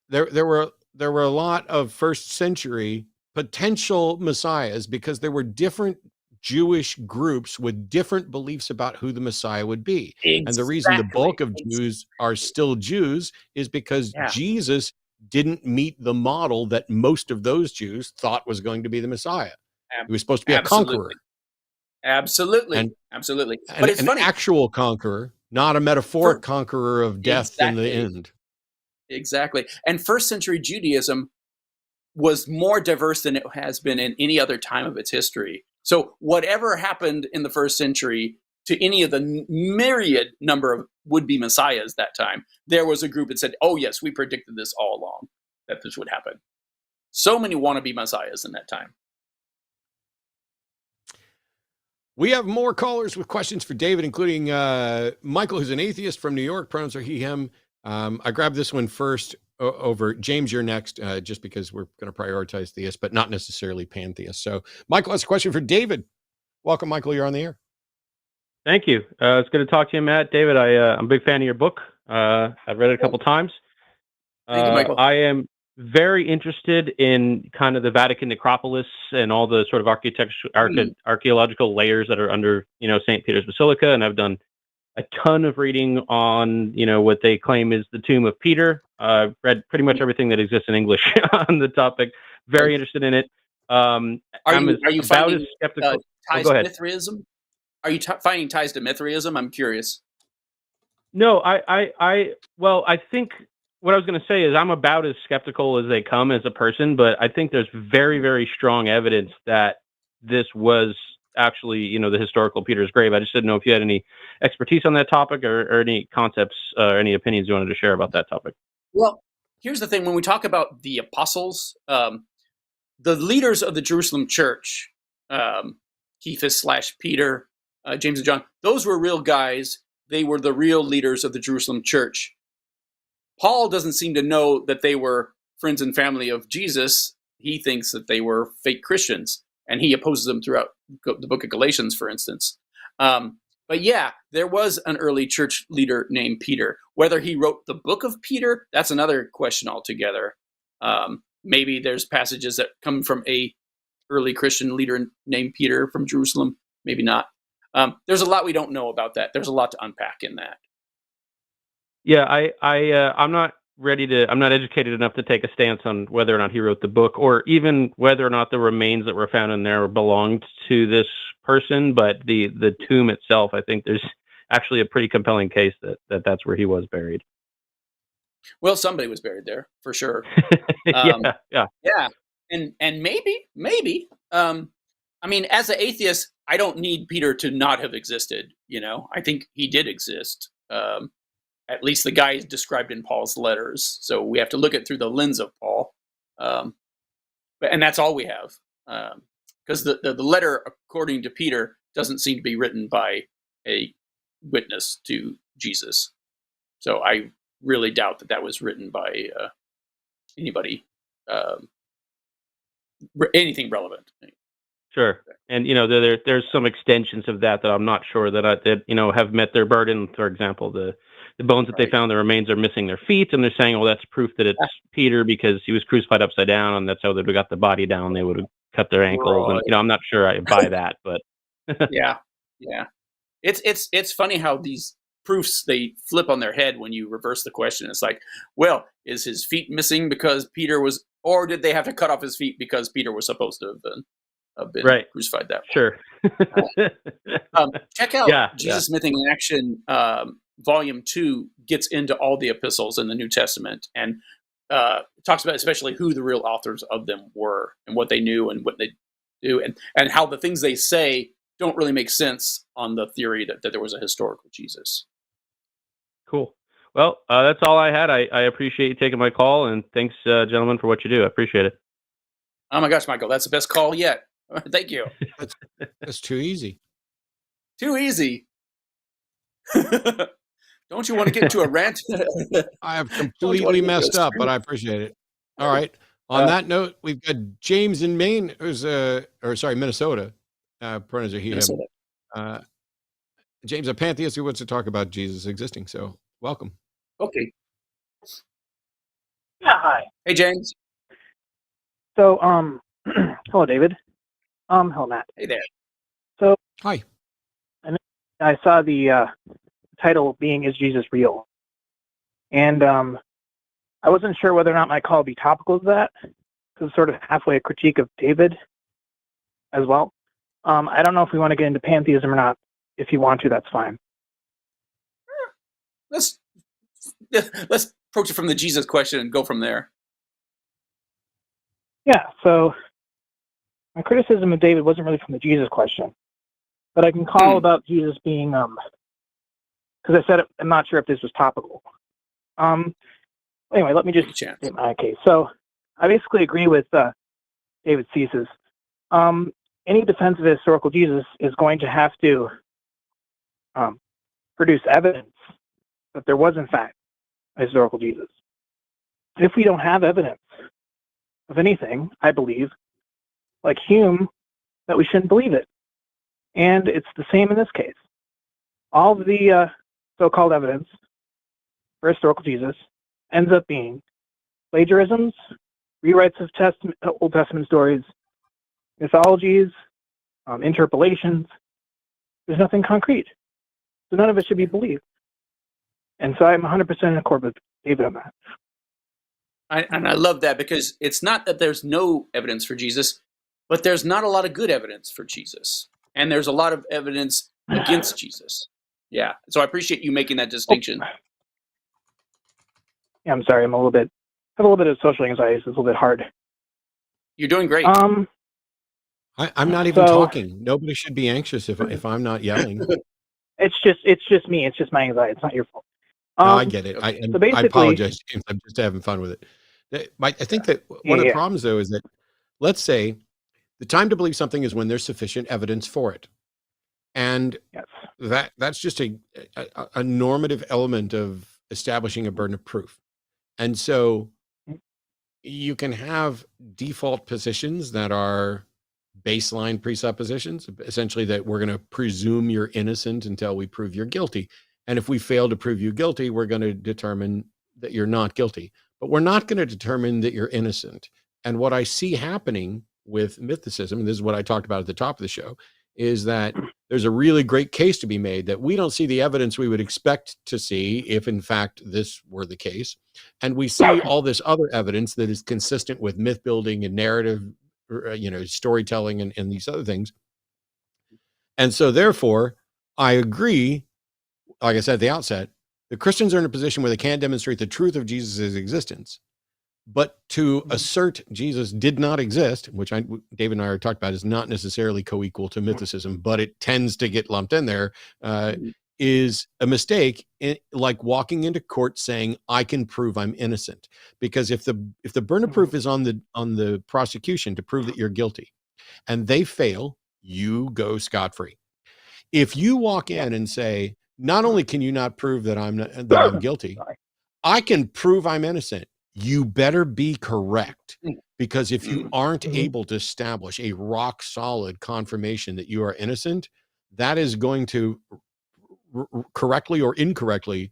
there were a lot of first century potential messiahs, because there were different Jewish groups with different beliefs about who the Messiah would be. Exactly. And the reason the bulk of Jews are still Jews is because Jesus didn't meet the model that most of those Jews thought was going to be the Messiah. He was supposed to be a conqueror. Absolutely. But it's funny. An actual conqueror, not a metaphoric conqueror of death in the end. Exactly. And first century Judaism was more diverse than it has been in any other time of its history. So whatever happened in the first century to any of the myriad number of would-be messiahs that time, there was a group that said, oh yes, we predicted this all along, that this would happen. So many wannabe messiahs in that time. We have more callers with questions for David, including Michael, who's an atheist from New York. Pronouns are he, him. I grabbed this one first over. James, you're next, just because we're going to prioritize theists, but not necessarily pantheists. So Michael has a question for David. Welcome, Michael. You're on the air. Thank you. It's good to talk to you, Matt. David, I'm a big fan of your book. I've read it a couple times. Thank you, Michael. I am very interested in kind of the Vatican necropolis and all the sort of archaeological layers that are under, St. Peter's Basilica. And I've done a ton of reading on, what they claim is the tomb of Peter. I've read pretty much everything that exists in English on the topic. Very interested in it. Are you finding skeptical? Ties to Mithraism? Are you finding ties to Mithraism? I'm curious. No, I think what I was going to say is I'm about as skeptical as they come as a person, but I think there's very, very strong evidence that this was actually, the historical Peter's grave. I just didn't know if you had any expertise on that topic or any concepts or any opinions you wanted to share about that topic. Well, here's the thing. When we talk about the apostles, the leaders of the Jerusalem church, Cephas/Peter, James and John, those were real guys. They were the real leaders of the Jerusalem church. Paul doesn't seem to know that they were friends and family of Jesus. He thinks that they were fake Christians, and he opposes them throughout the book of Galatians, for instance. But yeah, there was an early church leader named Peter. Whether he wrote the book of Peter, that's another question altogether. Maybe there's passages that come from a early Christian leader named Peter from Jerusalem. Maybe not. There's a lot we don't know about that. There's a lot to unpack in that. Yeah, I'm not educated enough to take a stance on whether or not he wrote the book, or even whether or not the remains that were found in there belonged to this person. But the tomb itself, I think there's actually a pretty compelling case that's where he was buried. Well, somebody was buried there for sure. Yeah. And maybe. I mean, as an atheist, I don't need Peter to not have existed. I think he did exist. At least the guy is described in Paul's letters. So we have to look at it through the lens of Paul. And that's all we have. Because the letter, according to Peter, doesn't seem to be written by a witness to Jesus. So I really doubt that was written by anybody anything relevant. Sure. And, there's some extensions of that I'm not sure that have met their burden. For example, the bones that they found, the remains are missing their feet, and they're saying, well, that's proof that it's Peter because he was crucified upside down, and that's how they would have got the body down. They would have cut their ankles. Right. And, I'm not sure I buy that, but. Yeah. It's funny how these proofs, they flip on their head when you reverse the question. It's like, well, is his feet missing because Peter was, or did they have to cut off his feet because Peter was supposed to have been right. crucified that way? Sure. Check out Jesus Mything in Action. Volume 2 gets into all the epistles in the New Testament and talks about especially who the real authors of them were and what they knew and what they do and how the things they say don't really make sense on the theory that there was a historical Jesus. Cool. Well, that's all I had. I appreciate you taking my call, and thanks, gentlemen, for what you do. I appreciate it. Oh my gosh, Michael, that's the best call yet. Thank you. That's too easy. Too easy. Don't you want to get into a rant? I have completely messed up, but I appreciate it. All right. On that note, we've got James in Maine, who's Minnesota. Pronouns are he, him. James, a pantheist who wants to talk about Jesus existing. So welcome. Okay. Yeah, hi. Hey, James. So, hello, David. Hello, Matt. Hey there. So, hi. I saw the title being "Is Jesus Real?" And I wasn't sure whether or not my call would be topical to that, because it's sort of halfway a critique of David as well. I don't know if we want to get into pantheism or not. If you want to, that's fine. Let's approach it from the Jesus question and go from there. Yeah, so my criticism of David wasn't really from the Jesus question, but I can call about Jesus being, because I said it, I'm not sure if this was topical. Anyway, let me just state my case. So I basically agree with David's thesis. Any defense of a historical Jesus is going to have to produce evidence that there was, in fact, a historical Jesus. If we don't have evidence of anything, I believe, like Hume, that we shouldn't believe it. And it's the same in this case. All of the so-called evidence for historical Jesus ends up being plagiarisms, rewrites of Old Testament stories, mythologies, interpolations. There's nothing concrete. So none of it should be believed. And so I'm 100% in accord with David on that. I love that, because it's not that there's no evidence for Jesus, but there's not a lot of good evidence for Jesus. And there's a lot of evidence against Jesus. Yeah. So I appreciate you making that distinction. Yeah, I'm sorry. I have a little bit of social anxiety, so it's a little bit hard. You're doing great. I'm not even talking. Nobody should be anxious if I'm not yelling. It's just me. It's just my anxiety. It's not your fault. No, I get it. I apologize, James. I'm just having fun with it. I think that one of the problems, though, is that, let's say, the time to believe something is when there's sufficient evidence for it. And that's just a normative element of establishing a burden of proof. And so you can have default positions that are baseline presuppositions, essentially that we're going to presume you're innocent until we prove you're guilty. And if we fail to prove you guilty, we're going to determine that you're not guilty. But we're not going to determine that you're innocent. And what I see happening with mythicism, and this is what I talked about at the top of the show, is that there's a really great case to be made that we don't see the evidence we would expect to see if, in fact, this were the case. And we see all this other evidence that is consistent with myth building and narrative, storytelling and these other things. And so, therefore, I agree. Like I said at the outset, the Christians are in a position where they can't demonstrate the truth of Jesus' existence. But to assert Jesus did not exist, which David and I are talked about, is not necessarily co-equal to mythicism, but it tends to get lumped in there, is a mistake. Like walking into court saying, I can prove I'm innocent. Because if the burden of proof is on the prosecution to prove that you're guilty, and they fail, you go scot-free. If you walk in and say, not only can you not prove that I'm guilty, I can prove I'm innocent. You better be correct, Because if you aren't able to establish a rock solid confirmation that you are innocent, that is going to correctly or incorrectly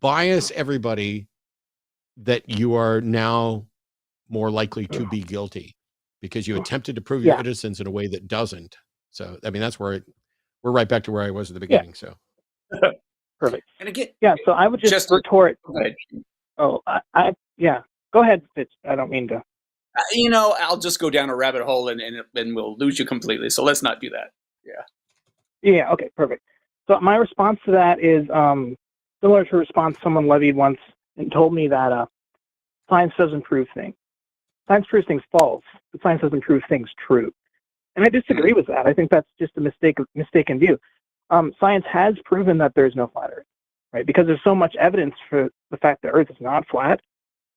bias everybody that you are now more likely to be guilty because you attempted to prove your innocence in a way that doesn't. So, I mean, that's where we're right back to where I was at the beginning. So, perfect. And again, so I would just retort. Go ahead, Fitz. I don't mean to. I'll just go down a rabbit hole and we'll lose you completely. So let's not do that. Yeah. Okay. Perfect. So my response to that is similar to a response someone levied once and told me that science doesn't prove things. Science proves things false, but science doesn't prove things true. And I disagree with that. I think that's just a mistaken view. Science has proven that there's no flat Earth, right? Because there's so much evidence for the fact that Earth is not flat,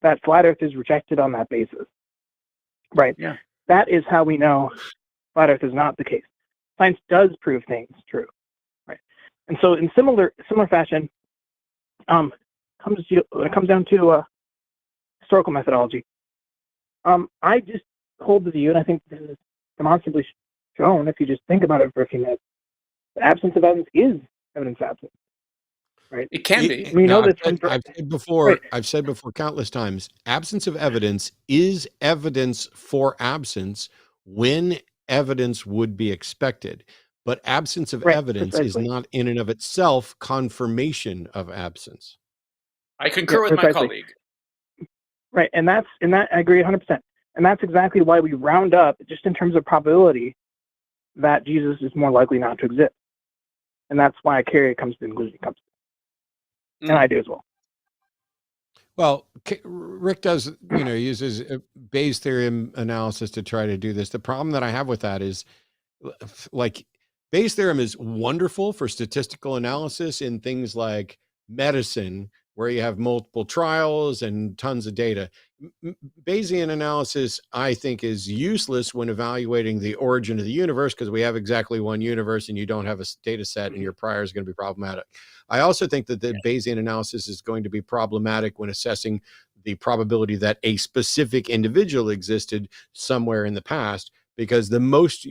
that flat Earth is rejected on that basis, right? Yeah. That is how we know flat Earth is not the case. Science does prove things true, right? And so in similar fashion, when it comes down to historical methodology, I just hold the view, and I think this is demonstrably shown if you just think about it for a few minutes, the absence of evidence is evidence absent, right? It can be. We know that I've said before countless times, absence of evidence is evidence for absence when evidence would be expected. But absence of evidence is not in and of itself confirmation of absence. I concur with my colleague. Right, and I agree 100%. And that's exactly why we round up, just in terms of probability, that Jesus is more likely not to exist. And that's why a carrier comes to the conclusion comes to. And I do as well. Well, Rick does, uses Bayes' theorem analysis to try to do this. The problem that I have with that is, like, Bayes' theorem is wonderful for statistical analysis in things like medicine, where you have multiple trials and tons of data. Bayesian analysis, I think, is useless when evaluating the origin of the universe because we have exactly one universe and you don't have a data set and your prior is going to be problematic. I also think that the Bayesian analysis is going to be problematic when assessing the probability that a specific individual existed somewhere in the past, because the most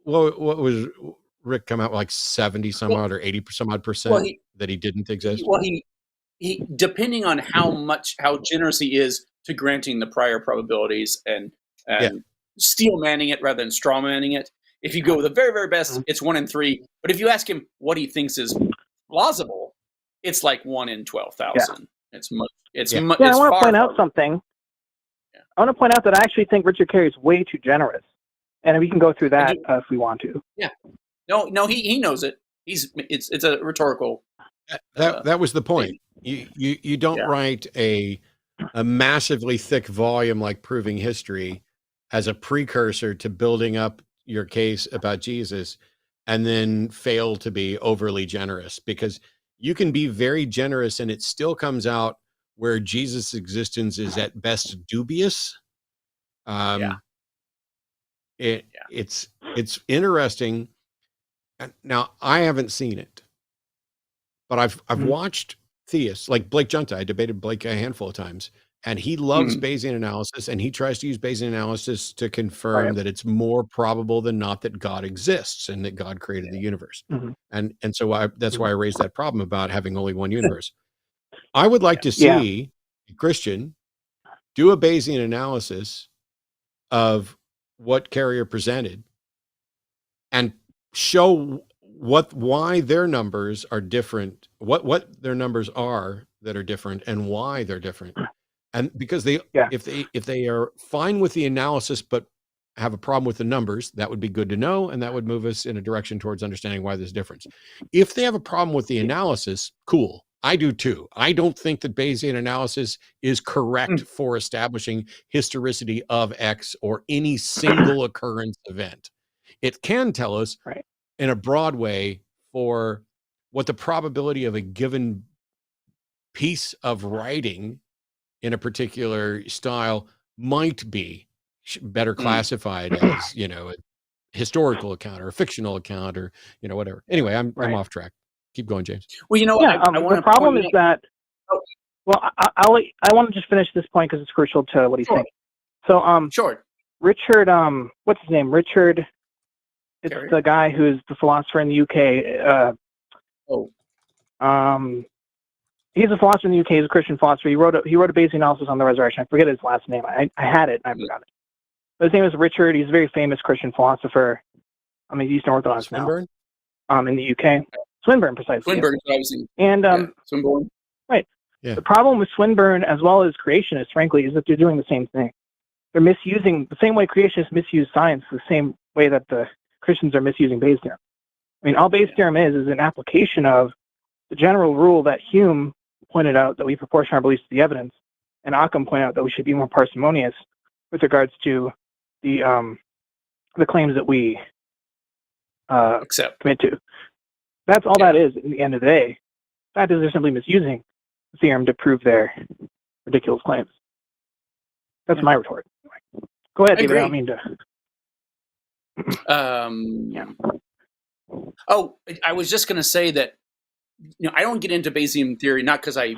what was Rick come out with, like 70 some odd or 80 some odd percent that he didn't exist? He depending on how generous he is to granting the prior probabilities and steel manning it rather than straw manning it. If you go with the very, very best, it's 1 in 3. But if you ask him what he thinks is plausible, it's like 1 in 12,000. It's much. I want to point out something. I want to point out that I actually think Richard Carey is way too generous, and we can go through that if we want to. Yeah. No, he knows it. It's a rhetorical. That was the point. You don't write a massively thick volume like Proving History as a precursor to building up your case about Jesus and then fail to be overly generous, because you can be very generous and it still comes out where Jesus' existence is at best dubious. It's interesting. Now, I haven't seen it, but I've watched theists like Blake Junta. I debated Blake a handful of times, and he loves Bayesian analysis, and he tries to use Bayesian analysis to confirm that it's more probable than not that God exists and that God created the universe. And so that's why I raised that problem about having only one universe. I would like to see a Christian do a Bayesian analysis of what Carrier presented and show why their numbers are different, what their numbers are that are different and why they're different. And because if they are fine with the analysis but have a problem with the numbers, that would be good to know, and that would move us in a direction towards understanding why there's a difference. If they have a problem with the analysis, cool. I do too. I don't think that Bayesian analysis is correct for establishing historicity of X or any single occurrence event. It can tell us in a broad way for what the probability of a given piece of writing in a particular style might be better classified as, a historical account or a fictional account or, whatever. Anyway, I'm off track. Keep going, James. Well, the problem is that Well, I want to just finish this point because it's crucial to what he's saying. So, Sure. Richard, what's his name? Richard. It's Carrier? the guy who's the philosopher in the UK. He's a philosopher in the UK. He's a Christian philosopher. He wrote a basic analysis on the resurrection. I forget his last name. I had it and I forgot it. But his name is Richard. He's a very famous Christian philosopher. I mean, he's Eastern Orthodox Swinburne? now. In the UK. Swinburne, precisely. Swinburne, obviously. And Swinburne. right. Yeah. The problem with Swinburne, as well as creationists, frankly, is that they're doing the same thing. They're misusing the same way creationists misuse science, the same way that the Christians are misusing Bayes' theorem. I mean, all Bayes' theorem is an application of the general rule that Hume pointed out, that we proportion our beliefs to the evidence, and Occam pointed out that we should be more parsimonious with regards to the claims that we commit to. That's all that is. In the end of the day, the fact is they're simply misusing the theorem to prove their ridiculous claims. That's my retort. Go ahead, David. I don't mean to. Oh, I was just going to say that, I don't get into Bayesian theory, not because I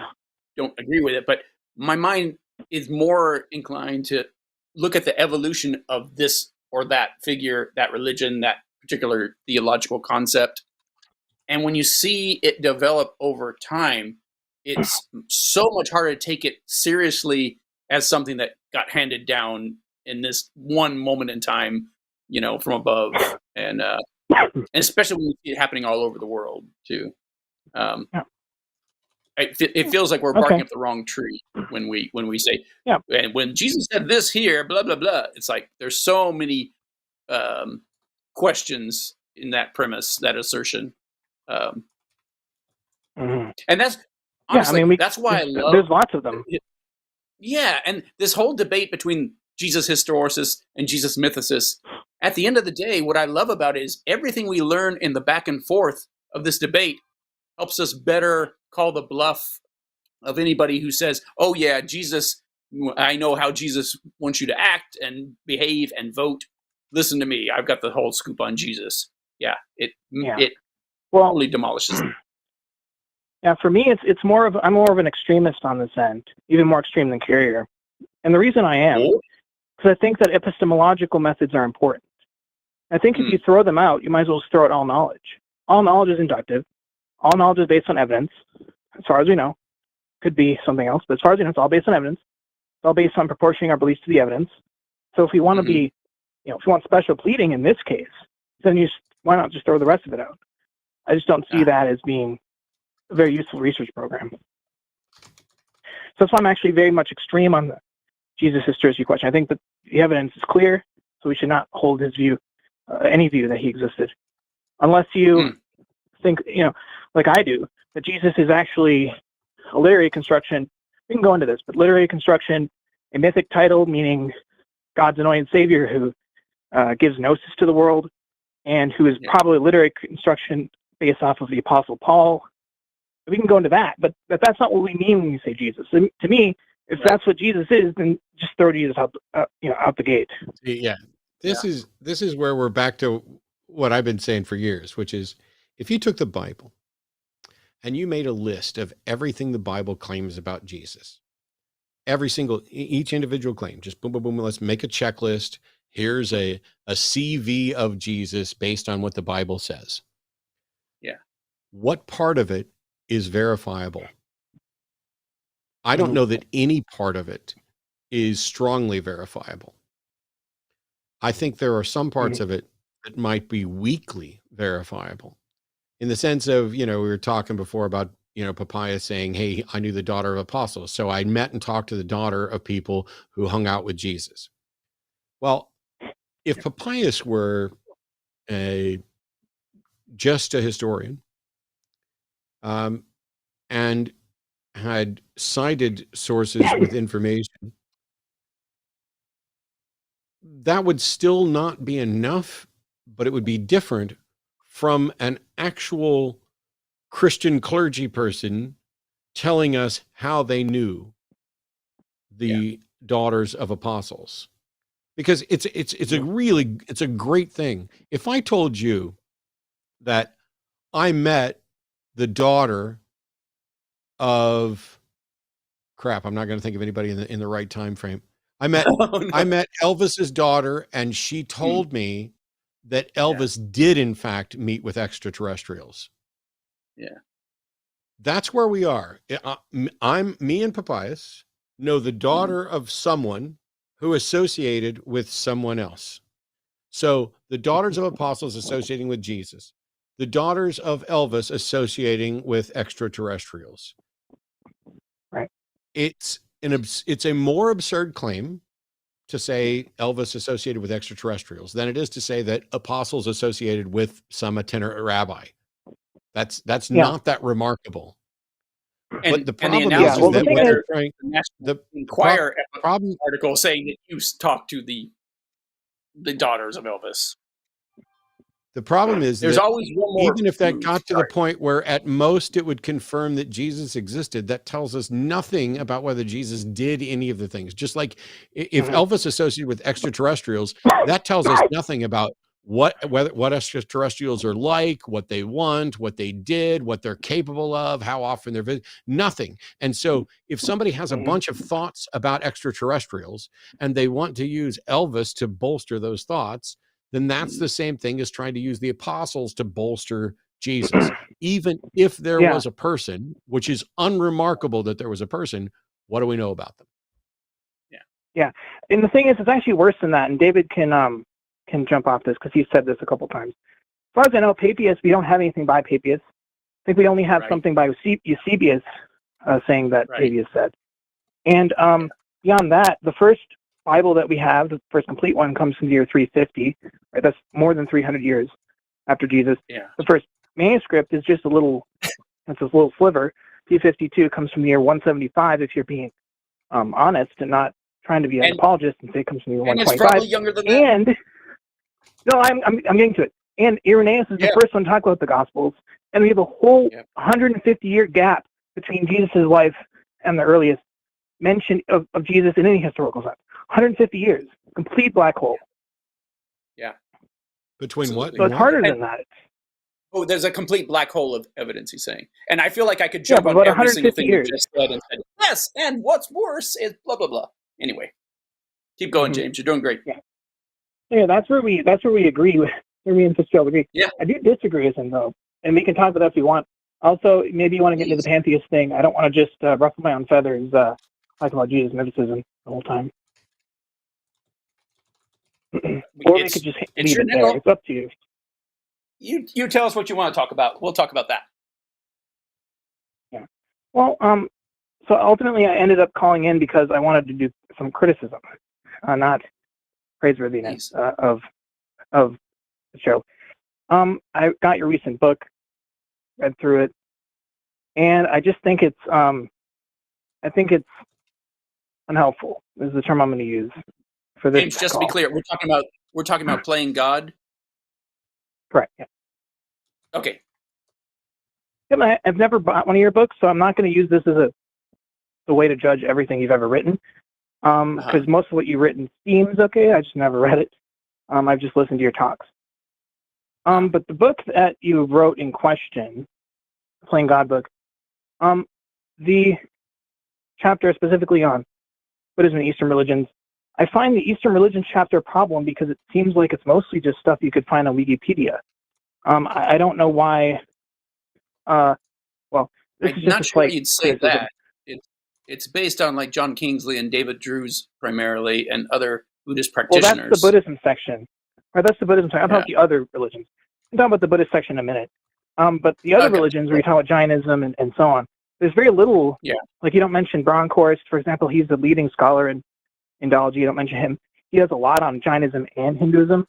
don't agree with it, but my mind is more inclined to look at the evolution of this or that figure, that religion, that particular theological concept. And when you see it develop over time, it's so much harder to take it seriously as something that got handed down in this one moment in time, from above. And especially when you see it happening all over the world, too. It feels like we're barking up the wrong tree when we say, and when Jesus said this here, blah, blah, blah. It's like there's so many questions in that premise, that assertion. And that's honestly, that's why I love. There's lots of them. And this whole debate between Jesus historicist and Jesus mythicist. At the end of the day, what I love about it is everything we learn in the back and forth of this debate helps us better call the bluff of anybody who says, "Oh yeah, Jesus. I know how Jesus wants you to act and behave and vote. Listen to me. I've got the whole scoop on Jesus." It totally demolishes it. Yeah, for me, I'm more of an extremist on this end, even more extreme than Carrier. And the reason I am, because I think that epistemological methods are important. I think if you throw them out, you might as well just throw out all knowledge. All knowledge is inductive. All knowledge is based on evidence, as far as we know. Could be something else, but as far as we know, it's all based on evidence. It's all based on proportioning our beliefs to the evidence. So if we want to be, if you want special pleading in this case, then why not just throw the rest of it out? I just don't see that as being a very useful research program. So that's why I'm actually very much extreme on the Jesus historicity question. I think that the evidence is clear, so we should not hold his view, any view that he existed, unless you think, like I do, that Jesus is actually a literary construction. We can go into this, but literary construction, a mythic title, meaning God's anointed savior who gives gnosis to the world, and who is probably literary construction based off of the Apostle Paul. We can go into that, but that's not what we mean when we say Jesus. And to me, if that's what Jesus is, then just throw Jesus out the gate. Yeah, this is where we're back to what I've been saying for years, which is if you took the Bible and you made a list of everything the Bible claims about Jesus, each individual claim, just boom, boom, boom, let's make a checklist. Here's a CV of Jesus based on what the Bible says. Yeah. What part of it is verifiable? I don't know that any part of it is strongly verifiable. I think there are some parts of it that might be weakly verifiable, in the sense of, we were talking before about, Papaya saying, "Hey, I knew the daughter of apostles. So I met and talked to the daughter of people who hung out with Jesus." Well, if Papias were just a historian, and had cited sources with information, that would still not be enough, but it would be different from an actual Christian clergy person telling us how they knew the daughters of apostles. Because it's a great thing. If I told you that I met the daughter of crap, I'm not going to think of anybody in the right time frame. I met No. I met Elvis's daughter, and she told me that Elvis did in fact meet with extraterrestrials. Yeah. That's where we are. Me and Papias know the daughter of someone who associated with someone else. So the daughters of apostles associating with Jesus, the daughters of Elvis associating with extraterrestrials. Right. It's a more absurd claim to say Elvis associated with extraterrestrials than it is to say that apostles associated with some itinerant rabbi. That's not that remarkable. But the problem is that what they're trying, the Inquirer article saying that you talked to the daughters of Elvis. The problem is there's that always one more, even if that got to the point where at most it would confirm that Jesus existed, that tells us nothing about whether Jesus did any of the things. Just like if Elvis associated with extraterrestrials, that tells us nothing about what extraterrestrials are like, what they want, what they did, what they're capable of, how often they're visiting, nothing. And so if somebody has a bunch of thoughts about extraterrestrials and they want to use Elvis to bolster those thoughts, then that's the same thing as trying to use the apostles to bolster Jesus. Even if there was a person, which is unremarkable that there was a person, what do we know about them? Yeah. And the thing is, it's actually worse than that. And David can jump off this because he said this a couple times. As far as I know, Papias, we don't have anything by Papias. I think we only have something by Eusebius saying that Papias said. And beyond that, the first Bible that we have, the first complete one, comes from the year 350. Right? That's more than 300 years after Jesus. Yeah. The first manuscript is just a little sliver. 352 comes from the year 175, if you're being honest and not trying to be an apologist and say it comes from the year 125. And it's probably younger than that. And no, I'm getting to it. And Irenaeus is the first one to talk about the Gospels, and we have a whole 150-year gap between Jesus' life and the earliest mention of Jesus in any historical sense. 150 years, complete black hole. Yeah. Between what? So it's harder than that. Oh, there's a complete black hole of evidence, he's saying. And I feel like I could jump on about every single thing years. you just said and said, yes, and what's worse is blah, blah, blah. Anyway, keep going, James. You're doing great. Yeah, that's where we agree with, where me and Fitzgerald agree. Yeah. I do disagree with him, though, and we can talk about that if you want. Also, maybe you want to get into the pantheist thing. I don't want to just ruffle my own feathers talking about Jesus mythicism the whole time. Or we could just leave it there. It's up to you. You tell us what you want to talk about. We'll talk about that. Yeah. Well, so ultimately I ended up calling in because I wanted to do some criticism, not praiseworthiness of the show. I got your recent book, read through it, and I just think it's unhelpful. This is the term I'm going to use for this. James, just to be clear, we're talking about playing God. Correct. Yeah. Okay. Yeah, I've never bought one of your books, so I'm not going to use this as a way to judge everything you've ever written. Because most of what you've written seems okay. I just never read it. I've just listened to your talks. But the book that you wrote in question, the Playing God book, the chapter specifically on Buddhism and Eastern religions, I find the Eastern religions chapter a problem because it seems like it's mostly just stuff you could find on Wikipedia. I don't know why. Well, this is just not sure you'd say that. It's based on like John Kingsley and David Drews primarily, and other Buddhist practitioners. Well, that's the Buddhism section. Right, that's the Buddhism section. I'm talking about the other religions. I'm talking about the Buddhist section in a minute. But the other religions, where you talk about Jainism and so on, there's very little. Yeah. Like you don't mention Bronkhorst, for example. He's the leading scholar in Indology. You don't mention him. He does a lot on Jainism and Hinduism.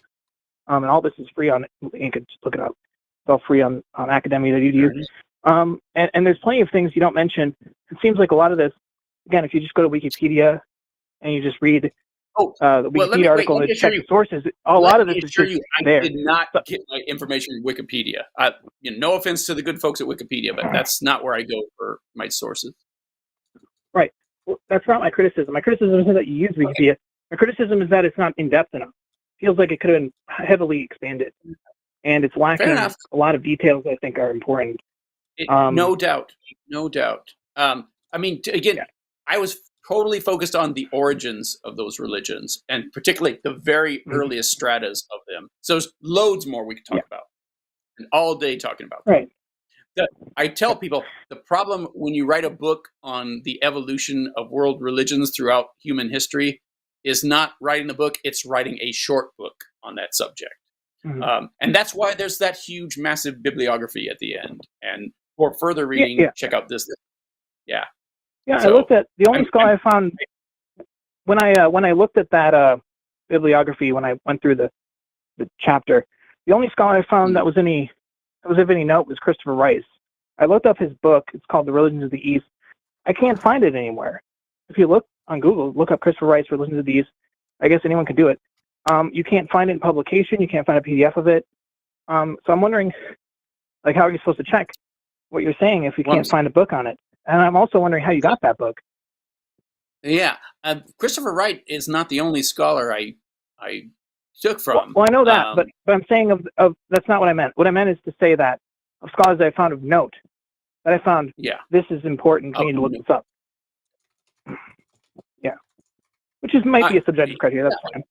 And all this is free on. You could just look it up. It's all free on academia.edu. And there's plenty of things you don't mention. It seems like a lot of this, again, if you just go to Wikipedia and you just read the Wikipedia article and check the sources, a lot of this is just there. I did not get my information from Wikipedia. No offense to the good folks at Wikipedia, but that's not where I go for my sources. Right. Well, that's not my criticism. My criticism isn't that you use Wikipedia. My criticism is that it's not in-depth enough. It feels like it could have been heavily expanded. And it's lacking a lot of details I think are important. No doubt. I mean, again, I was totally focused on the origins of those religions, and particularly the very earliest stratas of them. So there's loads more we could talk about, and all day talking about them. Right. I tell people the problem when you write a book on the evolution of world religions throughout human history is not writing a book, it's writing a short book on that subject. And that's why there's that huge, massive bibliography at the end. And for further reading, check out this. Yeah. Yeah, So, I looked at the only scholar I found when I looked at that bibliography when I went through the chapter. The only scholar I found that was of any note was Christopher Rice. I looked up his book. It's called The Religions of the East. I can't find it anywhere. If you look on Google, look up Christopher Rice, Religions of the East. I guess anyone can do it. You can't find it in publication. You can't find a PDF of it. So I'm wondering, like, how are you supposed to check what you're saying if you can't find a book on it? And I'm also wondering how you got that book. Yeah, Christopher Wright is not the only scholar I took from. Well, I know that, but I'm saying of that's not what I meant. What I meant is to say that of scholars that I found of note, that I found this is important. We need to look this up. Yeah, which might be a subjective criteria. That's fine.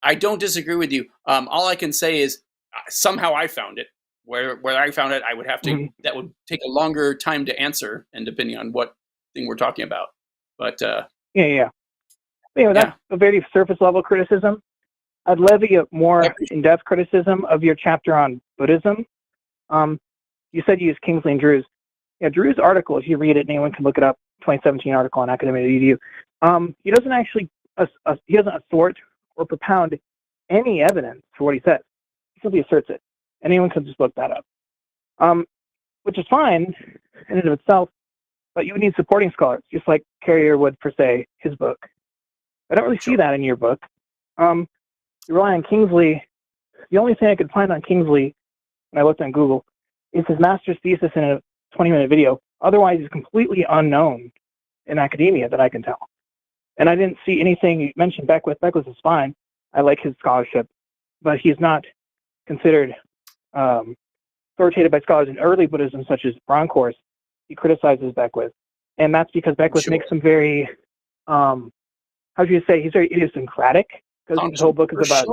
I don't disagree with you. All I can say is somehow I found it. Where I found it, I would have to. That would take a longer time to answer, and depending on what thing we're talking about. But that's a very surface level criticism. I'd levy a more in-depth criticism of your chapter on Buddhism. You said you used Kingsley and Drew's. Yeah, Drew's article, if you read it, anyone can look it up. 2017 article on academia.edu. He doesn't actually he doesn't assort or propound any evidence for what he says. He simply asserts it. Anyone can just look that up, which is fine in and of itself, but you would need supporting scholars, just like Carrier would for, say, his book. I don't really see that in your book. You rely on Kingsley. The only thing I could find on Kingsley, when I looked on Google, is his master's thesis in a 20-minute video. Otherwise, he's completely unknown in academia that I can tell. And I didn't see anything you mentioned Beckwith. Beckwith is fine. I like his scholarship, but he's not considered authoritative by scholars in early Buddhism, such as Bronkhorst. He criticizes Beckwith, and that's because Beckwith makes some very, how do you say, he's very idiosyncratic, because his whole book is about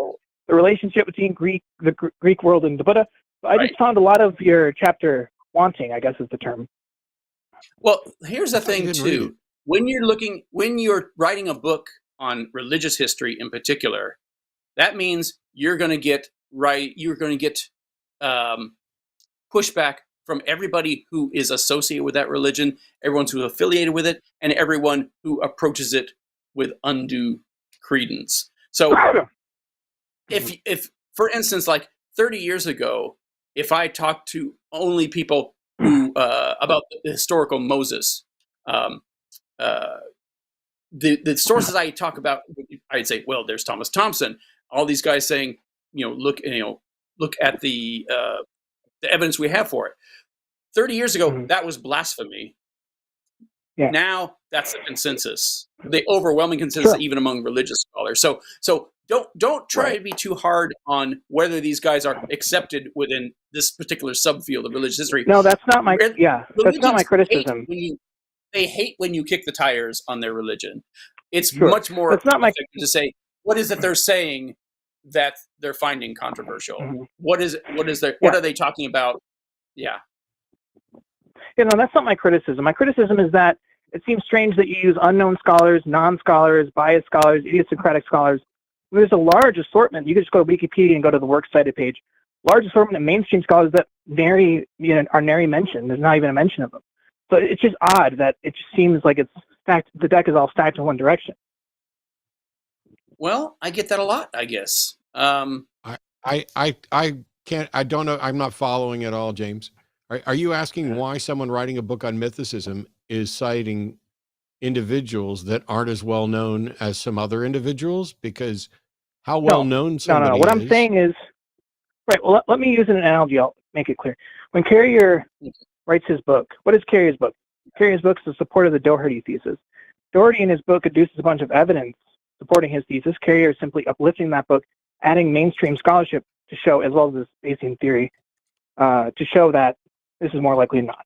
the relationship between the Greek world and the Buddha. But I just found a lot of your chapter wanting, I guess is the term. Well, here's the thing too. When you're writing a book on religious history in particular, that means you're going to get pushback from everybody who is associated with that religion, everyone who's affiliated with it, and everyone who approaches it with undue credence. So if for instance, like 30 years ago, if I talked to only people who about the historical Moses, the sources I talk about, I'd say, well, there's Thomas Thompson. All these guys saying, look at the evidence we have for it. 30 years ago, that was blasphemy. Yeah. Now that's the consensus, the overwhelming consensus, even among religious scholars. So don't try to be too hard on whether these guys are accepted within this particular subfield of religious history. No, that's not my that's not my criticism. They hate when you kick the tires on their religion. It's much more effective to say, what is it they're saying that they're finding controversial? What are they talking about? Yeah. No, that's not my criticism. My criticism is that it seems strange that you use unknown scholars, non-scholars, biased scholars, idiosyncratic scholars. There's a large assortment. You can just go to Wikipedia and go to the works cited page. Large assortment of mainstream scholars that are nary mentioned. There's not even a mention of them. So it's just odd that it just seems like it's stacked. The deck is all stacked in one direction. Well, I get that a lot, I guess. I can't. I don't know. I'm not following at all, James. Are you asking why someone writing a book on mythicism is citing individuals that aren't as well known as some other individuals? Because how well known somebody No. What I'm saying is, right. Well, let me use an analogy. I'll make it clear. When Carrier writes his book, what is Carrier's book? Carrier's book is the support of the Doherty thesis. Doherty in his book adduces a bunch of evidence supporting his thesis. Carrier is simply uplifting that book, adding mainstream scholarship to show, as well as this Bayesian theory, to show that this is more likely than not.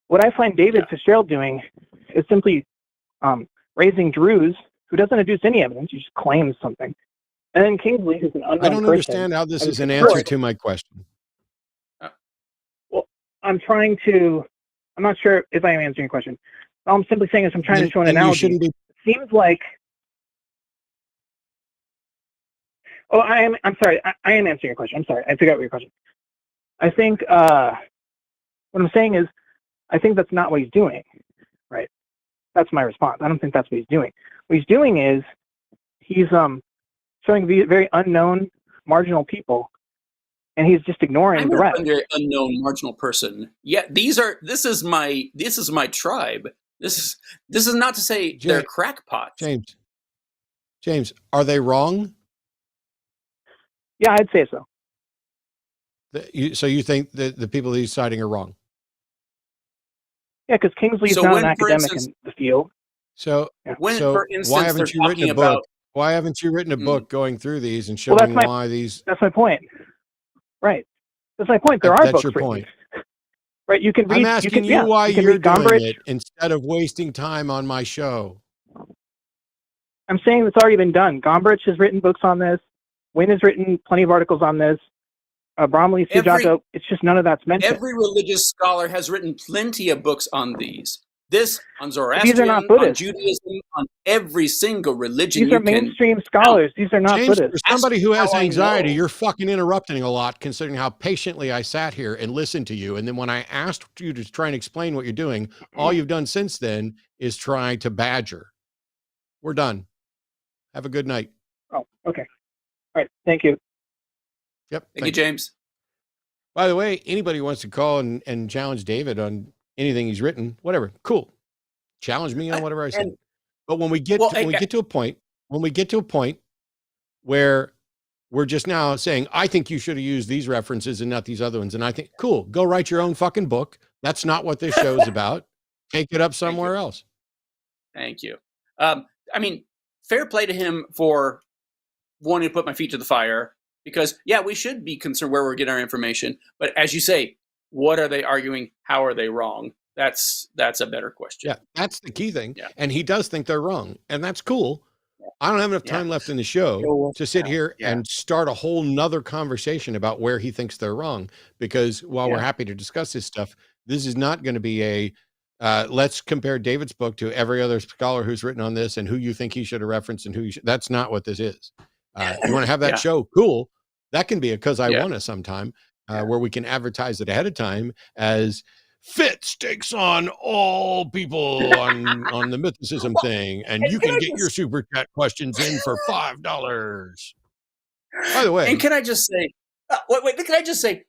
What I find David Fitzgerald doing is simply Raising Drews, who doesn't adduce any evidence, he just claims something. And then Kingsley, who's an unknown I don't person, understand how this and is an Fitzgerald. answer to my question. Well, I'm not sure if I am answering your question. All I'm simply saying is I'm trying to show an analogy. It seems like, I'm sorry, I am answering your question. I'm sorry, I forgot what your question. I think, what I'm saying is, I think that's not what he's doing, right? That's my response. I don't think that's what he's doing. What he's doing is, he's showing very unknown, marginal people, and he's just ignoring the rest. I'm a very unknown, marginal person. Yeah, this is my tribe. This is not to say they're crackpots. James, are they wrong? Yeah, I'd say so. So you think that the people that he's citing are wrong? Yeah, because Kingsley's not an academic in the field. So, when, so for instance, why haven't you written a book? Why haven't you written a book going through these and showing why these? That's my point. Right. That's my point. There are books written. Point. Right. You can read. I'm asking you why you're doing it instead of wasting time on my show. I'm saying it's already been done. Gombrich has written books on this. Wynn has written plenty of articles on this. Bromley, Sujato, it's just none of that's mentioned. Every religious scholar has written plenty of books on these. This, on Zoroastrian, these are not Buddhist. On Judaism, on every single religion. These are mainstream scholars. These are not James, Buddhist. For somebody who has anxiety, you're fucking interrupting a lot, considering how patiently I sat here and listened to you. And then when I asked you to try and explain what you're doing, all you've done since then is try to badger. We're done. Have a good night. Oh, okay. All right. Thank you. Yep. Thank you, James. By the way, anybody who wants to call and challenge David on anything he's written, whatever, cool. Challenge me on whatever I said. But when we get to a point where we're just now saying, I think you should have used these references and not these other ones, and I think, cool, go write your own fucking book. That's not what this show's about. Take it up somewhere else. Thank you. I mean, fair play to him for wanting to put my feet to the fire. Because, yeah, we should be concerned where we're getting our information. But as you say, what are they arguing? How are they wrong? That's a better question. Yeah, that's the key thing. Yeah. And he does think they're wrong. And that's cool. Yeah. I don't have enough time left in the show to sit here and start a whole nother conversation about where he thinks they're wrong. Because while we're happy to discuss this stuff, this is not going to be a let's compare David's book to every other scholar who's written on this and who you think he should have referenced and who you should. That's not what this is. You want to have that show? Cool. That can be a Cus I Wanna sometime where we can advertise it ahead of time as Fitz takes on all people on the mythicism thing. And you can get your super chat questions in for $5. By the way. And can I just say,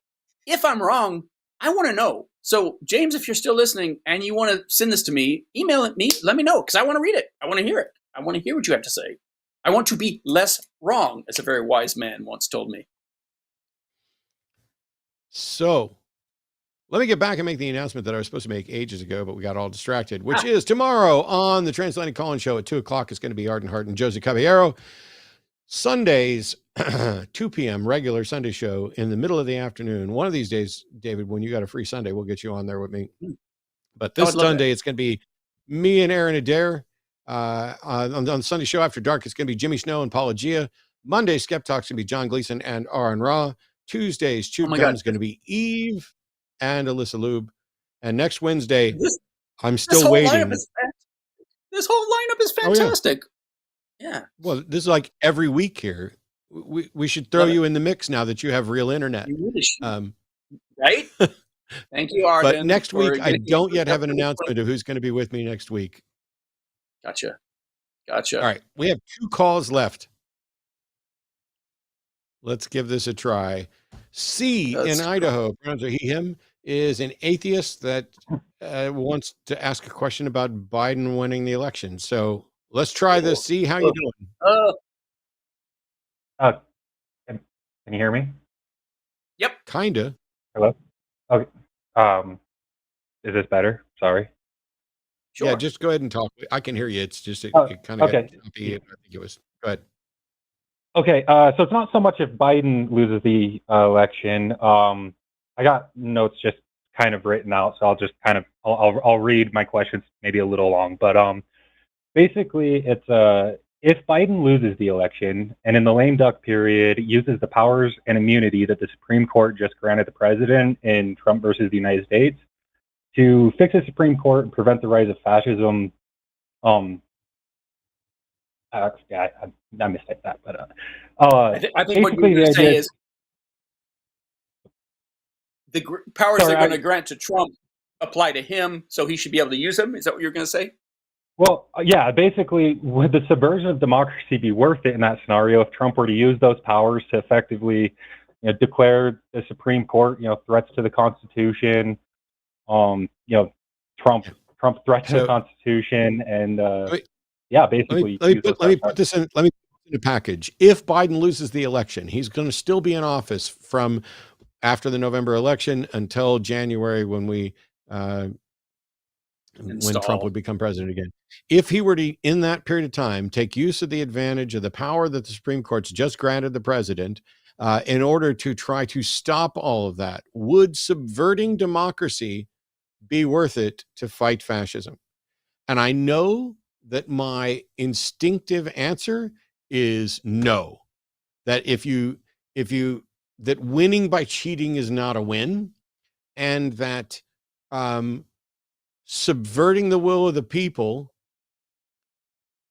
if I'm wrong, I want to know. So James, if you're still listening and you want to send this to me, email it me, let me know. Cause I want to read it. I want to hear it. I want to hear what you have to say. I want to be less wrong, as a very wise man once told me. So let me get back and make the announcement that I was supposed to make ages ago, but we got all distracted, which is tomorrow on the Transatlantic Call-In Show at 2:00. It's going to be Arden Hart and Josie Caballero. Sundays, 2 p.m., regular Sunday show in the middle of the afternoon. One of these days, David, when you got a free Sunday, we'll get you on there with me. But this Sunday, it's going to be me and Aaron Adair. On the Sunday show after dark, it's going to be Jimmy Snow and Paulogia. Monday, Skeptalk's going to be John Gleason and Aron Ra. Tuesdays, Chew Gum is going to be Eve and Alyssa Ljub. And next Wednesday, I'm still waiting. This whole lineup is fantastic. Yeah. Well, this is like every week here. We should throw you in the mix now that you have real internet. You really should. Right? Thank you, Arden. But next week, I don't yet have an announcement of who's going to be with me next week. Gotcha. All right. We have 2 calls left. Let's give this a try. C in Idaho, pronouns are he, him, is an atheist that wants to ask a question about Biden winning the election. So let's try this. C, how you doing? Can you hear me? Yep. Kinda. Hello? Okay. Is this better? Sorry. Sure. Yeah, just go ahead and talk. I can hear you. It's just it kind of okay. got choppy. I think it was. Go ahead. Okay, so it's not so much if Biden loses the election. I got notes just kind of written out, so I'll just kind of I'll read my questions maybe a little long, but basically, it's if Biden loses the election and in the lame duck period uses the powers and immunity that the Supreme Court just granted the president in Trump versus the United States to fix the Supreme Court and prevent the rise of fascism. I mistyped that, but I think what you're going to say is the powers they're going to grant to Trump apply to him, so he should be able to use them. Is that what you're going to say? Well, yeah, basically, would the subversion of democracy be worth it in that scenario if Trump were to use those powers to effectively, declare the Supreme Court, threats to the Constitution, Trump threat to the Constitution, and basically. Let me put this in a package. If Biden loses the election, he's going to still be in office from after the November election until January when Trump would become president again. If he were to, in that period of time, take use of the advantage of the power that the Supreme Court's just granted the president in order to try to stop all of that, would subverting democracy be worth it to fight fascism? And I know that my instinctive answer is no. That that winning by cheating is not a win, and that subverting the will of the people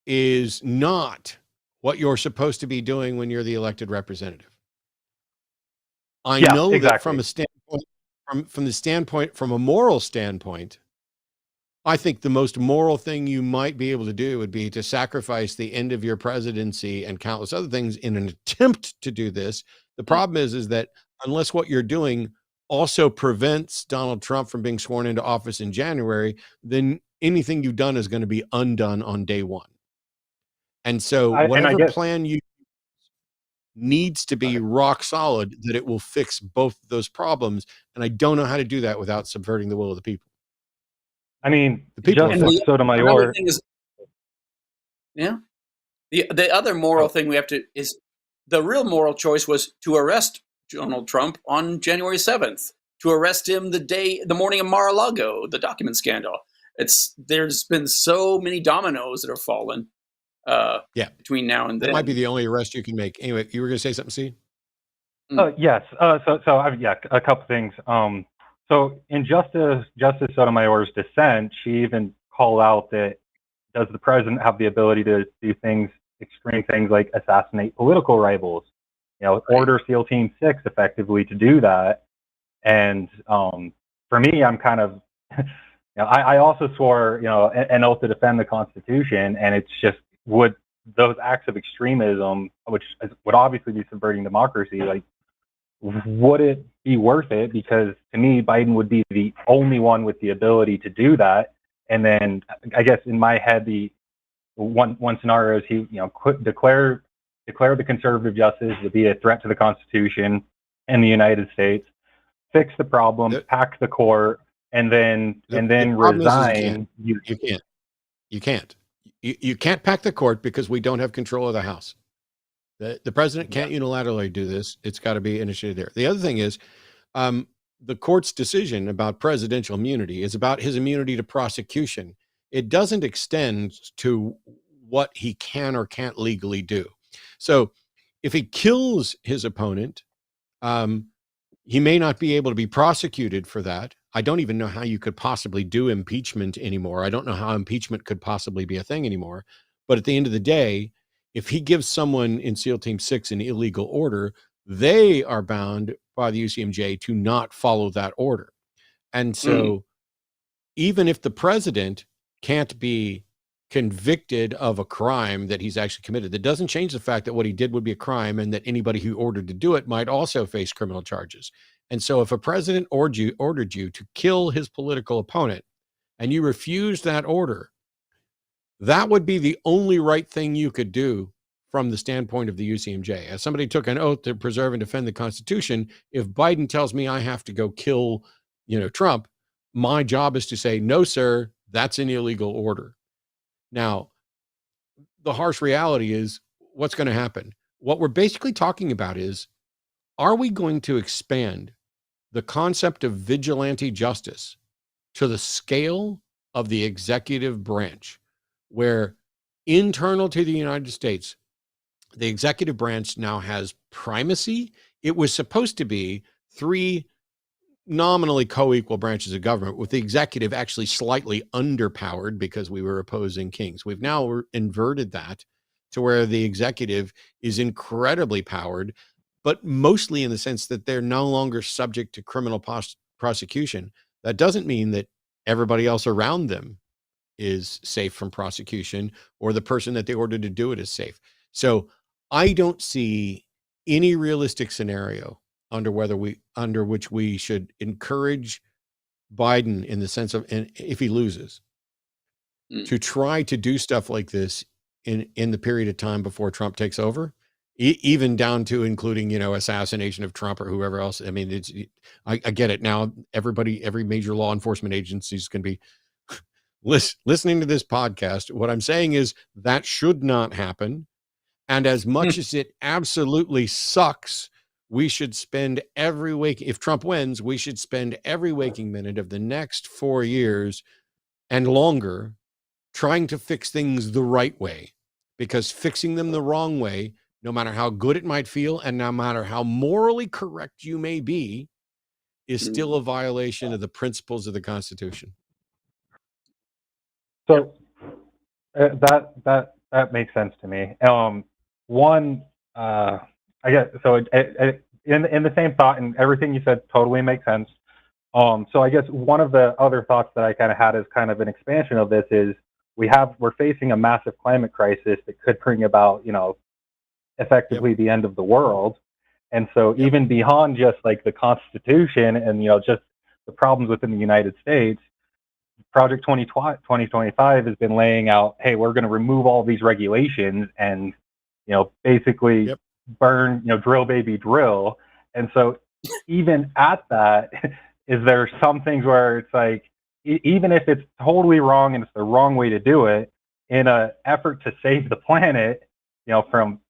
is not what you're supposed to be doing when you're the elected representative. I know that from a moral standpoint, I think the most moral thing you might be able to do would be to sacrifice the end of your presidency and countless other things in an attempt to do this. The problem is that unless what you're doing also prevents Donald Trump from being sworn into office in January, then anything you've done is going to be undone on day one. And so whatever plan you needs to be rock solid, that it will fix both of those problems. And I don't know how to do that without subverting the will of the people. I mean, the people. Sotomayor. The other moral thing we have to is the real moral choice was to arrest Donald Trump on January 7th, to arrest him the morning of Mar-a-Lago, the document scandal. There's been so many dominoes that have fallen between now and then. That might be the only arrest you can make. Anyway, you were going to say something, Steve? Yes. A couple things. So in Justice Sotomayor's dissent, she even called out that does the president have the ability to do extreme things like assassinate political rivals? Order SEAL Team 6 effectively to do that. And for me, I'm kind of, I also swore, an oath to defend the Constitution, and it's just would those acts of extremism, which would obviously be subverting democracy, would it be worth it? Because to me, Biden would be the only one with the ability to do that. And then I guess in my head, the one scenario is he, declare the conservative justice to be a threat to the Constitution and the United States, fix the problem, pack the court, and then resign. You can't. You can't pack the court because we don't have control of the House. The president can't unilaterally do this. It's got to be initiated there. The other thing is the court's decision about presidential immunity is about his immunity to prosecution. It doesn't extend to what he can or can't legally do. So if he kills his opponent, he may not be able to be prosecuted for that. I don't even know how you could possibly do impeachment anymore. I don't know how impeachment could possibly be a thing anymore. But at the end of the day, if he gives someone in SEAL Team 6 an illegal order, they are bound by the UCMJ to not follow that order. And so even if the president can't be convicted of a crime that he's actually committed, that doesn't change the fact that what he did would be a crime and that anybody who ordered to do it might also face criminal charges. And so if a president ordered you to kill his political opponent and you refused that order, that would be the only right thing you could do from the standpoint of the UCMJ. As somebody took an oath to preserve and defend the Constitution, if Biden tells me I have to go kill, Trump, my job is to say, no, sir, that's an illegal order. Now, the harsh reality is what's going to happen. What we're basically talking about is, are we going to expand the concept of vigilante justice to the scale of the executive branch, where internal to the United States, the executive branch now has primacy. It was supposed to be 3 nominally co-equal branches of government, with the executive actually slightly underpowered because we were opposing kings. We've now inverted that to where the executive is incredibly powered, but mostly in the sense that they're no longer subject to criminal prosecution. That doesn't mean that everybody else around them is safe from prosecution, or the person that they ordered to do it is safe. So I don't see any realistic scenario under which we should encourage Biden, in the sense of, and if he loses, to try to do stuff like this in the period of time before Trump takes over, even down to including, assassination of Trump or whoever else. I mean, I get it now. Every major law enforcement agency is going to be listening to this podcast. What I'm saying is that should not happen. And as much as it absolutely sucks, we should spend every week, if Trump wins, we should spend every waking minute of the next 4 years and longer trying to fix things the right way, because fixing them the wrong way, no matter how good it might feel and no matter how morally correct you may be, is still a violation of the principles of the Constitution. So that makes sense to me. I guess so. In the same thought, and everything you said totally makes sense. So I guess one of the other thoughts that I kind of had as kind of an expansion of this is we're facing a massive climate crisis that could bring about, effectively the end of the world. And so even beyond just like the Constitution and, just the problems within the United States, Project 2025 has been laying out, hey, we're going to remove all these regulations and, basically burn, drill baby drill. And so even at that, is there some things where it's like, even if it's totally wrong and it's the wrong way to do it, in an effort to save the planet, from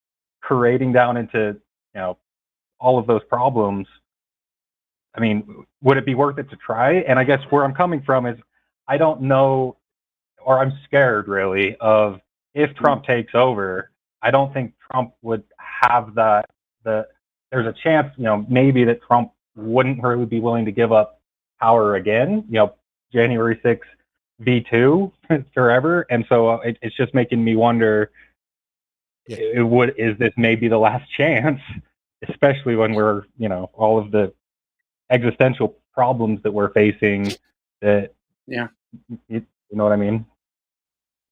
creating down into, all of those problems, I mean, would it be worth it to try? And I guess where I'm coming from is, I don't know, or I'm scared really of, if Trump takes over, I don't think Trump would have that. There's a chance, maybe that Trump wouldn't really be willing to give up power again, January 6th V2 forever. And so it's just making me wonder, is this maybe the last chance, especially when we're, all of the existential problems that we're facing that, you know what I mean?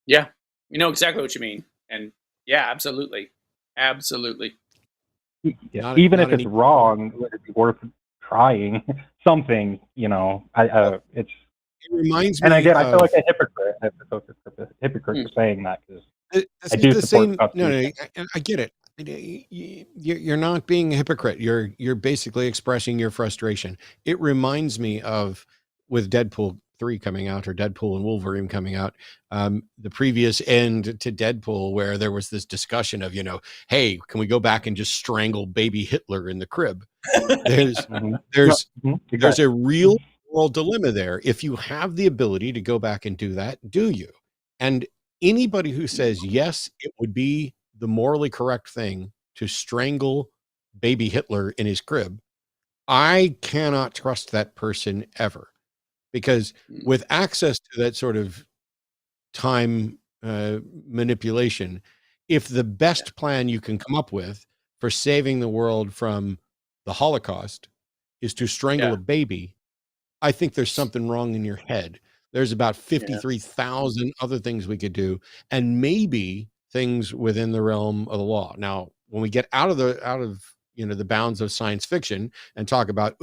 Yeah, you know exactly what you mean. And yeah, absolutely. Absolutely. Yeah. Even if it's wrong, would it be worth trying something, it's, it reminds me. And again, I feel like a hypocrite. I feel like a hypocrite for saying that, because I do support. No, I get it. You're not being a hypocrite. You're basically expressing your frustration. It reminds me of, with Deadpool 3 coming out, or Deadpool and Wolverine coming out, the previous end to Deadpool, where there was this discussion of, hey, can we go back and just strangle baby Hitler in the crib? There's a real moral dilemma there. If you have the ability to go back and do that, do you? And anybody who says yes, it would be the morally correct thing to strangle baby Hitler in his crib, I cannot trust that person ever. Because with access to that sort of time manipulation, if the best plan you can come up with for saving the world from the Holocaust is to strangle a baby, I think there's something wrong in your head. There's about 53,000 other things we could do, and maybe things within the realm of the law. Now, when we get out of the bounds of science fiction and talk about,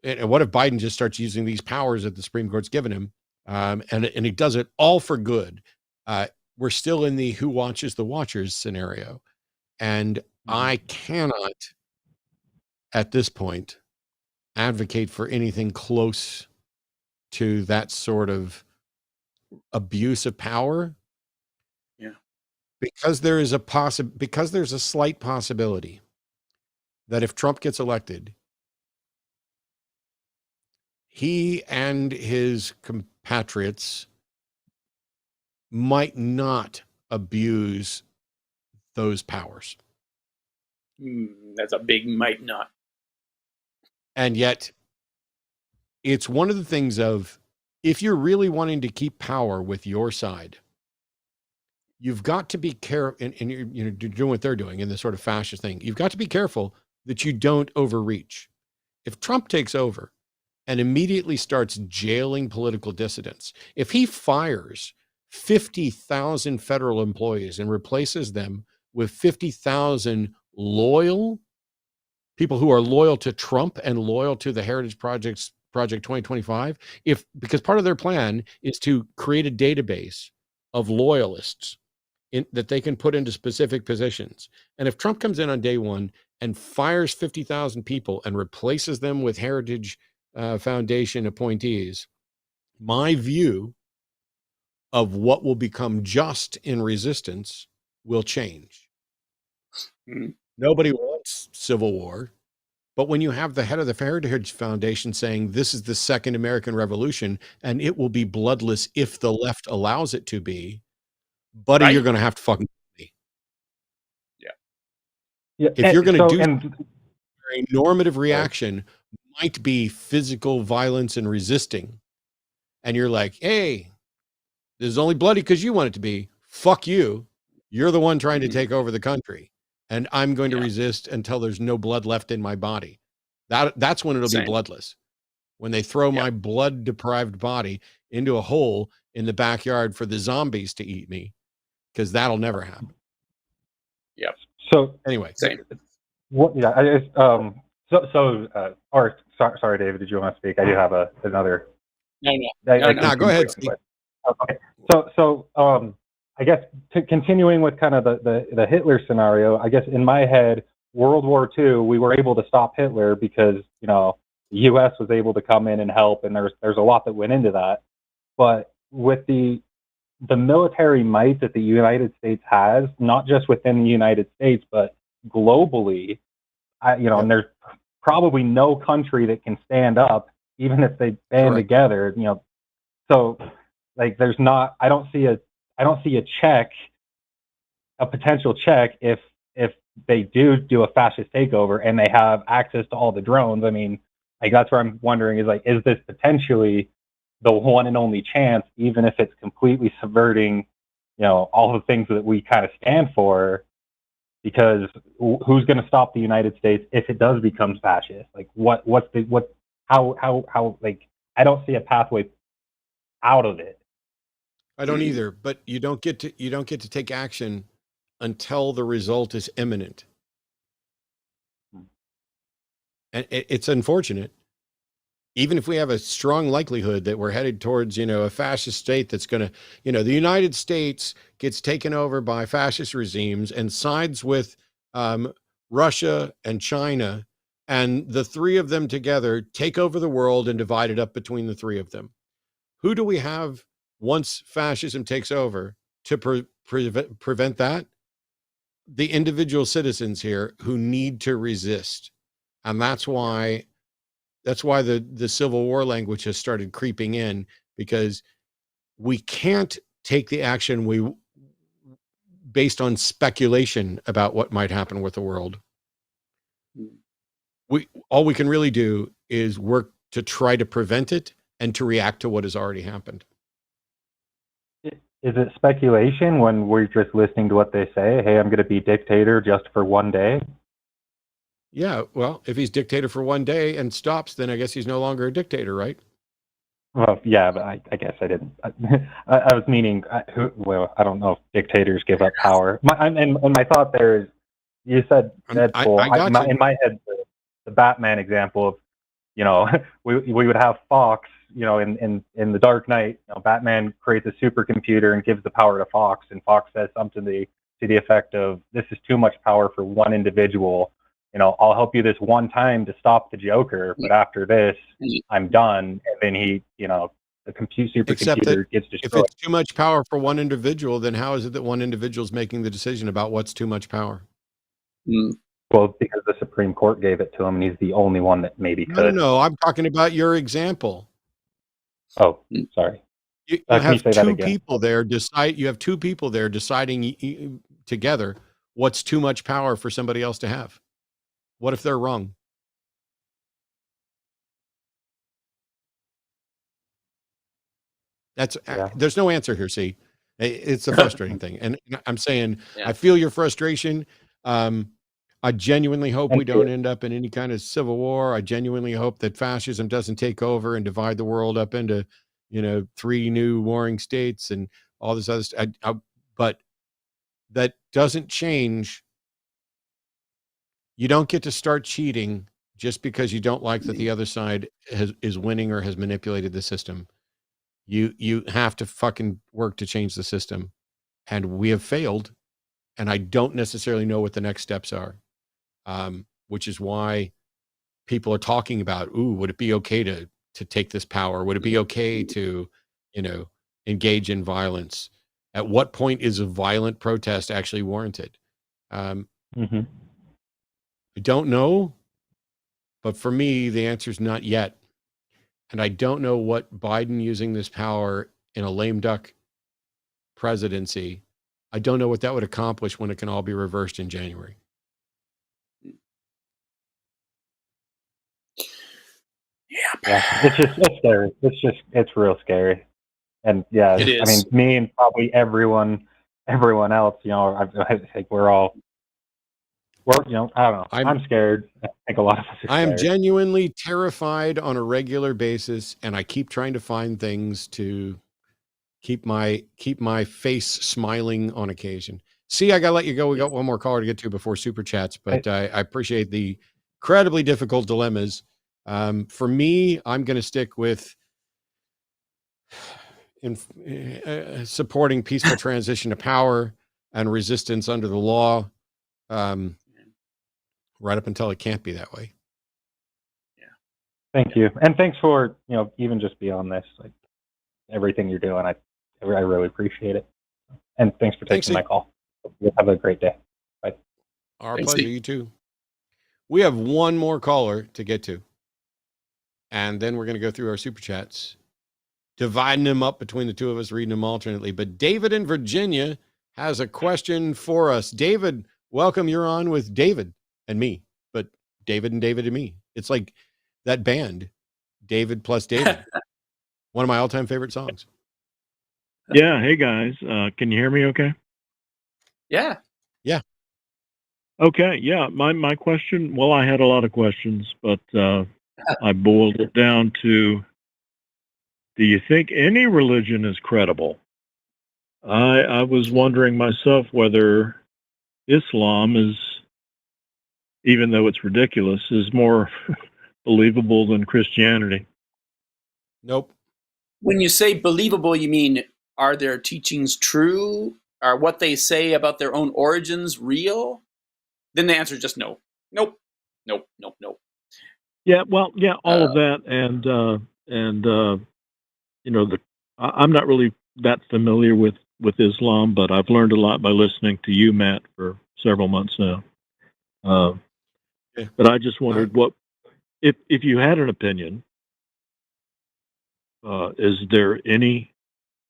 and what if Biden just starts using these powers that the Supreme Court's given him, and he does it all for good? We're still in the who watches the watchers scenario. And I cannot, at this point, advocate for anything close to that sort of abuse of power. Yeah. Because there's a slight possibility that if Trump gets elected, he and his compatriots might not abuse those powers. That's a big might not. And yet, it's one of the things of, if you're really wanting to keep power with your side, you've got to be careful, and you're doing what they're doing in this sort of fascist thing. You've got to be careful that you don't overreach. If Trump takes over and immediately starts jailing political dissidents, if he fires 50,000 federal employees and replaces them with 50,000 loyal people who are loyal to Trump and loyal to the Heritage Project 2025, because part of their plan is to create a database of loyalists that they can put into specific positions. And if Trump comes in on day one and fires 50,000 people and replaces them with Heritage Foundation appointees, my view of what will become just in resistance will change. Nobody wants civil war, but when you have the head of the Heritage Foundation saying this is the second American Revolution and it will be bloodless if the left allows it to be, buddy, right, you're going to have to fucking me. Yeah. If you're going to do a normative reaction might be physical violence and resisting, and you're like, hey, this is only bloody because you want it to be. Fuck you. You're the one trying to take over the country, and I'm going to resist until there's no blood left in my body. That's when it'll be bloodless. When they throw my blood-deprived body into a hole in the backyard for the zombies to eat me, because that'll never happen. Yep. So anyway, same. What? Yeah. Sorry, David. Did you want to speak? I do have another. No. Go ahead. Okay. So I guess continuing with kind of the Hitler scenario, I guess in my head, World War II, we were able to stop Hitler because, the U.S. was able to come in and help, and there's a lot that went into that. But with the military might that the United States has, not just within the United States, but globally, and there's probably no country that can stand up, even if they band together, So, like, I don't see a check, a potential check if they do a fascist takeover and they have access to all the drones. I mean, like, that's where I'm wondering is this potentially the one and only chance, even if it's completely subverting, all the things that we kind of stand for? Because who's going to stop the United States if it does become fascist? Like, how I don't see a pathway out of it. I don't either, but you don't get to take action until the result is imminent. And it's unfortunate. Even if we have a strong likelihood that we're headed towards, a fascist state that's going to, the United States gets taken over by fascist regimes and sides with Russia and China, and the three of them together take over the world and divide it up between the three of them. Who do we have once fascism takes over to prevent that? The individual citizens here who need to resist. And that's why the Civil War language has started creeping in, because we can't take the action based on speculation about what might happen with the world. All we can really do is work to try to prevent it and to react to what has already happened. Is it speculation when we're just listening to what they say? Hey, I'm going to be dictator just for one day. Yeah, well, if he's dictator for one day and stops, then I guess he's no longer a dictator, right? Well, yeah, but I guess I didn't. I was meaning, I don't know if dictators give up power. My thought there is, you said Deadpool. In my head, the Batman example of, we would have Fox, in the Dark Knight, Batman creates a supercomputer and gives the power to Fox, and Fox says something to the effect of, this is too much power for one individual. I'll help you this one time to stop the Joker, but after this, I'm done. And then he, the supercomputer gets destroyed. If it's too much power for one individual, then how is it that one individual is making the decision about what's too much power? Well, because the Supreme Court gave it to him, and he's the only one that maybe could. No, I'm talking about your example. Oh, sorry. You Can you have say that two again? people there decide. You have two people there deciding together what's too much power for somebody else to have. What if they're wrong? That's Yeah. there's no answer here. See, it's a frustrating thing, and I'm saying Yeah. I feel your frustration. I genuinely hope we Thank don't you. end up in any kind of civil war. I genuinely hope that fascism doesn't take over and divide the world up into, 3 new warring states and all this other stuff. But that doesn't change. You don't get to start cheating just because you don't like that the other side is winning or has manipulated the system. You have to fucking work to change the system, and we have failed. And I don't necessarily know what the next steps are, which is why people are talking about, ooh, would it be okay to take this power? Would it be okay to, engage in violence? At what point is a violent protest actually warranted? Mm-hmm. I don't know, but for me, the answer is not yet. And I don't know what Biden using this power in a lame duck presidency, I don't know what that would accomplish when it can all be reversed in January. Yeah, it's scary. It's real scary. And yeah, It I mean, is. me and probably everyone else, I think we're, I don't know. I'm scared. I think a lot of us are I am scared. genuinely terrified on a regular basis, and I keep trying to find things to keep my face smiling on occasion. See, I gotta let you go. We got one more caller to get to before super chats, but I appreciate the incredibly difficult dilemmas. For me, I'm going to stick with supporting peaceful transition to power and resistance under the law, right up until it can't be that way. Thank you, and thanks for even just beyond this, like everything you're doing. I really appreciate it, and thanks for taking my call. You have a great day. Bye. Our Thanks, pleasure. Steve. You too. We have one more caller to get to, and then we're going to go through our super chats, dividing them up between the two of us, reading them alternately. But David in Virginia has a question for us. David, welcome. You're on with David and me, but David and me. It's like that band, David plus David. One of my all-time favorite songs. Yeah. Hey guys, can you hear me okay? Yeah. Yeah. Okay. Yeah. My question, well, I had a lot of questions, but I boiled it down to, do you think any religion is credible? I was wondering myself whether Islam is, even though it's ridiculous, is more believable than Christianity. Nope. When you say believable, you mean, are their teachings true? Are what they say about their own origins real? Then the answer is just no. Nope. Nope. Nope. Nope. Yeah, well, yeah, all of that, and I'm not really that familiar with Islam, but I've learned a lot by listening to you, Matt, for several months now. But I just wondered, what if you had an opinion? Is there any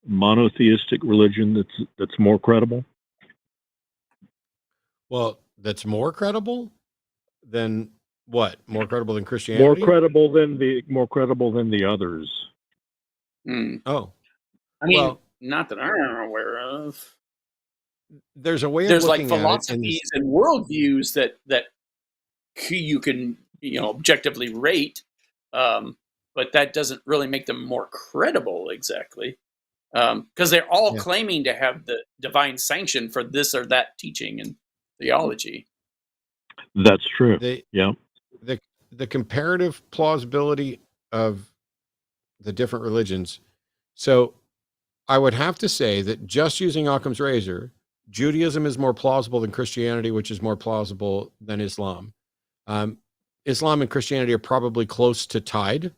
monotheistic religion that's more credible? Well, that's more credible than what? More credible than Christianity? More credible than the others. Oh, I mean, not that I'm aware of. There's a way of There's like looking at it. philosophies and worldviews that you can objectively rate, but that doesn't really make them more credible exactly, because they're all claiming to have the divine sanction for this or that teaching and theology. That's true. Yeah. The comparative plausibility of the different religions. So I would have to say that just using Occam's razor, Judaism is more plausible than Christianity, which is more plausible than Islam. Islam and Christianity are probably close to tied.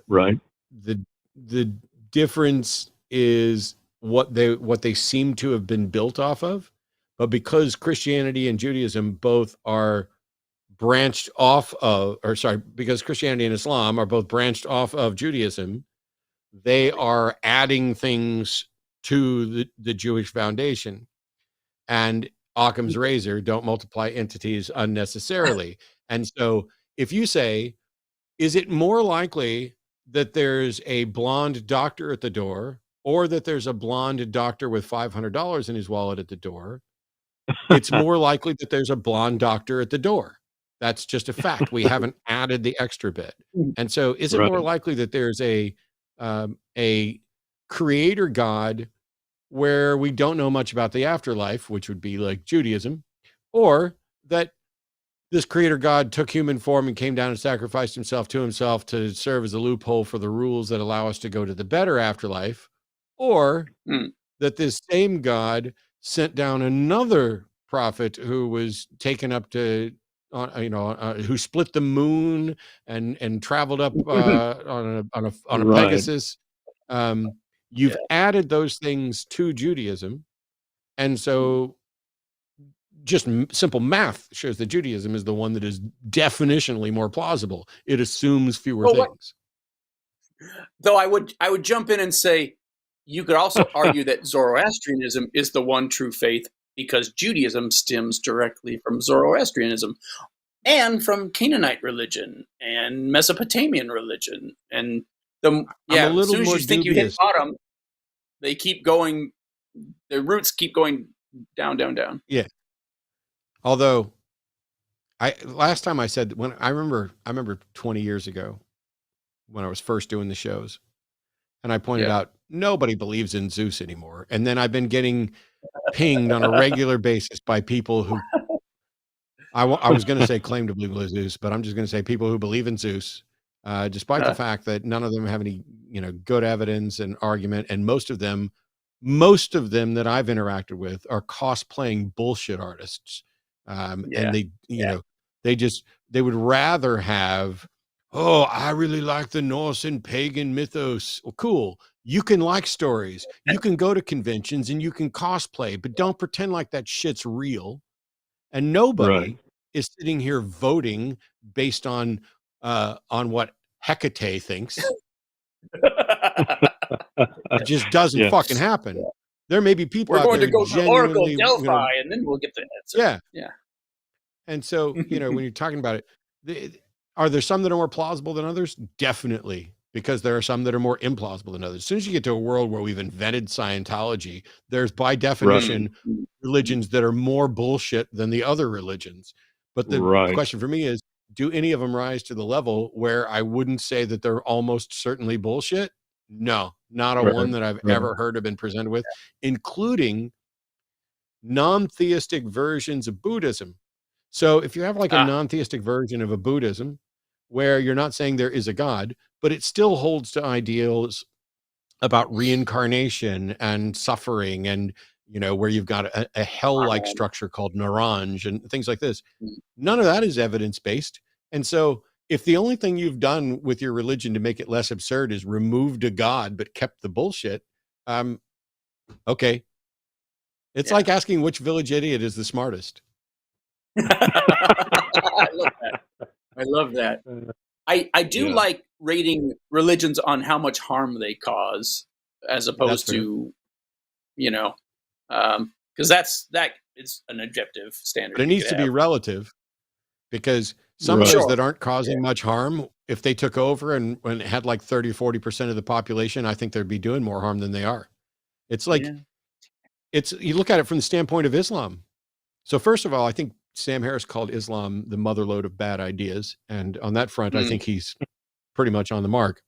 Right. The difference is what they seem to have been built off of, but because Christianity and Judaism both are branched off of, because Christianity and Islam are both branched off of Judaism, they are adding things to the Jewish foundation. And Occam's razor, don't multiply entities unnecessarily. And so if you say, is it more likely that there's a blonde doctor at the door or that there's a blonde doctor with $500 in his wallet at the door? It's more likely that there's a blonde doctor at the door. That's just a fact. We haven't added the extra bit. And so is it more likely that there's a creator God where we don't know much about the afterlife, which would be like Judaism, or that this creator God took human form and came down and sacrificed himself to serve as a loophole for the rules that allow us to go to the better afterlife, or that this same God sent down another prophet who was taken up to, who split the moon and traveled up on a Pegasus. You've added those things to Judaism, and so just simple math shows that Judaism is the one that is definitionally more plausible. It assumes fewer things. Though I would jump in and say you could also argue that Zoroastrianism is the one true faith because Judaism stems directly from Zoroastrianism and from Canaanite religion and Mesopotamian religion. And as soon as you think you hit bottom, they keep going, their roots keep going down, down, down. Yeah. Although last time I said, when I remember 20 years ago when I was first doing the shows, and I pointed out nobody believes in Zeus anymore. And then I've been getting pinged on a regular basis by people who I was going to say claim to believe in Zeus, but I'm just going to say people who believe in Zeus, despite the fact that none of them have any, good evidence and argument. And most of them that I've interacted with are cosplaying bullshit artists. And they, they would rather have, oh, I really like the Norse and pagan mythos. Well, cool. You can like stories. You can go to conventions and you can cosplay, but don't pretend like that shit's real. And nobody is sitting here voting based on what Hecate thinks. It just doesn't fucking happen. There may be people out there. We're going to go to Oracle Delphi, and then we'll get the answer. Yeah. And so, when you're talking about it, are there some that are more plausible than others? Definitely, because there are some that are more implausible than others. As soon as you get to a world where we've invented Scientology, there's by definition religions that are more bullshit than the other religions. But the question for me is, do any of them rise to the level where I wouldn't say that they're almost certainly bullshit? No, not a one that I've ever heard of been presented with, including non-theistic versions of Buddhism. So if you have like a non-theistic version of a Buddhism where you're not saying there is a God, but it still holds to ideals about reincarnation and suffering and, where you've got a hell-like structure called Naranj and things like this. None of that is evidence-based. And so if the only thing you've done with your religion to make it less absurd is removed a God but kept the bullshit, okay. It's like asking which village idiot is the smartest. I love that. I do like rating religions on how much harm they cause, as opposed to, because that is an objective standard. But it needs to be relative, because some of those that aren't causing much harm, if they took over and had like 30-40% of the population, I think they'd be doing more harm than they are. It's like, you look at it from the standpoint of Islam. So first of all, I think Sam Harris called Islam the motherlode of bad ideas. And on that front, I think he's pretty much on the mark.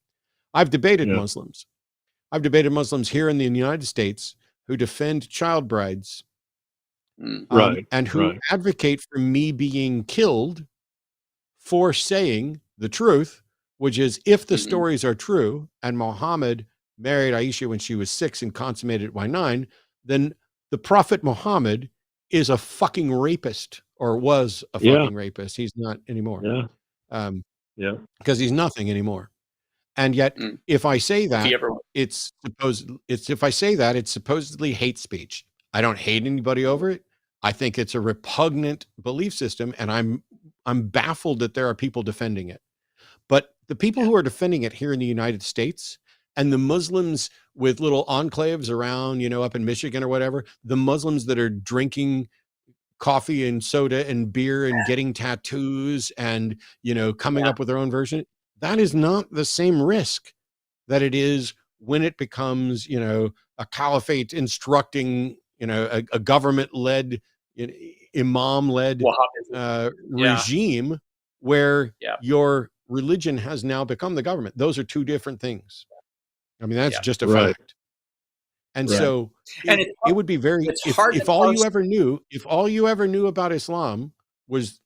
I've debated Muslims. I've debated Muslims here in the United States who defend child brides and who advocate for me being killed for saying the truth, which is if the stories are true and Muhammad married Aisha when she was 6 and consummated at 9, then the Prophet Muhammad is a fucking rapist, or was a fucking rapist. He's not anymore. Because he's nothing anymore. And yet, if I say that, it's supposedly hate speech. I don't hate anybody over it. I think it's a repugnant belief system, and I'm baffled that there are people defending it. But the people who are defending it here in the United States And the Muslims with little enclaves around, up in Michigan or whatever, the Muslims that are drinking coffee and soda and beer and getting tattoos and, coming up with their own version, that is not the same risk that it is when it becomes, a caliphate instructing, a government-led, imam-led regime where your religion has now become the government. Those are two different things. I mean, that's just a fact. And so it would be very, if all you ever knew about Islam was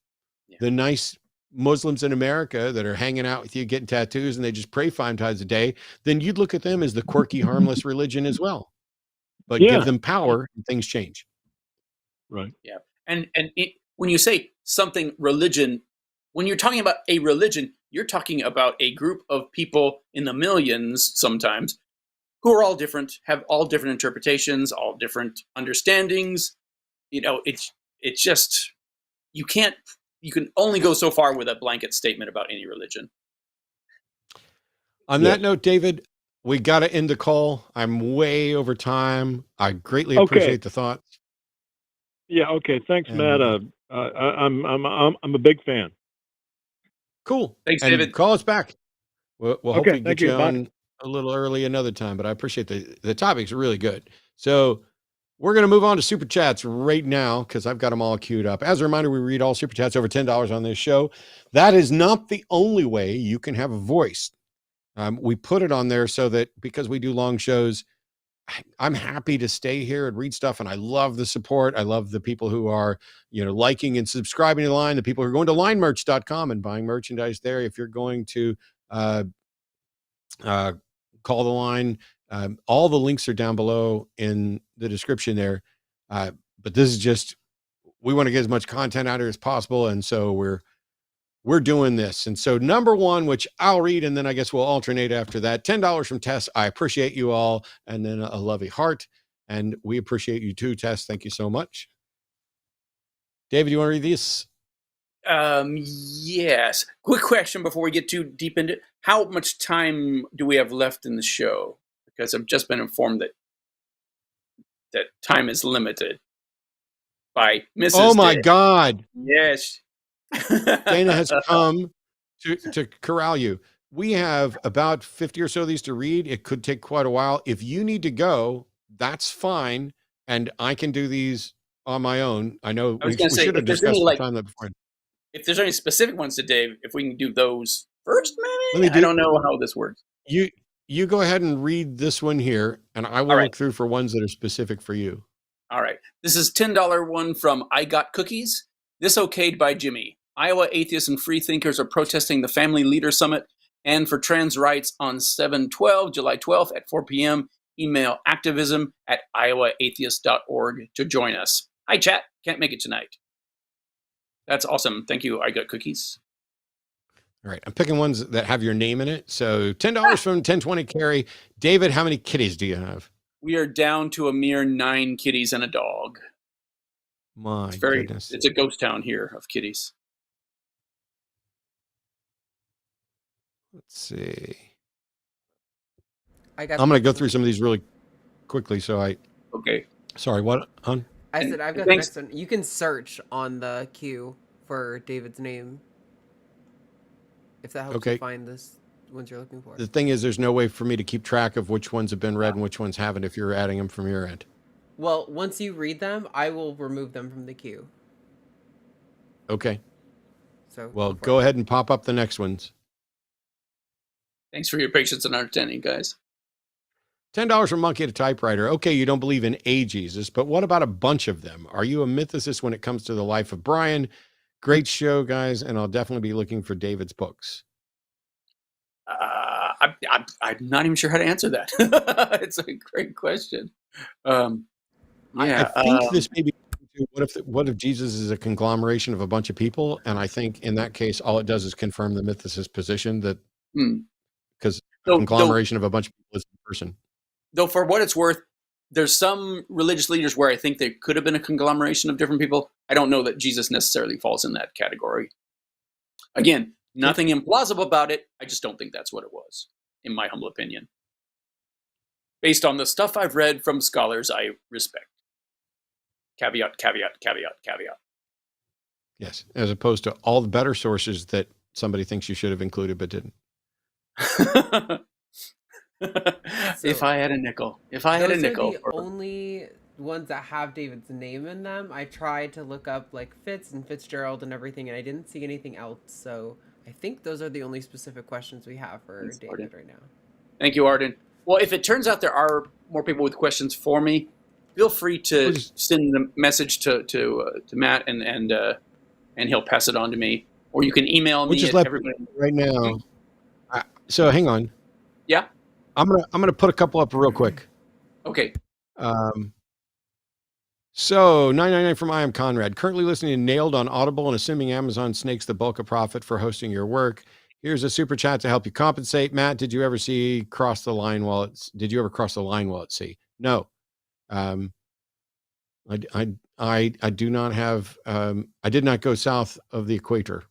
the nice Muslims in America that are hanging out with you, getting tattoos, and they just pray 5 times a day, then you'd look at them as the quirky, harmless religion as well. But give them power and things change. Right. Yeah. And when you say something religion, when you're talking about a religion, you're talking about a group of people in the millions sometimes who are all different, have all different interpretations, all different understandings. It's just, you can only go so far with a blanket statement about any religion. On that note, David, we got to end the call. I'm way over time. I greatly appreciate the thoughts. Yeah. Okay. Thanks, Matt. I'm a big fan. Cool. Thanks, and David. Call us back. We'll hopefully get you Bye. on a little early another time, but I appreciate the topics are really good. So we're going to move on to super chats right now because I've got them all queued up. As a reminder, we read all super chats over $10 on this show. That is not the only way you can have a voice. We put it on there so that because we do long shows, I'm happy to stay here and read stuff. And I love the support. I love the people who are, liking and subscribing to the line, the people who are going to linemerch.com and buying merchandise there. If you're going to call the line, all the links are down below in the description there. But this is just, we want to get as much content out here as possible. And so we're doing this. And so number one, which I'll read, and then I guess we'll alternate after that. $10 from Tess. I appreciate you all. And then a lovey heart. And we appreciate you too, Tess. Thank you so much. David, you want to read this? Yes. Quick question before we get too deep into it. How much time do we have left in the show? Because I've just been informed that time is limited by Mrs. Oh my Day. God. Yes. Dana has come to corral you. We have about 50 or so of these to read. It could take quite a while. If you need to go, that's fine. And I can do these on my own. I know we should have discussed the time before. If there's any specific ones today, if we can do those first, maybe? I don't know how this works. You go ahead and read this one here, and I will look through for ones that are specific for you. All right. This is $10 one from I Got Cookies. This okayed by Jimmy. Iowa atheists and free thinkers are protesting the Family Leader Summit and for trans rights on July 12th at 4 p.m. Email activism@iowaatheist.org to join us. Hi, chat. Can't make it tonight. That's awesome. Thank you. I Got Cookies. All right. I'm picking ones that have your name in it. So $10 from 1020 Carrie. David, how many kitties do you have? We are down to a mere 9 kitties and a dog. My goodness. It's a ghost town here of kitties. Let's see. I'm going to go through some of these really quickly. Okay. Sorry, what, hon? I said I've got the next one. You can search on the queue for David's name. If that helps you find this ones you're looking for. The thing is, there's no way for me to keep track of which ones have been read and which ones haven't if you're adding them from your end. Well, once you read them, I will remove them from the queue. Okay. So go ahead and pop up the next ones. Thanks for your patience and understanding, guys. $10 from Monkey at a Typewriter. Okay, you don't believe in a Jesus, but what about a bunch of them? Are you a mythicist when it comes to the life of Brian? Great show, guys, and I'll definitely be looking for David's books. I'm not even sure how to answer that. It's a great question. I think this may be what if Jesus is a conglomeration of a bunch of people? And I think in that case, all it does is confirm the mythicist position that because a conglomeration of a bunch of people is a person. Though for what it's worth, there's some religious leaders where I think they could have been a conglomeration of different people. I don't know that Jesus necessarily falls in that category. Again, nothing implausible about it. I just don't think that's what it was, in my humble opinion. based on the stuff I've read from scholars I respect. Caveat, caveat, caveat, caveat. Yes, as opposed to all the better sources that somebody thinks you should have included but didn't. If I had a nickel. If I had a nickel. Those are the only ones that have David's name in them. I tried to look up like Fitz and Fitzgerald and everything, and I didn't see anything else. So I think those are the only specific questions we have for Thanks, David Arden. right now. Thank you, Arden. Well, if it turns out there are more people with questions for me, feel free to send the message to Matt, and he'll pass it on to me. Or you can email me. Just at let everybody right now. So hang on. Yeah. I'm gonna put a couple up real quick. Okay. So 999 from I Am Conrad. Currently listening to Nailed on Audible and assuming Amazon snakes the bulk of profit for hosting your work. Here's a super chat to help you compensate. Matt, did you ever cross the line while at sea? No. I do not have, I did not go south of the equator.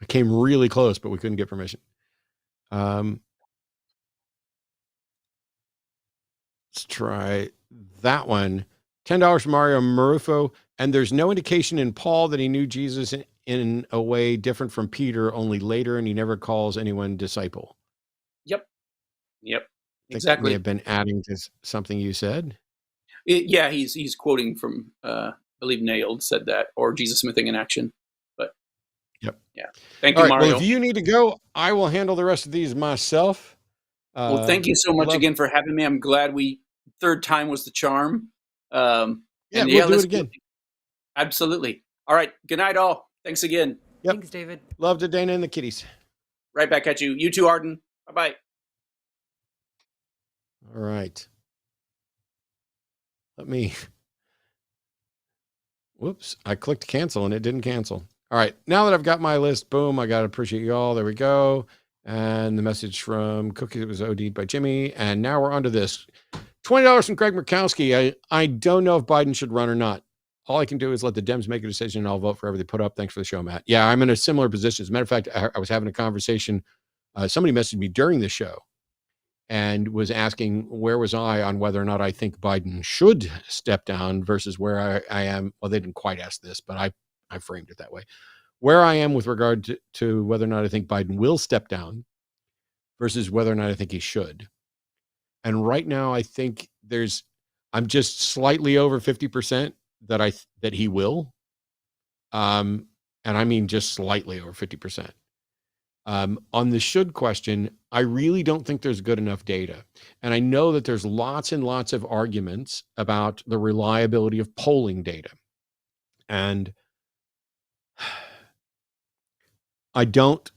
I came really close, but we couldn't get permission. Let's try that one. $10 from Mario Marufo. And there's no indication in Paul that he knew Jesus in a way different from Peter, only later, and he never calls anyone disciple. Yep. Exactly. May have been adding to something you said. Yeah, he's quoting from, I believe Nailed said that, or Jesus Smithing in Action. But yep. Yeah. Thank you, Mario. Well, if you need to go, I will handle the rest of these myself. Well, thank you so much again for having me. I'm glad third time was the charm. We'll do it again. Absolutely. All right. Good night, all. Thanks again. Yep. Thanks, David. Love to Dana and the kitties. Right back at you. You too, Arden. Bye-bye. All right. Whoops. I clicked cancel and it didn't cancel. All right. Now that I've got my list, boom, I got to appreciate you all. There we go. And the message from Cookie was OD'd by Jimmy. And now we're on to this. $20 from Greg Murkowski. I don't know if Biden should run or not. All I can do is let the Dems make a decision and I'll vote for whatever they put up. Thanks for the show, Matt. Yeah, I'm in a similar position. As a matter of fact, I was having a conversation. Somebody messaged me during the show and was asking where was I on whether or not I think Biden should step down versus where I am. Well, they didn't quite ask this, but I framed it that way. Where I am with regard to whether or not I think Biden will step down versus whether or not I think he should. And right now, I think I'm just slightly over 50% that he will. And I mean just slightly over 50%. On the should question, I really don't think there's good enough data. And I know that there's lots and lots of arguments about the reliability of polling data. And I don't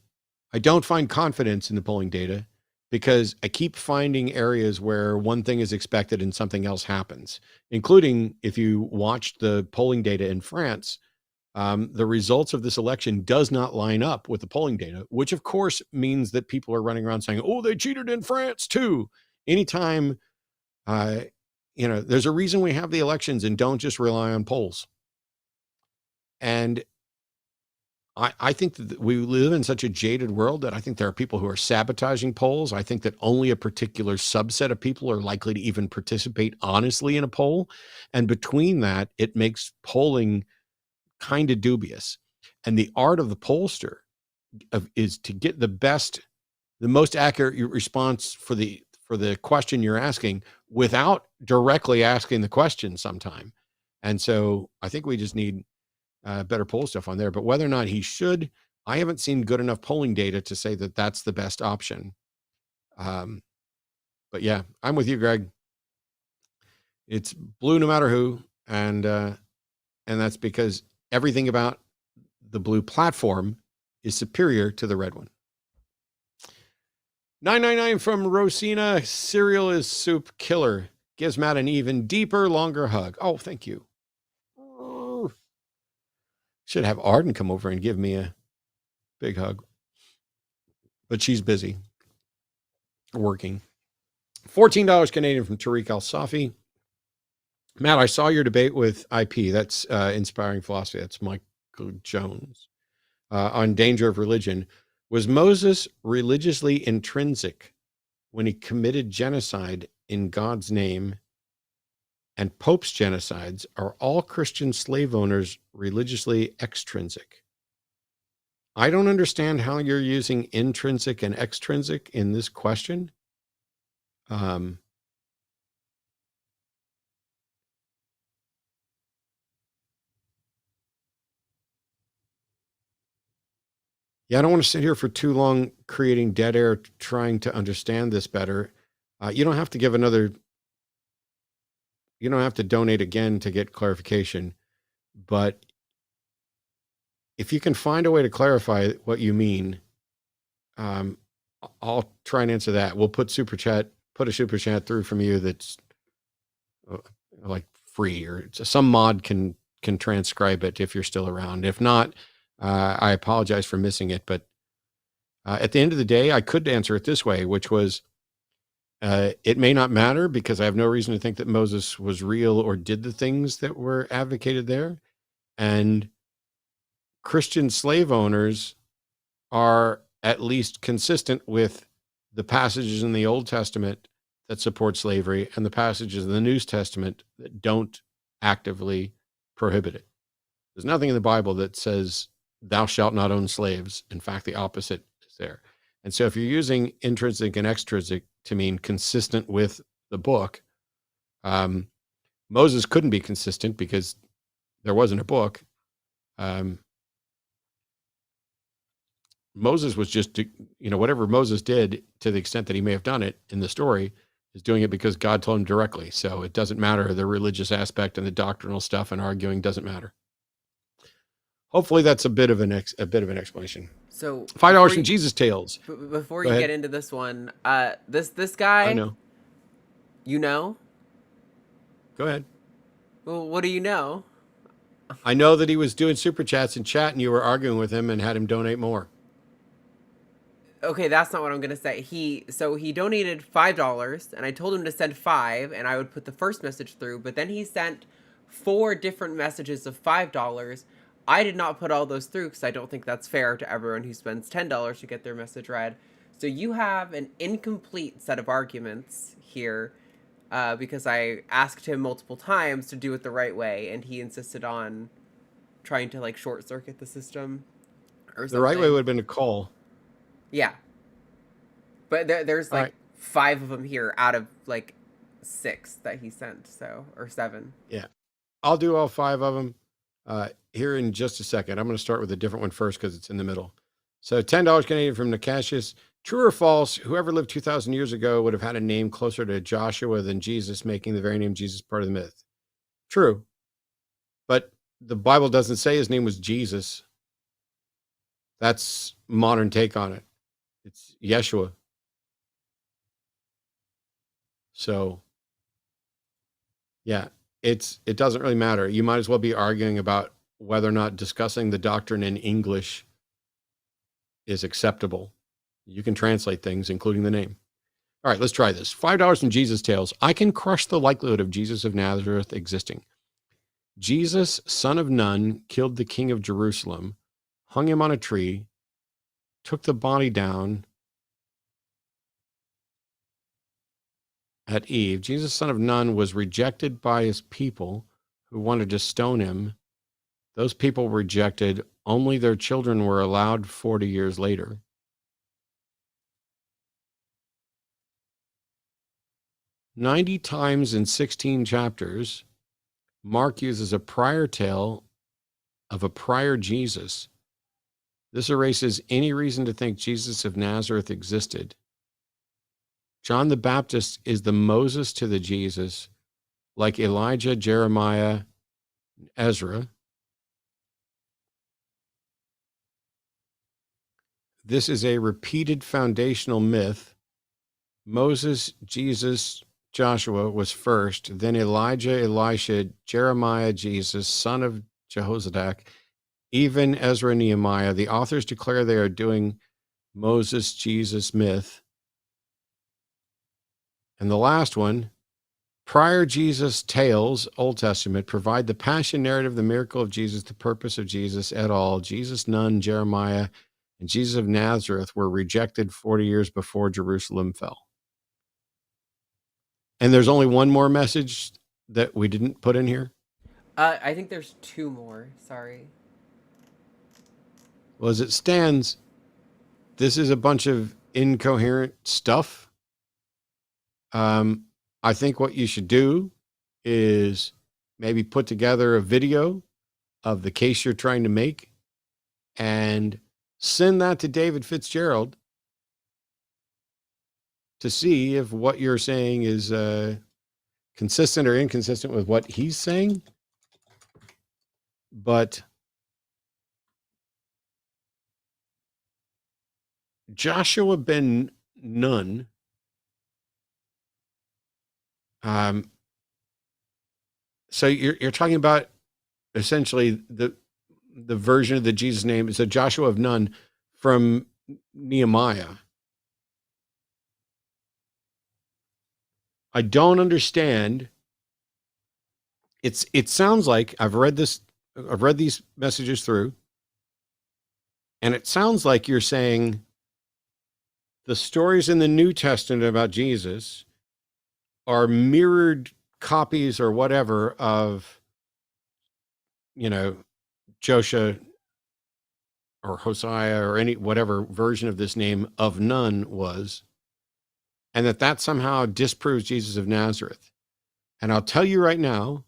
find confidence in the polling data because I keep finding areas where one thing is expected and something else happens, including if you watch the polling data in France, the results of this election does not line up with the polling data, which of course means that people are running around saying, oh, they cheated in France too. Anytime, there's a reason we have the elections and don't just rely on polls. And I think that we live in such a jaded world that I think there are people who are sabotaging polls. I think that only a particular subset of people are likely to even participate honestly in a poll. And between that, it makes polling kind of dubious. And the art of the pollster is to get the most accurate response for the question you're asking without directly asking the question sometime. And so I think we just need better poll stuff on there. But whether or not he should, I haven't seen good enough polling data to say that that's the best option. But yeah, I'm with you, Greg. It's blue no matter who, and that's because everything about the blue platform is superior to the red one. 999 from Rosina. Cereal is soup killer. Gives Matt an even deeper, longer hug. Oh, thank you. Should have Arden come over and give me a big hug. But she's busy working. $14 Canadian from Tariq Al-Safi. Matt, I saw your debate with IP. That's Inspiring Philosophy. That's Michael Jones. On danger of religion. Was Moses religiously intrinsic when he committed genocide in God's name and Pope's genocides are all Christian slave owners religiously extrinsic. I don't understand how you're using intrinsic and extrinsic in this question. Yeah, I don't want to sit here for too long creating dead air trying to understand this better. You don't have to give another, you don't have to donate again to get clarification. But if you can find a way to clarify what you mean, I'll try and answer that. We'll put a super chat through from you that's like free, or some mod can transcribe it if you're still around. If not, I apologize for missing it. But at the end of the day, I could answer it this way, which was, it may not matter because I have no reason to think that Moses was real or did the things that were advocated there. And Christian slave owners are at least consistent with the passages in the Old Testament that support slavery and the passages in the New Testament that don't actively prohibit it. There's nothing in the Bible that says thou shalt not own slaves. In fact, the opposite is there. And so if you're using intrinsic and extrinsic to mean consistent with the book, Moses couldn't be consistent because there wasn't a book. Moses was just, whatever Moses did, to the extent that he may have done it in the story, is doing it because God told him directly. So it doesn't matter. The religious aspect and the doctrinal stuff and arguing doesn't matter. Hopefully that's a bit of an explanation. So $5 from Jesus Tales. Before you get into this one, this guy, I know. You know? Go ahead. Well, what do you know? I know that he was doing super chats in chat and you were arguing with him and had him donate more. Okay, that's not what I'm gonna say. He donated $5 and I told him to send 5 and I would put the first message through, but then he sent 4 different messages of $5. I did not put all those through because I don't think that's fair to everyone who spends $10 to get their message read. So you have an incomplete set of arguments here, because I asked him multiple times to do it the right way, and he insisted on trying to like short circuit the system or something. The right way would have been to call. Yeah. But there's like 5 of them here out of like 6 that he sent, or 7. Yeah. I'll do all 5 of them here in just a second. I'm going to start with a different one first because it's in the middle. So $10 Canadian from Nakashis. True or false, whoever lived 2,000 years ago would have had a name closer to Joshua than Jesus, making the very name Jesus part of the myth. True. But the Bible doesn't say his name was Jesus. That's modern take on it. It's Yeshua. So, yeah, it doesn't really matter. You might as well be arguing about whether or not discussing the doctrine in English is acceptable. You can translate things, including the name. All right, let's try this. $5 from Jesus Tales. I can crush the likelihood of Jesus of Nazareth existing. Jesus, son of Nun, killed the king of Jerusalem, hung him on a tree, took the body down at Eve. Jesus, son of Nun, was rejected by his people who wanted to stone him. Those people rejected. Only their children were allowed 40 years later. "90 times in 16 chapters, Mark uses a prior tale of a prior Jesus. This erases any reason to think Jesus of Nazareth existed. John the Baptist is the Moses to the Jesus, like Elijah, Jeremiah, Ezra. This is a repeated foundational myth. Moses, Jesus, Joshua was first, then Elijah, Elisha, Jeremiah, Jesus, son of Jehozadak, even Ezra, Nehemiah. The authors declare they are doing Moses, Jesus myth. And the last one, prior Jesus tales, Old Testament, provide the passion narrative, the miracle of Jesus, the purpose of Jesus et al. Jesus, Nun, Jeremiah, and Jesus of Nazareth were rejected 40 years before Jerusalem fell. And there's only one more message that we didn't put in here? I think there's 2 more. Sorry. Well, as it stands, this is a bunch of incoherent stuff. I think what you should do is maybe put together a video of the case you're trying to make and send that to David Fitzgerald to see if what you're saying is consistent or inconsistent with what he's saying. But Joshua ben Nun, so you're talking about essentially the version of the Jesus name is a Joshua of Nun from Nehemiah. I don't understand. It sounds like I've read these messages through, and it sounds like you're saying the stories in the New Testament about Jesus are mirrored copies or whatever of, Joshua or Hosea or any whatever version of this name of Nun was, and that somehow disproves Jesus of Nazareth. And I'll tell you right now,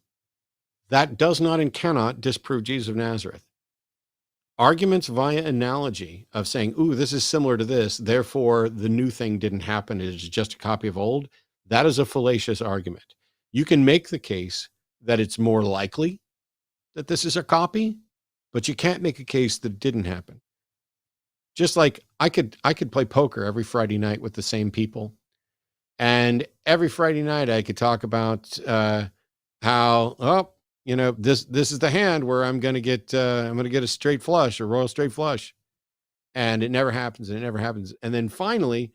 that does not and cannot disprove Jesus of Nazareth. Arguments via analogy of saying, ooh, this is similar to this, therefore the new thing didn't happen, it is just a copy of old, that is a fallacious argument. You can make the case that it's more likely that this is a copy, but you can't make a case that it didn't happen. Just like I could play poker every Friday night with the same people, and every Friday night I could talk about how this is the hand where I'm going to get a straight flush, a royal straight flush, and it never happens, and it never happens, and then finally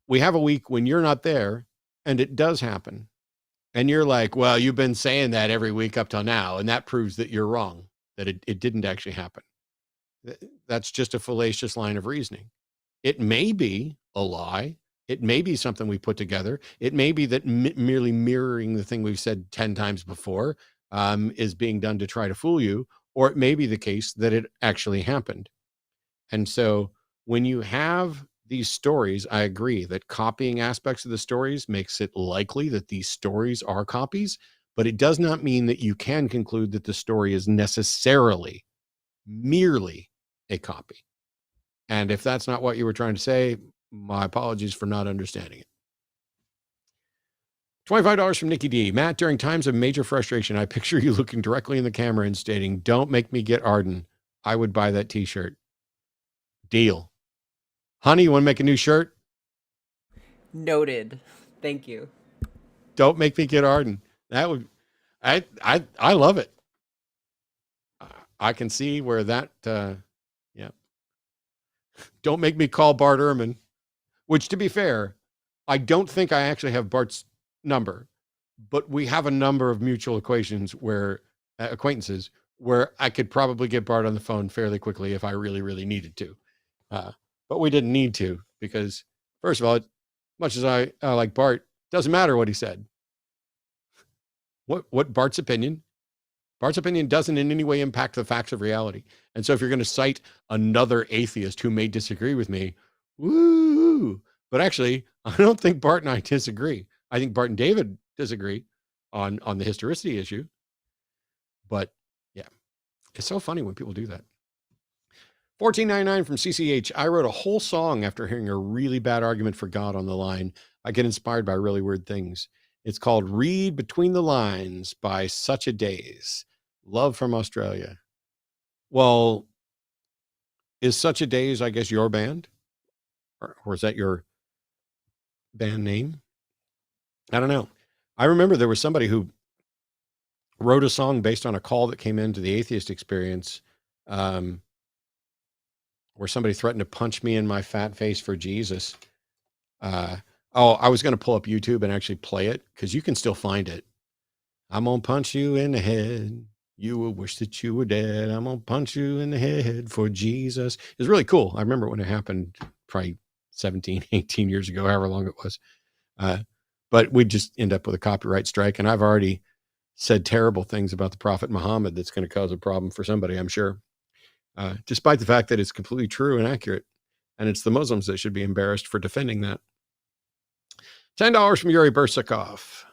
we have a week when you're not there, and it does happen, and you're like, well, you've been saying that every week up till now, and that proves that you're wrong, that it didn't actually happen. That's just a fallacious line of reasoning. It may be a lie. It may be something we put together. It may be that merely mirroring the thing we've said 10 times before is being done to try to fool you, or it may be the case that it actually happened. And so when you have these stories, I agree that copying aspects of the stories makes it likely that these stories are copies, but it does not mean that you can conclude that the story is necessarily merely a copy. And if that's not what you were trying to say, my apologies for not understanding it. $25 from Nikki D. Matt, during times of major frustration, I picture you looking directly in the camera and stating, don't make me get Arden. I would buy that t-shirt. Deal. Honey, you want to make a new shirt? Noted. Thank you. Don't make me get Arden. That would, I love it. I can see where that, yeah. Don't make me call Bart Ehrman, which, to be fair, I don't think I actually have Bart's number, but we have a number of mutual acquaintances where I could probably get Bart on the phone fairly quickly if I really, really needed to. But we didn't need to because, first of all, much as I like Bart, doesn't matter what he said. What Bart's opinion doesn't in any way impact the facts of reality. And so if you're going to cite another atheist who may disagree with me, woo! But actually, I don't think Bart and I disagree. I think Bart and David disagree on the historicity issue. But yeah, it's so funny when people do that. $14.99 from CCH. I wrote a whole song after hearing a really bad argument for God on the line. I get inspired by really weird things. It's called Read Between the Lines by Such a Days. Love from Australia. Well, is Such a Days, I guess, your band? Or is that your band name? I don't know. I remember there was somebody who wrote a song based on a call that came into the atheist experience where somebody threatened to punch me in my fat face for Jesus. I was going to pull up YouTube and actually play it because you can still find it. I'm going to punch you in the head. You will wish that you were dead. I'm going to punch you in the head for Jesus. It was really cool. I remember when it happened probably 17, 18 years ago, however long it was. but we'd just end up with a copyright strike. And I've already said terrible things about the Prophet Muhammad that's going to cause a problem for somebody, I'm sure, despite the fact that it's completely true and accurate. And it's the Muslims that should be embarrassed for defending that. $10 from Yuri Bursakov.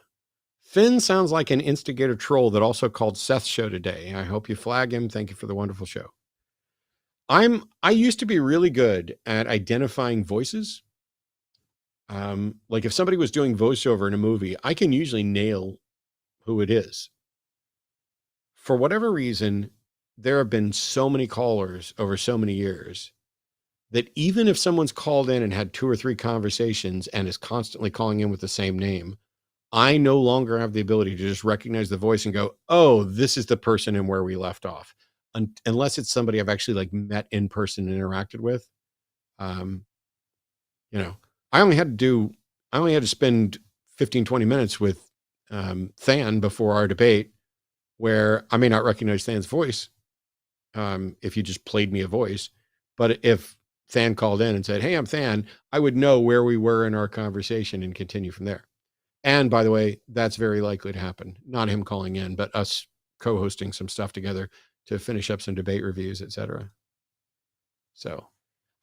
Finn sounds like an instigator troll that also called Seth's show today. I hope you flag him. Thank you for the wonderful show. I used to be really good at identifying voices. Like if somebody was doing voiceover in a movie, I can usually nail who it is. For whatever reason, there have been so many callers over so many years that even if someone's called in and had 2 or 3 conversations and is constantly calling in with the same name, I no longer have the ability to just recognize the voice and go, oh, this is the person and where we left off. Unless it's somebody I've actually like met in person and interacted with. You know, I only had to spend 15, 20 minutes with Than before our debate, where I may not recognize Than's voice if you just played me a voice. But if Than called in and said, hey, I'm Than, I would know where we were in our conversation and continue from there. And by the way, that's very likely to happen. Not him calling in, but us co-hosting some stuff together to finish up some debate reviews, etc. So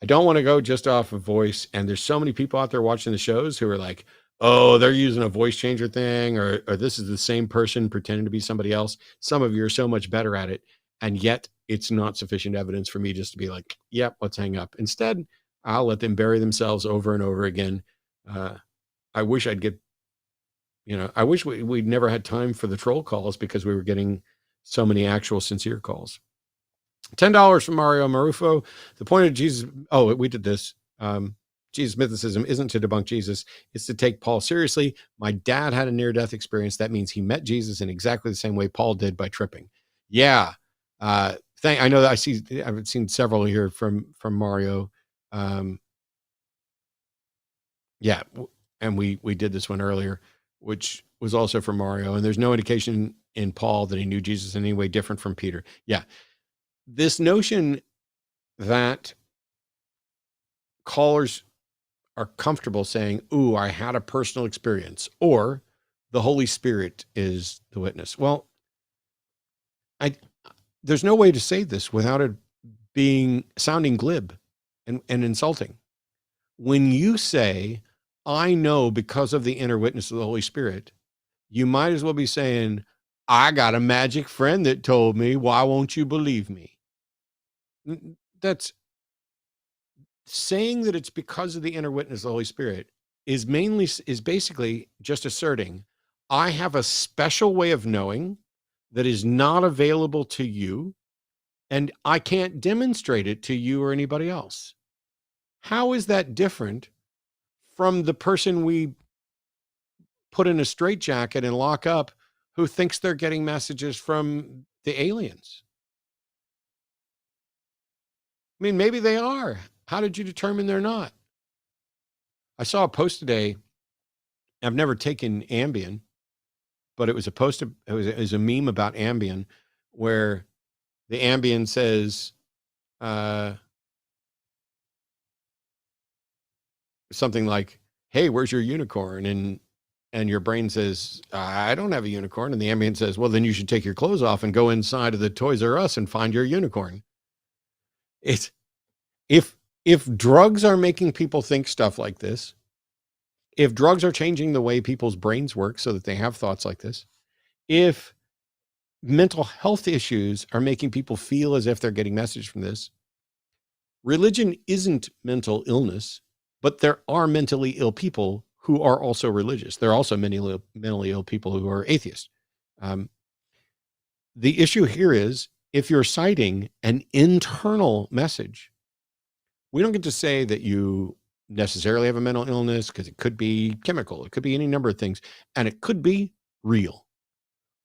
I don't want to go just off of voice. And there's so many people out there watching the shows who are like, oh, they're using a voice changer thing, or this is the same person pretending to be somebody else. Some of you are so much better at it. And yet it's not sufficient evidence for me just to be like, yep, let's hang up. Instead, I'll let them bury themselves over and over again. I wish I'd get, I wish we'd never had time for the troll calls because we were getting so many actual sincere calls. $10 from Mario Marufo. The point of Jesus. Oh, we did this. Jesus mythicism isn't to debunk Jesus. It's to take Paul seriously. My dad had a near-death experience. That means he met Jesus in exactly the same way Paul did, by tripping. Yeah. I know that I've seen several here from Mario. Yeah. And we did this one earlier, which was also from Mario. And there's no indication in Paul that he knew Jesus in any way different from Peter. Yeah. This notion that callers are comfortable saying, ooh, I had a personal experience, or the Holy Spirit is the witness. Well, there's no way to say this without it sounding glib and insulting. When you say, I know because of the inner witness of the Holy Spirit, you might as well be saying, I got a magic friend that told me, why won't you believe me? That's saying that it's because of the inner witness of the Holy Spirit is basically just asserting, I have a special way of knowing that is not available to you, and I can't demonstrate it to you or anybody else. How is that different from the person we put in a straitjacket and lock up who thinks they're getting messages from the aliens? I mean, maybe they are. How did you determine they're not? I saw a post today. I've never taken Ambien, but it was it was a meme about Ambien where the Ambien says something like, hey, where's your unicorn? And your brain says, I don't have a unicorn. And the Ambien says, well, then you should take your clothes off and go inside of the Toys R Us and find your unicorn. It's if drugs are making people think stuff like this, if drugs are changing the way people's brains work so that they have thoughts like this, if mental health issues are making people feel as if they're getting messages from this, religion isn't mental illness, but there are mentally ill people who are also religious. There are also mentally ill people who are atheists. The issue here is if you're citing an internal message, we don't get to say that you necessarily have a mental illness because it could be chemical. It could be any number of things, and it could be real.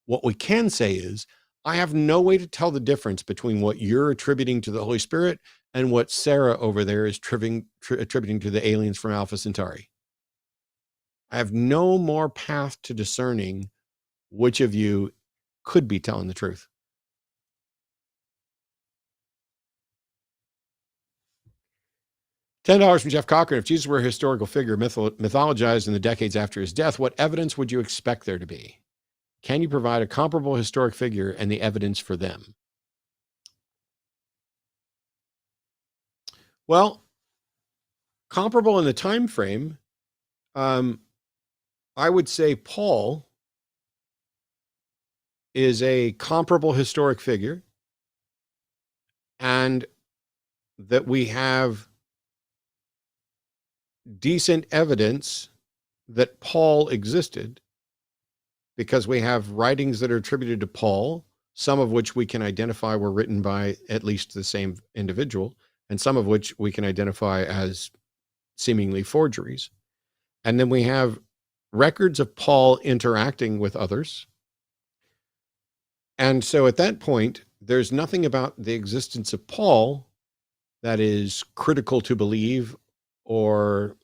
What we can say is, I have no way to tell the difference between what you're attributing to the Holy Spirit and what Sarah over there is attributing to the aliens from Alpha Centauri. I have no more path to discerning which of you could be telling the truth. $10 from Jeff Cochran. If Jesus were a historical figure mythologized in the decades after his death, what evidence would you expect there to be? Can you provide a comparable historic figure and the evidence for them? Well, comparable in the time frame, I would say Paul is a comparable historic figure, and that we have decent evidence that Paul existed because we have writings that are attributed to Paul, some of which we can identify were written by at least the same individual, and some of which we can identify as seemingly forgeries. And then we have records of Paul interacting with others. And so at that point, there's nothing about the existence of Paul that is critical to believe or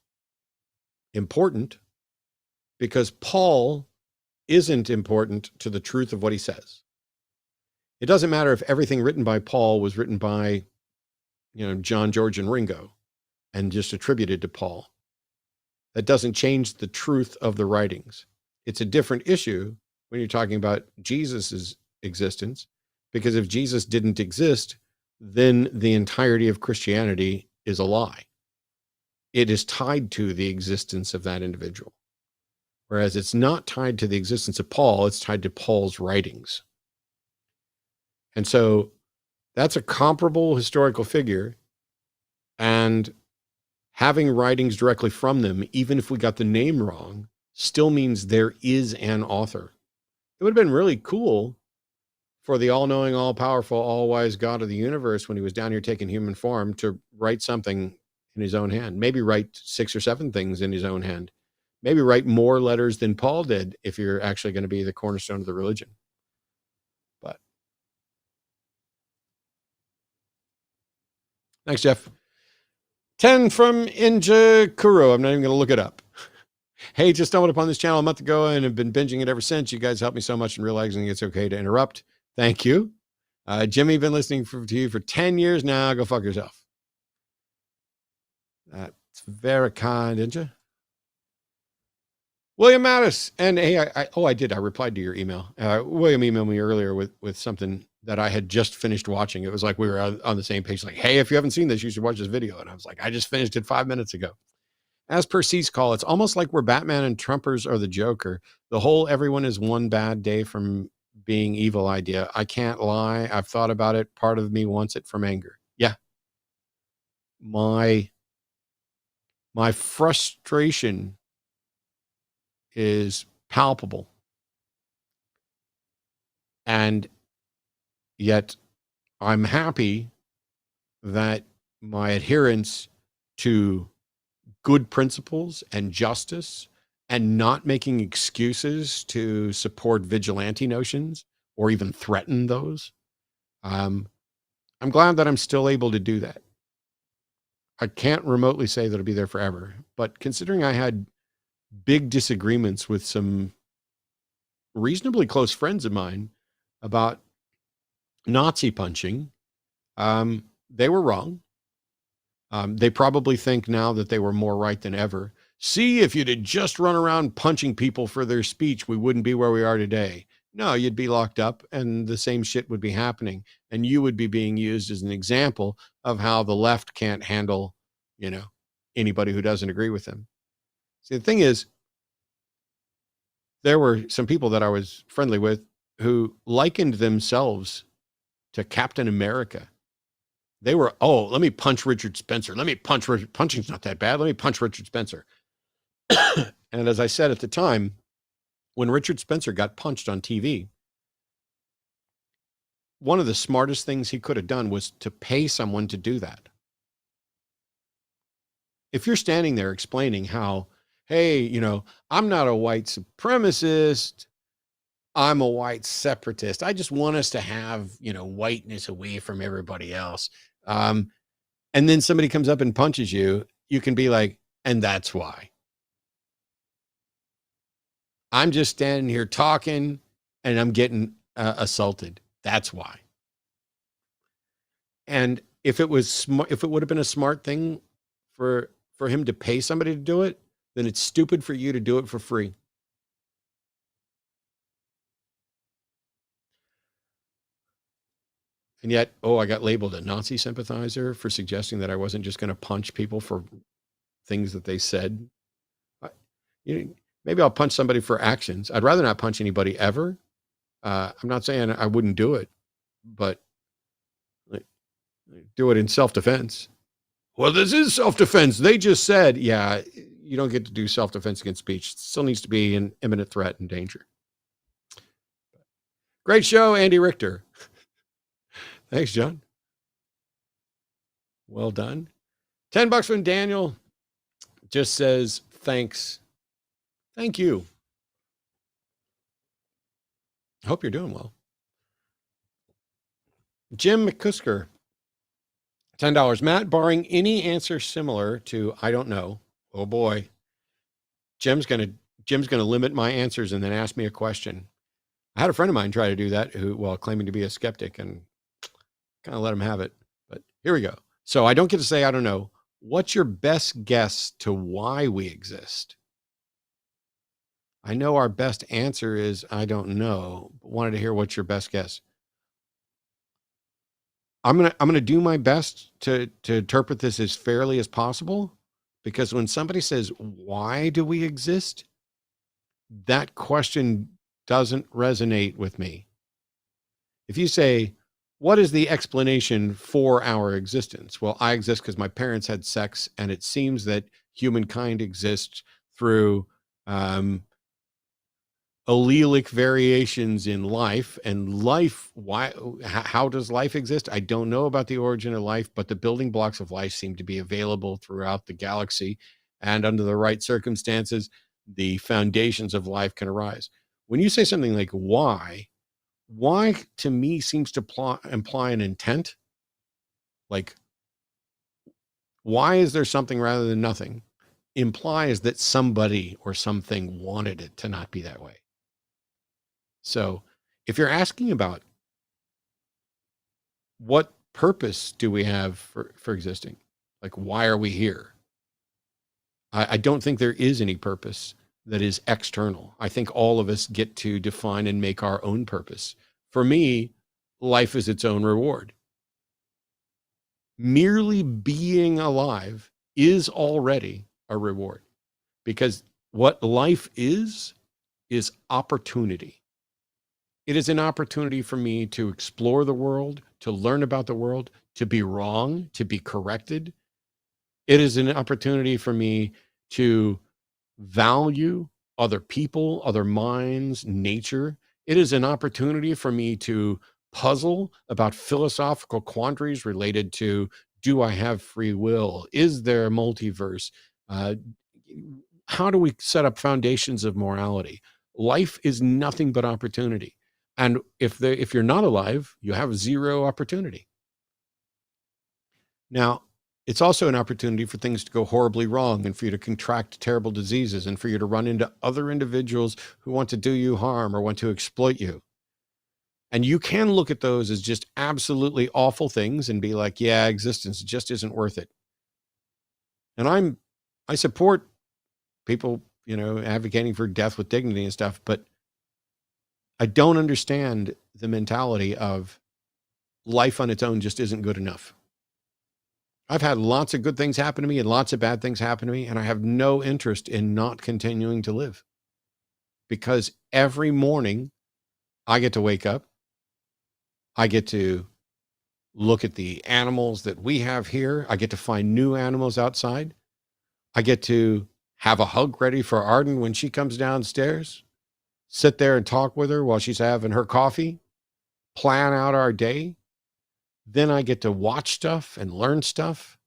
important, because Paul isn't important to the truth of what he says. It doesn't matter if everything written by Paul was written by, John, George, and Ringo and just attributed to Paul. That doesn't change the truth of the writings. It's a different issue when you're talking about Jesus's existence, because if Jesus didn't exist, then the entirety of Christianity is a lie. It is tied to the existence of that individual. Whereas it's not tied to the existence of Paul, it's tied to Paul's writings. And so that's a comparable historical figure, and having writings directly from them, even if we got the name wrong, still means there is an author. It would have been really cool for the all-knowing, all-powerful, all-wise God of the universe, when he was down here taking human form, to write something in his own hand. Maybe write 6 or 7 things in his own hand. Maybe write more letters than Paul did if you're actually going to be the cornerstone of the religion. But thanks, Jeff. 10 from Inja Kuro. I'm not even going to look it up. Hey, just stumbled upon this channel a month ago and have been binging it ever since. You guys helped me so much in realizing it's okay to interrupt. Thank you. Jimmy, been listening to you for 10 years now. Go fuck yourself. That's very kind, didn't you? William Mattis. And hey, I did. I replied to your email. William emailed me earlier with something that I had just finished watching. It was like we were on the same page. Like, hey, if you haven't seen this, you should watch this video. And I was like, I just finished it 5 minutes ago. As per C's call, it's almost like we're Batman and Trumpers are the Joker. The whole everyone is one bad day from being evil idea. I can't lie. I've thought about it. Part of me wants it from anger. Yeah. My frustration is palpable. And yet I'm happy that my adherence to good principles and justice and not making excuses to support vigilante notions or even threaten those. I'm glad that I'm still able to do that. I can't remotely say that it'll be there forever, but considering I had big disagreements with some reasonably close friends of mine about Nazi punching, they were wrong. They probably think now that they were more right than ever. See, if you'd have just run around punching people for their speech, we wouldn't be where we are today. No, you'd be locked up and the same shit would be happening. And you would be being used as an example of how the left can't handle, anybody who doesn't agree with them. See, the thing is, there were some people that I was friendly with who likened themselves to Captain America. They were, let me punch Richard Spencer. Punching's not that bad. Let me punch Richard Spencer. And as I said at the time, when Richard Spencer got punched on TV, one of the smartest things he could have done was to pay someone to do that. If you're standing there explaining how, hey, I'm not a white supremacist, I'm a white separatist. I just want us to have, whiteness away from everybody else. And then somebody comes up and punches you, you can be like, and that's why. I'm just standing here talking and I'm getting assaulted. That's why. And if it would have been a smart thing for him to pay somebody to do it, then it's stupid for you to do it for free. And yet, I got labeled a Nazi sympathizer for suggesting that I wasn't just going to punch people for things that they said. Maybe I'll punch somebody for actions. I'd rather not punch anybody ever. I'm not saying I wouldn't do it, but do it in self-defense. Well, this is self-defense. They just said, yeah, you don't get to do self-defense against speech. It still needs to be an imminent threat and danger. Great show, Andy Richter. Thanks, John. Well done. $10 from Daniel. Just says, thanks. Thank you. I hope you're doing well. Jim McCusker. $10. Matt, barring any answer similar to I don't know, oh boy, Jim's gonna limit my answers and then ask me a question. I had a friend of mine try to do that while claiming to be a skeptic, and kind of let him have it. But here we go. So I don't get to say I don't know. What's your best guess to why we exist? I know our best answer is I don't know, but wanted to hear what's your best guess. I'm gonna do my best to interpret this as fairly as possible, because when somebody says, why do we exist? That question doesn't resonate with me. If you say, what is the explanation for our existence? Well, I exist because my parents had sex, and it seems that humankind exists through allelic variations in life. And life, how does life exist? I don't know about the origin of life, but the building blocks of life seem to be available throughout the galaxy, and under the right circumstances, the foundations of life can arise. When you say something like why to me seems to imply an intent. Like, why is there something rather than nothing? Implies that somebody or something wanted it to not be that way. So if you're asking about what purpose do we have for existing, like why are we here? I don't think there is any purpose that is external. I think all of us get to define and make our own purpose. For me, life is its own reward. Merely being alive is already a reward, because what life is opportunity. It is an opportunity for me to explore the world, to learn about the world, to be wrong, to be corrected. It is an opportunity for me to value other people, other minds, nature. It is an opportunity for me to puzzle about philosophical quandaries related to, do I have free will? Is there a multiverse? How do we set up foundations of morality? Life is nothing but opportunity. And if you're not alive, you have zero opportunity. Now, it's also an opportunity for things to go horribly wrong, and for you to contract terrible diseases, and for you to run into other individuals who want to do you harm or want to exploit you. And you can look at those as just absolutely awful things and be like, yeah, existence just isn't worth it. And I support people, advocating for death with dignity and stuff, but I don't understand the mentality of life on its own just isn't good enough. I've had lots of good things happen to me and lots of bad things happen to me, and I have no interest in not continuing to live, because every morning I get to wake up. I get to look at the animals that we have here. I get to find new animals outside. I get to have a hug ready for Arden when she comes downstairs, sit there and talk with her while she's having her coffee, plan out our day. Then I get to watch stuff and learn stuff.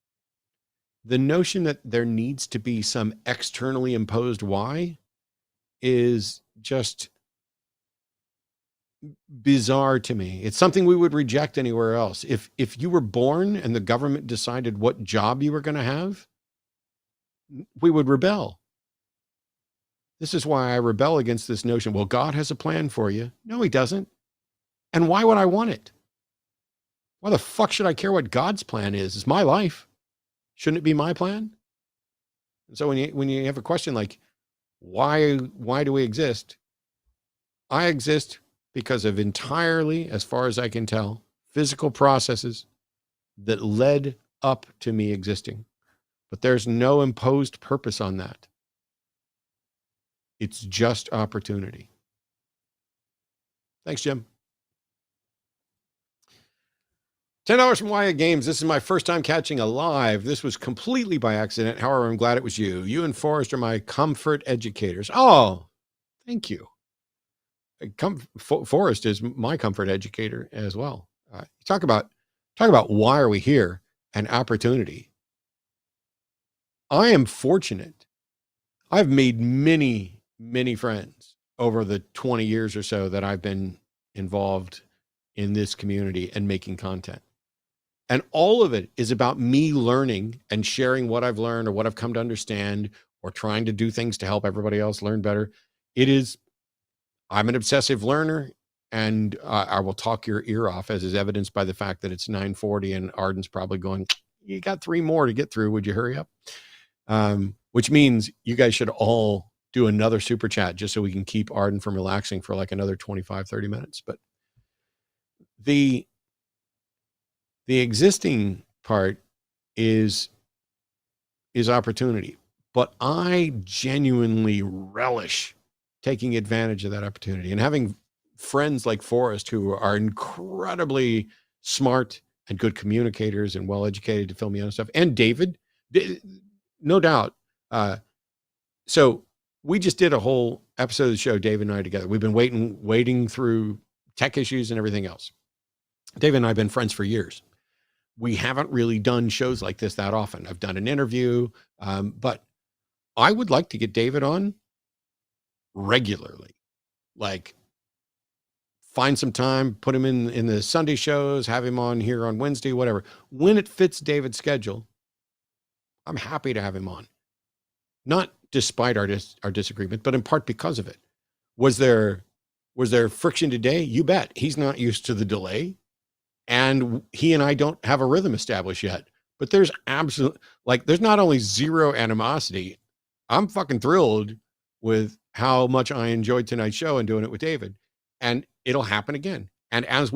The notion that there needs to be some externally imposed why is just bizarre to me. It's something we would reject anywhere else. If you were born and the government decided what job you were going to have, we would rebel. This is why I rebel against this notion. Well, God has a plan for you. No, he doesn't. And why would I want it? Why the fuck should I care what God's plan is? It's my life. Shouldn't it be my plan? And so when you have a question like, why do we exist? I exist because of entirely, as far as I can tell, physical processes that led up to me existing. But there's no imposed purpose on that. It's just opportunity. Thanks, Jim. $10 from Wyatt Games. This is my first time catching a live. This was completely by accident. However, I'm glad it was you. You and Forrest are my comfort educators. Oh, thank you. Forrest is my comfort educator as well. Talk about why are we here and opportunity. I am fortunate. I've made many, many friends over the 20 years or so that I've been involved in this community and making content. And all of it is about me learning and sharing what I've learned or what I've come to understand or trying to do things to help everybody else learn better. I'm an obsessive learner, and I will talk your ear off, as is evidenced by the fact that it's 9:40 and Arden's probably going, you got 3 more to get through. Would you hurry up? Which means you guys should all do another super chat just so we can keep Arden from relaxing for like another 25, 30 minutes. But the existing part is opportunity, but I genuinely relish taking advantage of that opportunity and having friends like Forrest who are incredibly smart and good communicators and well-educated to fill me in on stuff. And David, no doubt. So we just did a whole episode of the show, David and I together. We've been waiting through tech issues and everything else. David and I have been friends for years. We haven't really done shows like this that often. I've done an interview, but I would like to get David on regularly. Like, find some time, put him in the Sunday shows, have him on here on Wednesday, whatever. When it fits David's schedule, I'm happy to have him on. Not despite our disagreement, but in part because of it. Was there friction today? You bet. He's not used to the delay. And he and I don't have a rhythm established yet. But there's there's not only zero animosity. I'm fucking thrilled with how much I enjoyed tonight's show and doing it with David. And it'll happen again. And as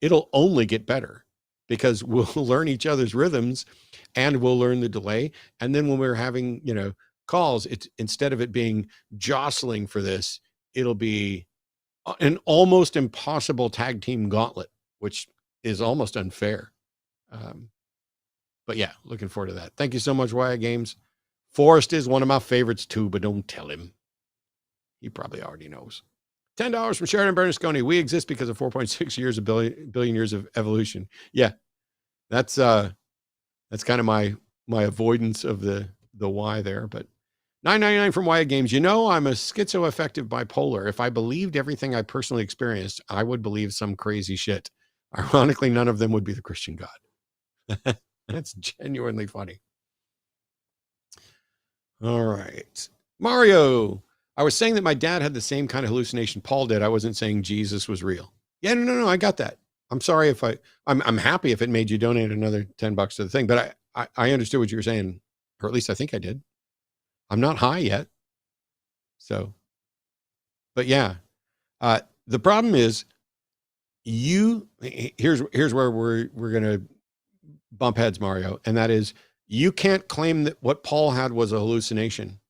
it'll only get better because we'll learn each other's rhythms and we'll learn the delay. And then when we're having, calls, it's instead of it being jostling for this, it'll be an almost impossible tag team gauntlet, which is almost unfair. But yeah, looking forward to that. Thank you so much, Wyatt Games. Forrest is one of my favorites too, but don't tell him. He probably already knows. $10 from Sharon Bernasconi. We exist because of 4.6 years of billion years of evolution. Yeah, that's kind of my avoidance of the why there. But $9.99 from Wyatt Games. I'm a schizoaffective bipolar. If I believed everything I personally experienced, I would believe some crazy shit. Ironically, none of them would be the Christian God. That's genuinely funny. All right. Mario. I was saying that my dad had the same kind of hallucination Paul did. I wasn't saying Jesus was real. Yeah, no, I got that. I'm sorry if I'm happy if it made you donate another $10 to the thing, but I understood what you were saying, or at least I think I did. I'm not high yet. So, but yeah, the problem is here's where we're going to bump heads, Mario. And that is, you can't claim that what Paul had was a hallucination.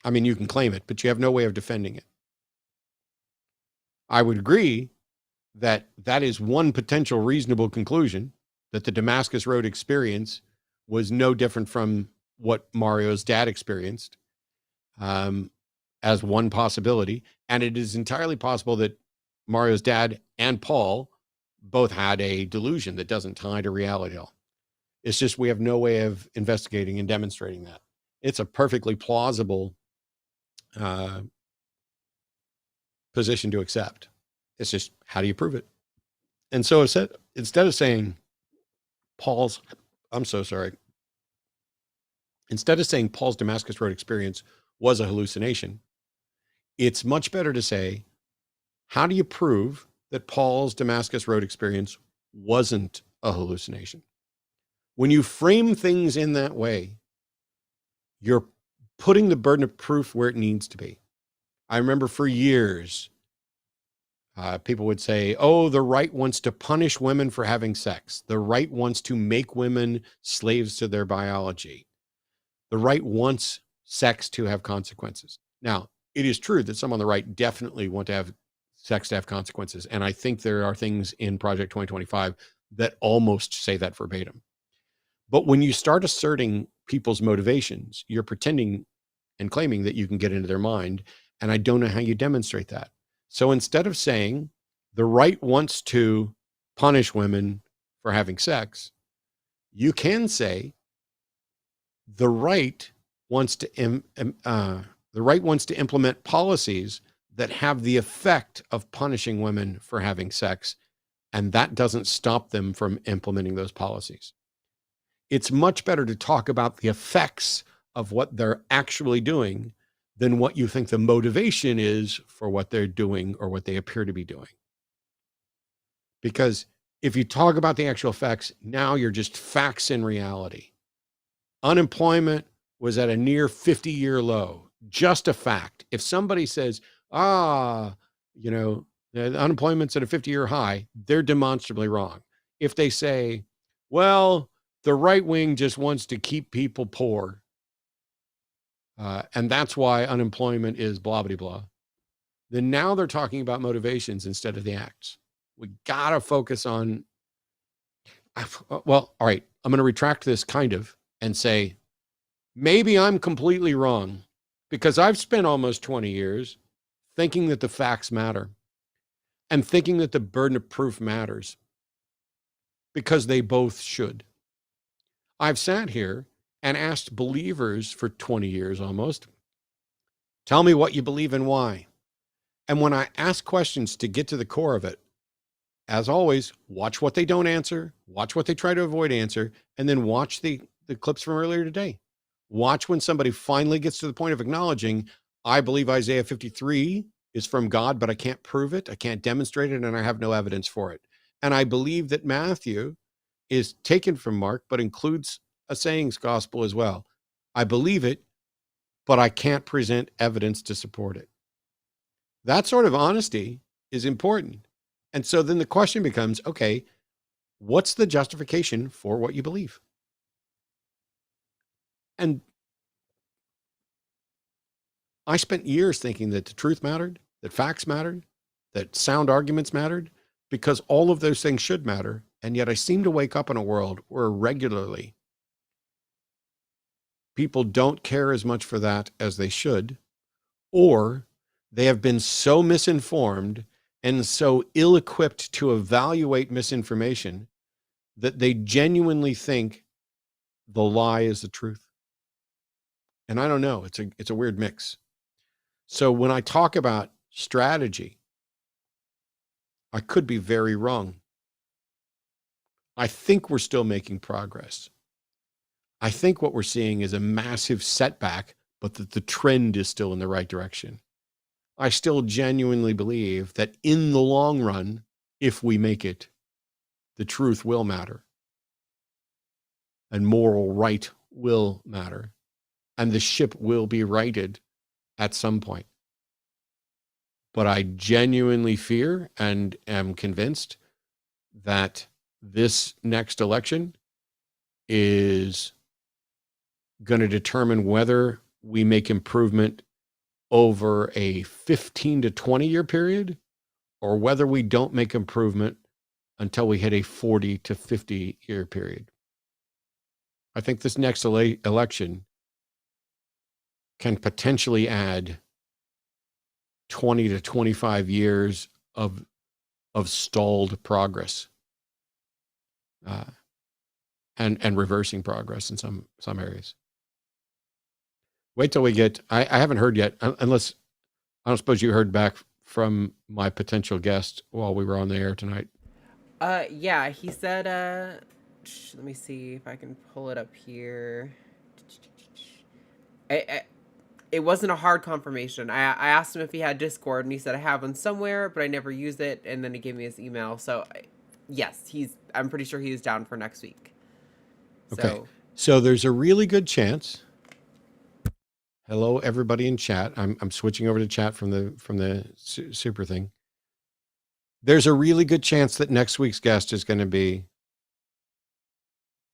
I mean, you can claim it, but you have no way of defending it. I would agree that is one potential reasonable conclusion, that the Damascus Road experience was no different from what Mario's dad experienced, as one possibility. And it is entirely possible that Mario's dad and Paul both had a delusion that doesn't tie to reality at all. It's just we have no way of investigating and demonstrating that. It's a perfectly plausible position to accept. It's just, how do you prove it? And so instead of saying Paul's Damascus Road experience was a hallucination, it's much better to say, how do you prove that Paul's Damascus Road experience wasn't a hallucination? When you frame things in that way, you're putting the burden of proof where it needs to be. I remember for years, people would say, oh, the right wants to punish women for having sex. The right wants to make women slaves to their biology. The right wants sex to have consequences. Now, it is true that some on the right definitely want to have sex to have consequences. And I think there are things in Project 2025 that almost say that verbatim. But when you start asserting people's motivations, you're pretending and claiming that you can get into their mind. And I don't know how you demonstrate that. So instead of saying the right wants to punish women for having sex, you can say the right wants to implement policies that have the effect of punishing women for having sex, and that doesn't stop them from implementing those policies. It's much better to talk about the effects of what they're actually doing than what you think the motivation is for what they're doing or what they appear to be doing. Because if you talk about the actual effects, now you're just facts in reality. Unemployment was at a near 50-year low. Just a fact. If somebody says, the unemployment's at a 50-year high, they're demonstrably wrong. If they say, well, the right wing just wants to keep people poor, and that's why unemployment is blah, blah, blah, then now they're talking about motivations instead of the acts. We got to focus on, well, all right, I'm going to retract this kind of and say, maybe I'm completely wrong because I've spent almost 20 years thinking that the facts matter and thinking that the burden of proof matters because they both should. I've sat here and asked believers for 20 years almost, tell me what you believe and why. And when I ask questions to get to the core of it, as always, watch what they don't answer, watch what they try to avoid answer, and then watch the clips from earlier today. Watch when somebody finally gets to the point of acknowledging, I believe Isaiah 53 is from God, but I can't prove it, I can't demonstrate it, and I have no evidence for it. And I believe that Matthew is taken from Mark, but includes a sayings gospel as well. I believe it, but I can't present evidence to support it. That sort of honesty is important. And so then the question becomes, okay, what's the justification for what you believe? And I spent years thinking that the truth mattered, that facts mattered, that sound arguments mattered, because all of those things should matter. And yet I seem to wake up in a world where regularly people don't care as much for that as they should, or they have been so misinformed and so ill-equipped to evaluate misinformation that they genuinely think the lie is the truth. And I don't know, it's a weird mix. So when I talk about strategy, I could be very wrong. I think we're still making progress. I think what we're seeing is a massive setback, but that the trend is still in the right direction. I still genuinely believe that in the long run, if we make it, the truth will matter. And moral right will matter. And the ship will be righted at some point. But I genuinely fear and am convinced that this next election is going to determine whether we make improvement over a 15 to 20 year period, or whether we don't make improvement until we hit a 40 to 50 year period. I think this next election can potentially add 20 to 25 years of stalled progress, and reversing progress in some areas. Wait till we get, I haven't heard yet, unless, I don't suppose you heard back from my potential guest while we were on the air tonight. Yeah, he said, let me see if I can pull it up here. It wasn't a hard confirmation. I asked him if he had Discord, and he said, I have one somewhere, but I never use it, and then he gave me his email. So, yes, I'm pretty sure he's down for next week. Okay. So there's a really good chance Hello, everybody in chat. I'm switching over to chat from the super thing. There's a really good chance that next week's guest is going to be,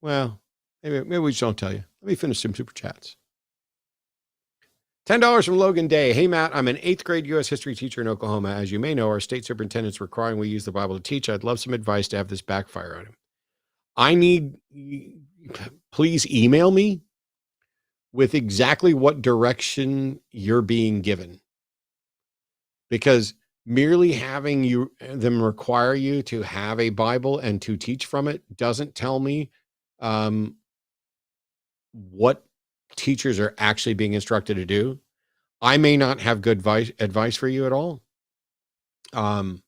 well, maybe we just don't tell you. Let me finish some super chats. $10 from Logan Day. Hey, Matt, I'm an 8th grade U.S. history teacher in Oklahoma. As you may know, our state superintendent's requiring we use the Bible to teach. I'd love some advice to have this backfire on him. Please email me with exactly what direction you're being given. Because merely having them require you to have a Bible and to teach from it doesn't tell me what teachers are actually being instructed to do. I may not have good advice for you at all. But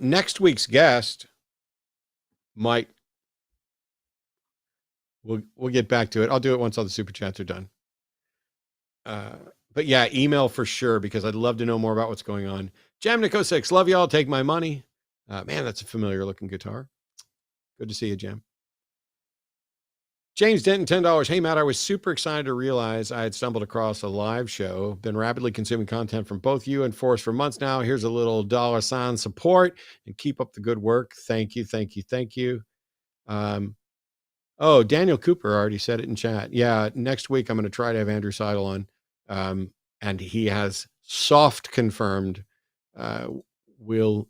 next week's guest might, we'll get back to it. I'll do it once all the super chats are done. But yeah, email for sure, because I'd love to know more about what's going on. Jamnico6, love y'all. Take my money. Man, that's a familiar looking guitar. Good to see you, Jam. James Denton, $10. Hey, Matt, I was super excited to realize I had stumbled across a live show. Been rapidly consuming content from both you and Forrest for months now. Here's a little $ support and keep up the good work. Thank you, thank you, thank you. Oh, Daniel Cooper already said it in chat. Yeah, next week I'm going to try to have Andrew Seidel on. And he has soft confirmed. We'll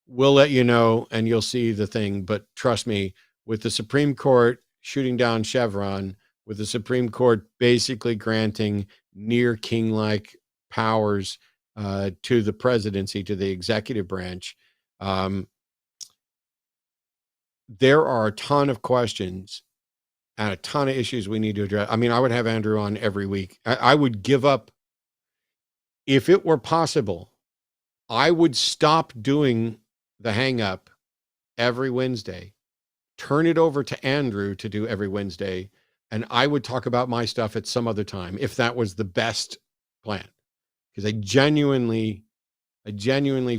let you know and you'll see the thing. But trust me, with the Supreme Court shooting down Chevron, with the Supreme Court basically granting near king-like powers to the presidency, to the executive branch, there are a ton of questions and a ton of issues we need to address. I mean, I would have Andrew on every week. I would give up, if it were possible, I would stop doing the hang up every Wednesday, turn it over to Andrew to do every Wednesday, and I would talk about my stuff at some other time if that was the best plan. Because I genuinely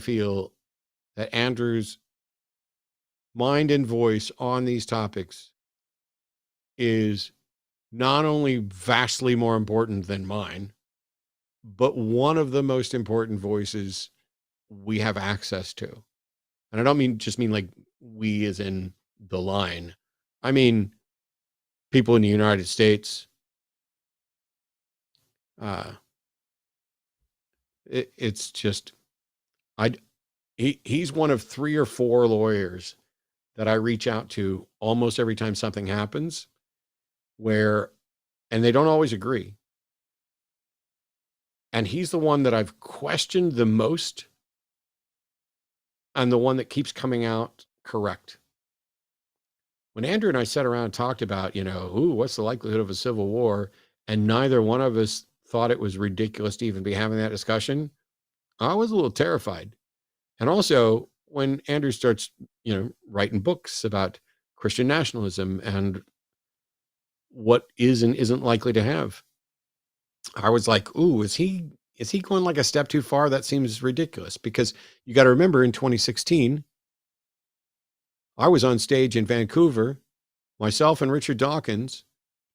feel that Andrew's mind and voice on these topics is not only vastly more important than mine, but one of the most important voices we have access to. And I don't mean like we as in the line. I mean people in the United States. It's just, he's one of 3 or 4 lawyers that I reach out to almost every time something happens, and they don't always agree. And he's the one that I've questioned the most and the one that keeps coming out correct. When Andrew and I sat around and talked about, what's the likelihood of a civil war, and neither one of us thought it was ridiculous to even be having that discussion, I was a little terrified. And also, when Andrew starts, writing books about Christian nationalism and what is and isn't likely to have, I was like, ooh, is he going like a step too far? That seems ridiculous. Because you got to remember, in 2016, I was on stage in Vancouver, myself and Richard Dawkins,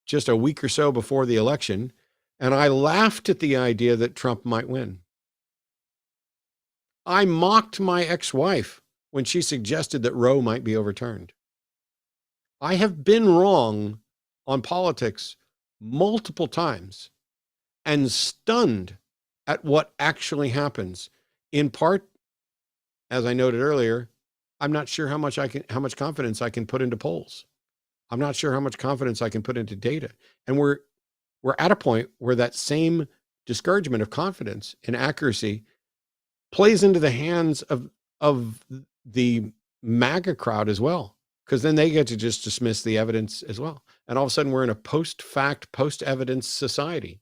just a week or so before the election, and I laughed at the idea that Trump might win. I mocked my ex-wife when she suggested that Roe might be overturned. I have been wrong on politics multiple times and stunned at what actually happens. In part, as I noted earlier, I'm not sure how much confidence I can put into polls. I'm not sure how much confidence I can put into data. And we're at a point where that same discouragement of confidence and accuracy plays into the hands of the MAGA crowd as well, because then they get to just dismiss the evidence as well. And all of a sudden we're in a post-fact, post-evidence society.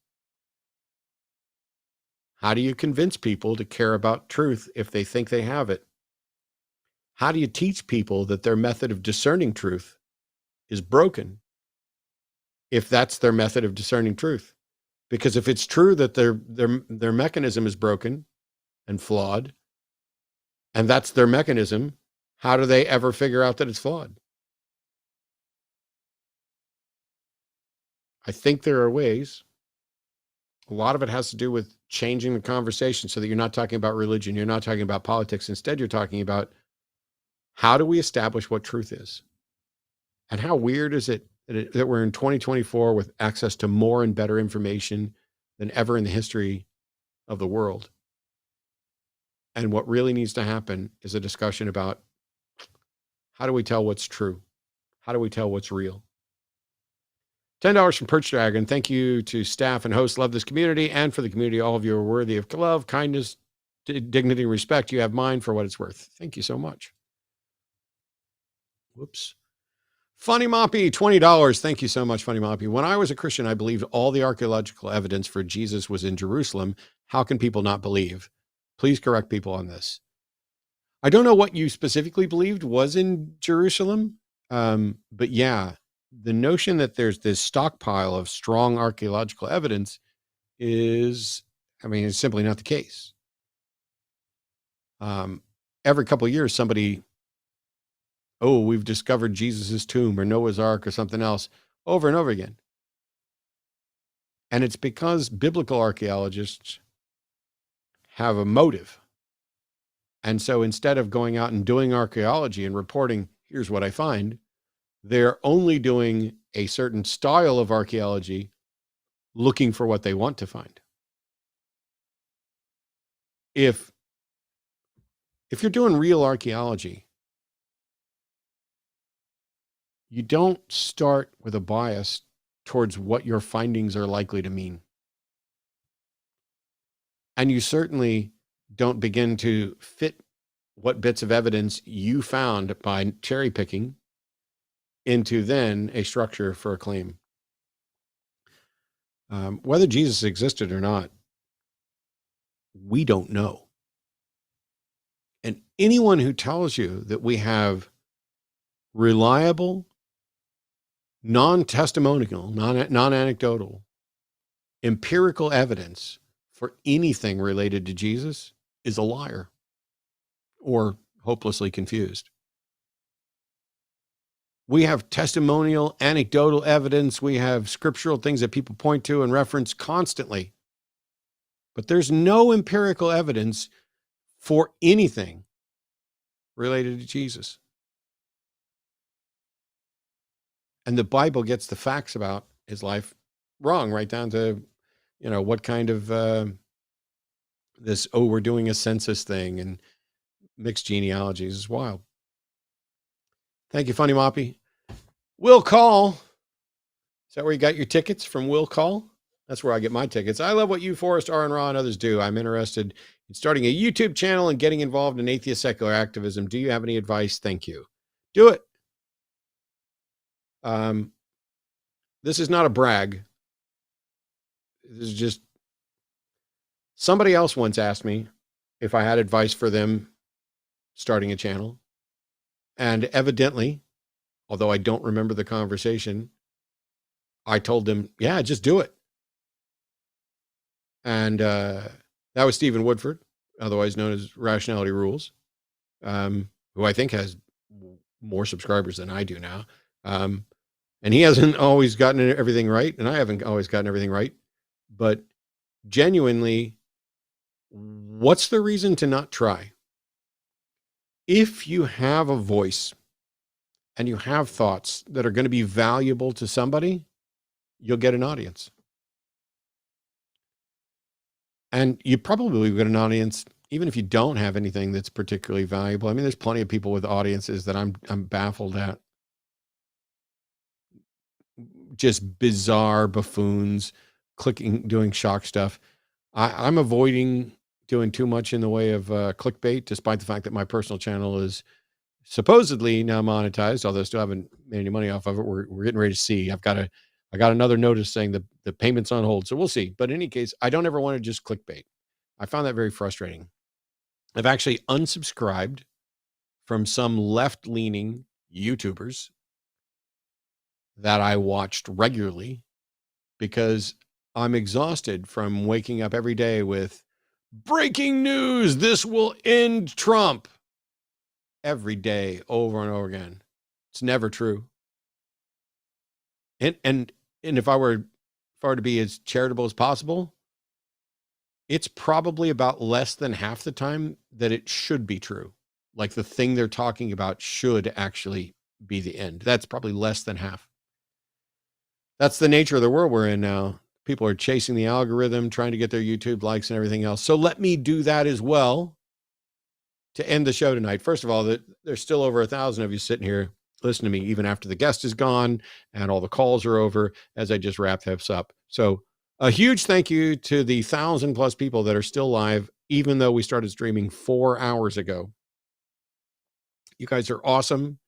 How do you convince people to care about truth if they think they have it? How do you teach people that their method of discerning truth is broken if that's their method of discerning truth? Because if it's true that their mechanism is broken and flawed, and that's their mechanism, how do they ever figure out that it's flawed? I think there are ways. A lot of it has to do with changing the conversation so that you're not talking about religion. You're not talking about politics. Instead, you're talking about how do we establish what truth is? And how weird is it that we're in 2024 with access to more and better information than ever in the history of the world? And what really needs to happen is a discussion about how do we tell what's true? How do we tell what's real? $10 from Perch Dragon. Thank you to staff and hosts. Love this community. And for the community, all of you are worthy of love, kindness, dignity, and respect. You have mine for what it's worth. Thank you so much. Whoops. Funny Moppy, $20. Thank you so much, Funny Moppy. When I was a Christian, I believed all the archaeological evidence for Jesus was in Jerusalem. How can people not believe? Please correct people on this. I don't know what you specifically believed was in Jerusalem, but yeah, the notion that there's this stockpile of strong archaeological evidence is, it's simply not the case. Every couple of years, somebody, we've discovered Jesus's tomb or Noah's Ark or something else over and over again. And it's because biblical archaeologists have a motive. And so instead of going out and doing archaeology and reporting, here's what I find, they're only doing a certain style of archaeology looking for what they want to find. If you're doing real archaeology, you don't start with a bias towards what your findings are likely to mean. And you certainly don't begin to fit what bits of evidence you found by cherry picking into then a structure for a claim. Whether Jesus existed or not, we don't know. And anyone who tells you that we have reliable, non-testimonial, non-anecdotal, empirical evidence for anything related to Jesus is a liar or hopelessly confused. We have testimonial, anecdotal evidence. We have scriptural things that people point to and reference constantly. But there's no empirical evidence for anything related to Jesus. And the Bible gets the facts about his life wrong, right down to, what kind of we're doing a census thing and mixed genealogies is wild. Thank you, Funny Moppy. Will Call. Is that where you got your tickets from? Will Call? That's where I get my tickets. I love what you, Forrest, Aron Ra, and others do. I'm interested in starting a YouTube channel and getting involved in atheist secular activism. Do you have any advice? Thank you. Do it. This is not a brag. This is just somebody else once asked me if I had advice for them starting a channel. And evidently, although I don't remember the conversation, I told them, yeah, just do it. And that was Stephen Woodford, otherwise known as Rationality Rules, who I think has more subscribers than I do now. And he hasn't always gotten everything right, and I haven't always gotten everything right. But genuinely, what's the reason to not try? If you have a voice and you have thoughts that are going to be valuable to somebody, you'll get an audience. And you probably get an audience even if you don't have anything that's particularly valuable. There's plenty of people with audiences that I'm baffled at. Just bizarre buffoons doing shock stuff. I'm avoiding doing too much in the way of clickbait, despite the fact that my personal channel is supposedly now monetized, although I still haven't made any money off of it. We're getting ready to see. I got another notice saying the payment's on hold, so we'll see. But in any case, I don't ever want to just clickbait. I found that very frustrating. I've actually unsubscribed from some left-leaning YouTubers that I watched regularly because I'm exhausted from waking up every day with breaking news. This will end Trump every day over and over again. It's never true. And if I were far to be as charitable as possible, it's probably about less than half the time that it should be true. Like the thing they're talking about should actually be the end. That's probably less than half. That's the nature of the world we're in now. People are chasing the algorithm, trying to get their YouTube likes and everything else. So let me do that as well to end the show tonight. First of all, there's still over 1,000 of you sitting here listening to me, even after the guest is gone and all the calls are over, as I just wrap this up. So a huge thank you to the 1,000+ people that are still live, even though we started streaming 4 hours ago. You guys are awesome.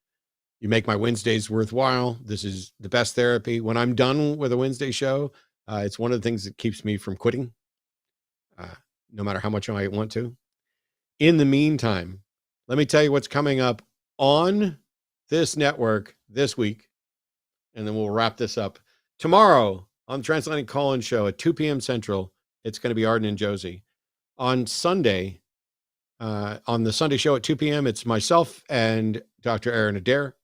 You make my Wednesdays worthwhile. This is the best therapy. When I'm done with a Wednesday show, it's one of the things that keeps me from quitting, no matter how much I want to. In the meantime, let me tell you what's coming up on this network this week, and then we'll wrap this up. Tomorrow on the Transatlantic Call-In Show at 2 p.m. Central, it's going to be Arden and Josie. On Sunday, on the Sunday show at 2 p.m., it's myself and Dr. Aron Adair.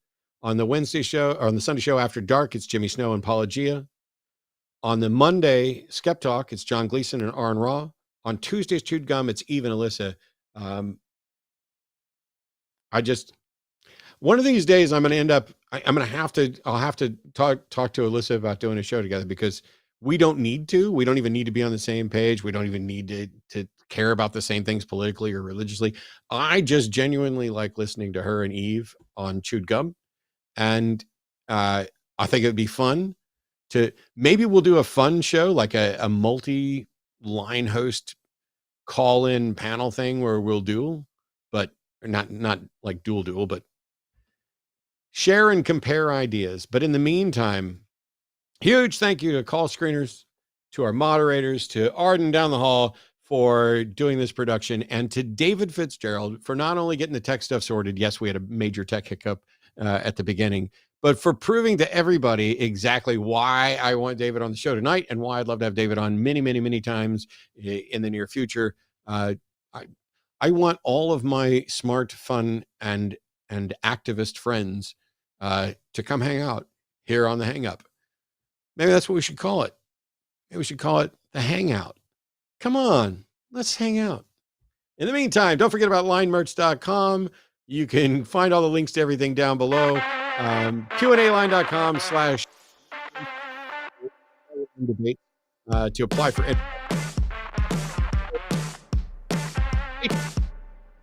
On the Wednesday show, or on the Sunday show after dark, it's Jimmy Snow and Paulogia. On the Monday Skeptalk, it's John Gleason and Aron Ra. On Tuesday's Chewed Gum, it's Eve and Alyssa. One of these days I'm going to end up, I'll have to talk to Alyssa about doing a show together, because we don't need to. We don't even need to be on the same page. We don't even need to care about the same things politically or religiously. I just genuinely like listening to her and Eve on Chewed Gum. And I think it'd be fun to, maybe we'll do a fun show, like a multi-line host call-in panel thing where we'll duel, but not like duel, but share and compare ideas. But in the meantime, huge thank you to call screeners, to our moderators, to Arden down the hall for doing this production, and to David Fitzgerald for not only getting the tech stuff sorted. Yes, we had a major tech hiccup at the beginning, but for proving to everybody exactly why I want David on the show tonight, and why I'd love to have David on many, many, many times in the near future. I want all of my smart, fun, and activist friends to come hang out here on the Hang Up. Maybe that's what we should call it. Maybe we should call it the Hangout. Come on, let's hang out. In the meantime, don't forget about linemerch.com. You can find all the links to everything down below. Q&A-line.com/debate to apply for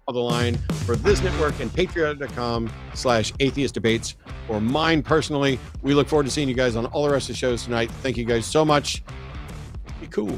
the line for this network, and patreon.com/atheistdebates for mine personally. We look forward to seeing you guys on all the rest of the shows tonight. Thank you guys so much. Be cool.